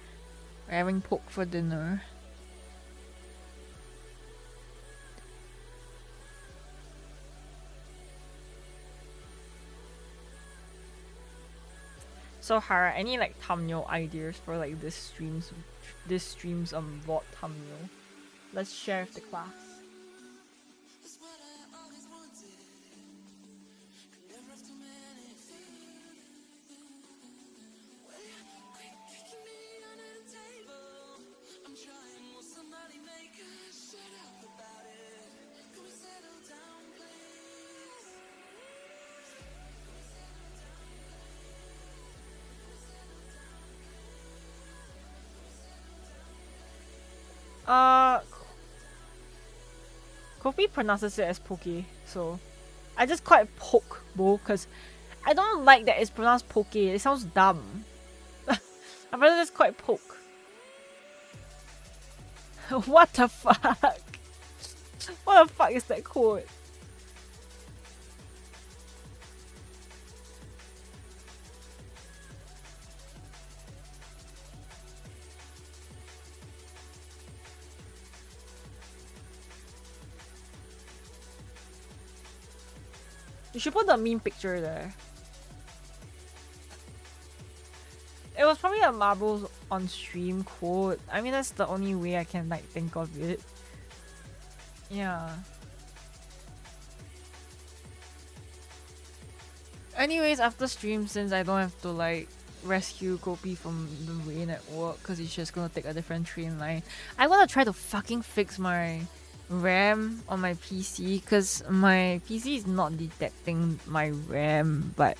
We're having poke for dinner. So Hara, any like thumbnail ideas for like this stream's VOD thumbnail? Let's share with the class. Kopi pronounces it as poke, so I just call it poke bowl because I don't like that it's pronounced poke. It sounds dumb. I'd rather just call it poke. What the fuck? What the fuck is that quote? You should put the meme picture there. It was probably a marbles on stream quote. I mean, that's the only way I can like think of it. Yeah. Anyways, after stream, since I don't have to like rescue Kopi from the rain at work because he's just gonna take a different train line, I'm gonna try to fucking fix my RAM on my PC because my PC is not detecting my RAM, but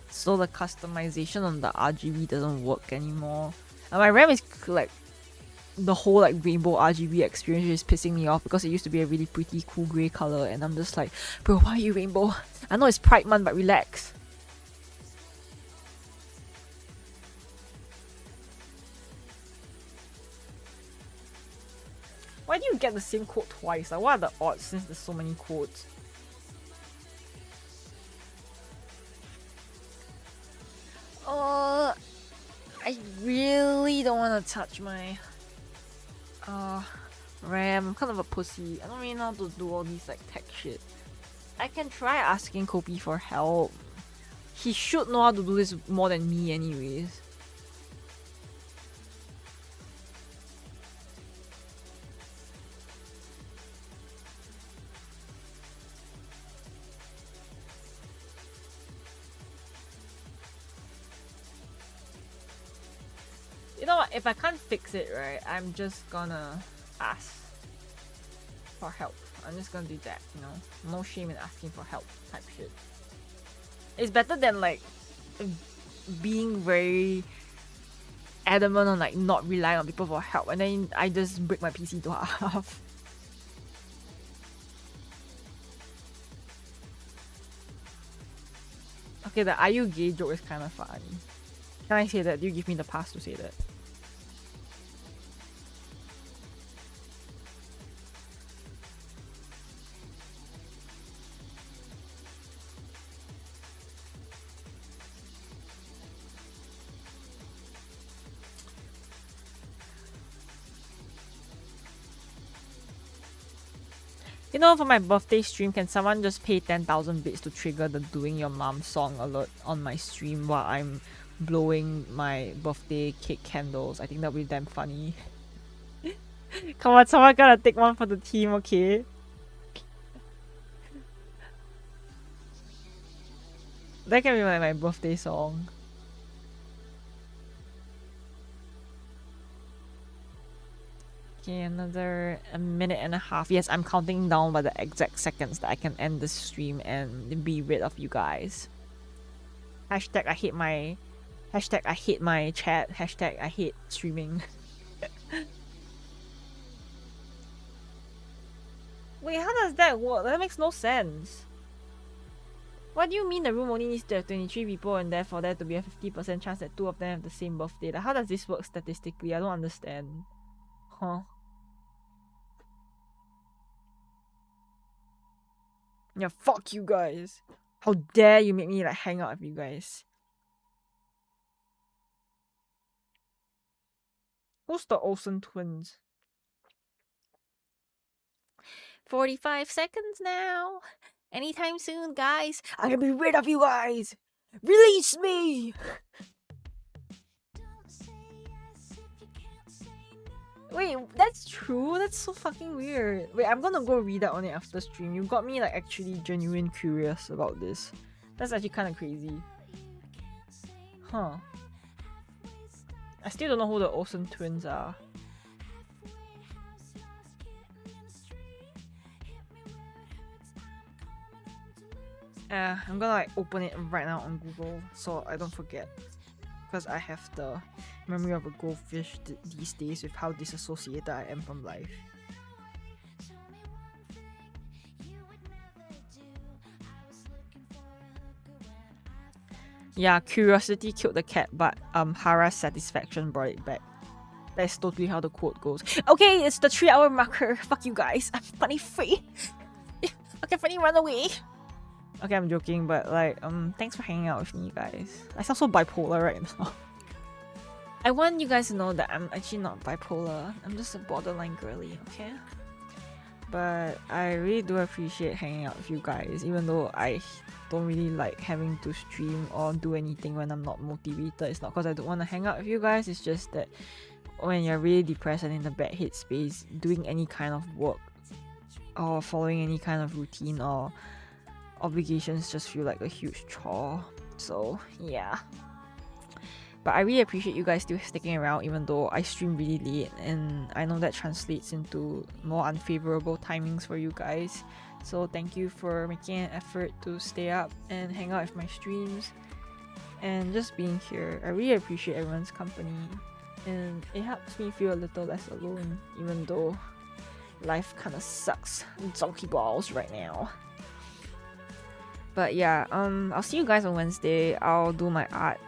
so the customization on the RGB doesn't work anymore. And my RAM is like the whole like rainbow RGB experience is pissing me off because it used to be a really pretty cool grey color, and I'm just like, bro, why are you rainbow? I know it's Pride Month, but relax. Why do you get the same quote twice? Like, what are the odds since there's so many quotes? I really don't want to touch my RAM. I'm kind of a pussy. I don't really know how to do all these like tech shit. I can try asking Kopi for help. He should know how to do this more than me anyways. You know what, if I can't fix it, right, I'm just gonna ask for help. I'm just gonna do that, you know? No shame in asking for help type shit. It's better than like being very adamant on like not relying on people for help and then I just break my PC to half. Okay, the "are you gay" joke is kind of funny. Can I say that? Do you give me the pass to say that? You know, for my birthday stream, can someone just pay 10,000 bits to trigger the Doing Your Mom song alert on my stream while I'm blowing my birthday cake candles? I think that would be damn funny. Come on, someone gotta take one for the team, okay? That can be my birthday song. Okay, another minute and a half. Yes, I'm counting down by the exact seconds that I can end this stream and be rid of you guys. Hashtag I hate my... Hashtag I hate my chat. Hashtag I hate streaming. Wait, how does that work? That makes no sense. What do you mean the room only needs to have 23 people and therefore there to be a 50% chance that 2 of them have the same birthday? Like, how does this work statistically? I don't understand. Huh? Yeah, fuck you guys. How dare you make me like hang out with you guys. Who's the Olsen twins? 45 seconds now. Anytime soon, guys. I'm gonna be rid of you guys. Release me. Wait, that's true? That's so fucking weird. Wait, I'm gonna go read up on it after stream. You got me like actually genuine curious about this. That's actually kind of crazy. Huh. I still don't know who the Olsen twins are. I'm gonna like open it right now on Google so I don't forget. Because I have the memory of a goldfish these days with how disassociated I am from life. Yeah, curiosity killed the cat, but Hara's satisfaction brought it back. That's totally how the quote goes. Okay, it's the 3-hour marker. Fuck you guys. I'm funny free. Okay, funny, run away. Okay, I'm joking, but like, thanks for hanging out with me, guys. I sound so bipolar right now. I want you guys to know that I'm actually not bipolar. I'm just a borderline girly, okay? But I really do appreciate hanging out with you guys, even though I don't really like having to stream or do anything when I'm not motivated. It's not because I don't want to hang out with you guys, it's just that when you're really depressed and in a bad headspace, doing any kind of work or following any kind of routine or obligations just feel like a huge chore. So yeah, but I really appreciate you guys still sticking around even though I stream really late, and I know that translates into more unfavorable timings for you guys. So thank you for making an effort to stay up and hang out with my streams and just being here. I really appreciate everyone's company, and it helps me feel a little less alone even though life kind of sucks donkey balls right now. But yeah, I'll see you guys on Wednesday. I'll do my art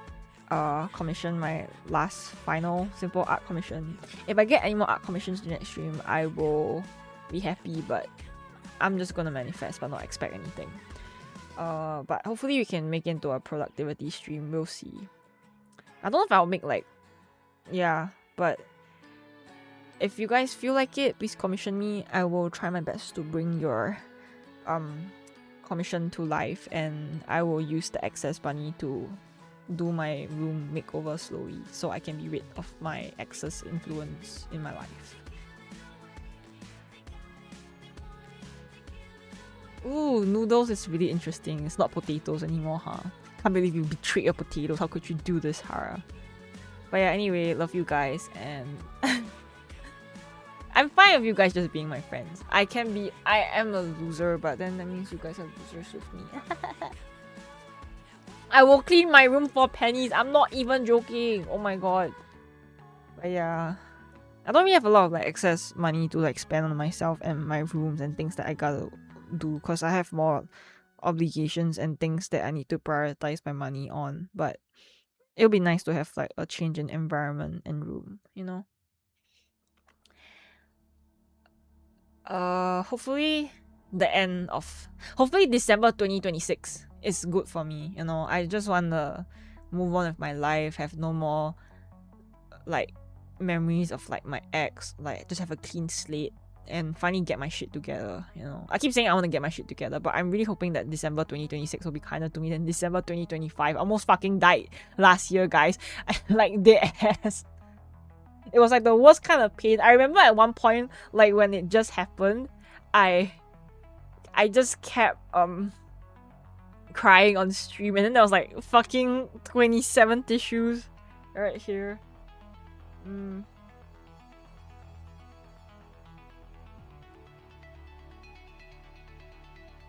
commission, my last final simple art commission. If I get any more art commissions the next stream, I will be happy, but I'm just gonna manifest but not expect anything. But hopefully we can make it into a productivity stream. We'll see. I don't know if I'll make like, yeah, but if you guys feel like it, please commission me. I will try my best to bring your commission to life, and I will use the excess money to do my room makeover slowly so I can be rid of my excess influence in my life. Ooh, noodles is really interesting. It's not potatoes anymore, huh? Can't believe you betrayed your potatoes. How could you do this, Hara? But yeah, anyway, love you guys, and I'm fine with you guys just being my friends. I am a loser, but then that means you guys are losers with me. I will clean my room for pennies. I'm not even joking. Oh my god. But yeah, I don't really have a lot of like excess money to like spend on myself and my rooms and things that I gotta do, because I have more obligations and things that I need to prioritize my money on. But it'll be nice to have like a change in environment and room, you know? Hopefully December 2026 is good for me, you know. I just want to move on with my life, have no more like memories of like my ex, like just have a clean slate and finally get my shit together, you know. I keep saying I want to get my shit together, but I'm really hoping that December 2026 will be kinder to me than December 2025. I almost fucking died last year, guys. Like, dead ass. It was like the worst kind of pain. I remember at one point, like when it just happened, I just kept crying on stream, and then there was like fucking 27 tissues right here.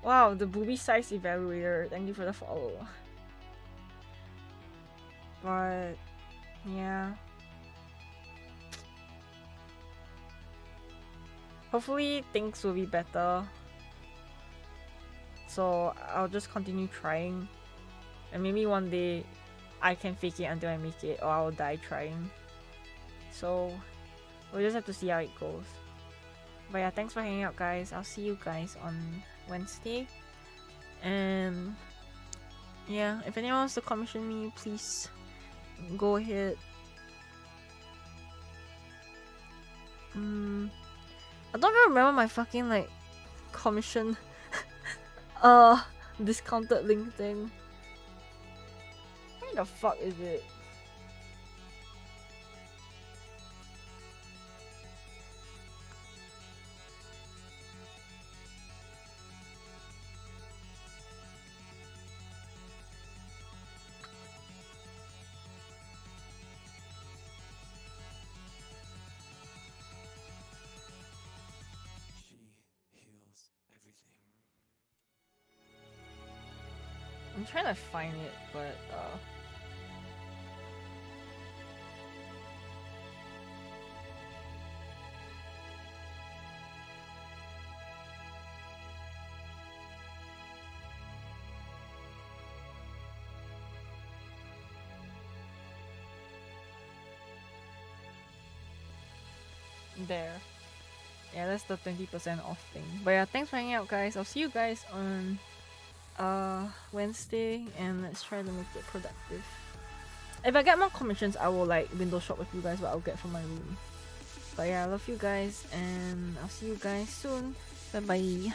Wow, the booby size evaluator. Thank you for the follow. But yeah. Hopefully things will be better. So I'll just continue trying. And maybe one day I can fake it until I make it, or I'll die trying. So we'll just have to see how it goes. But yeah, thanks for hanging out, guys. I'll see you guys on Wednesday. And yeah, if anyone wants to commission me, please go ahead. I don't even remember my fucking like commission discounted link thing. Where the fuck is it? I'm trying to find it, but there. Yeah, that's the 20% off thing. But yeah, thanks for hanging out, guys. I'll see you guys on Wednesday, and let's try to make it productive. If I get more commissions, I will like window shop with you guys what I'll get from my room. But yeah, I love you guys, and I'll see you guys soon. Bye bye.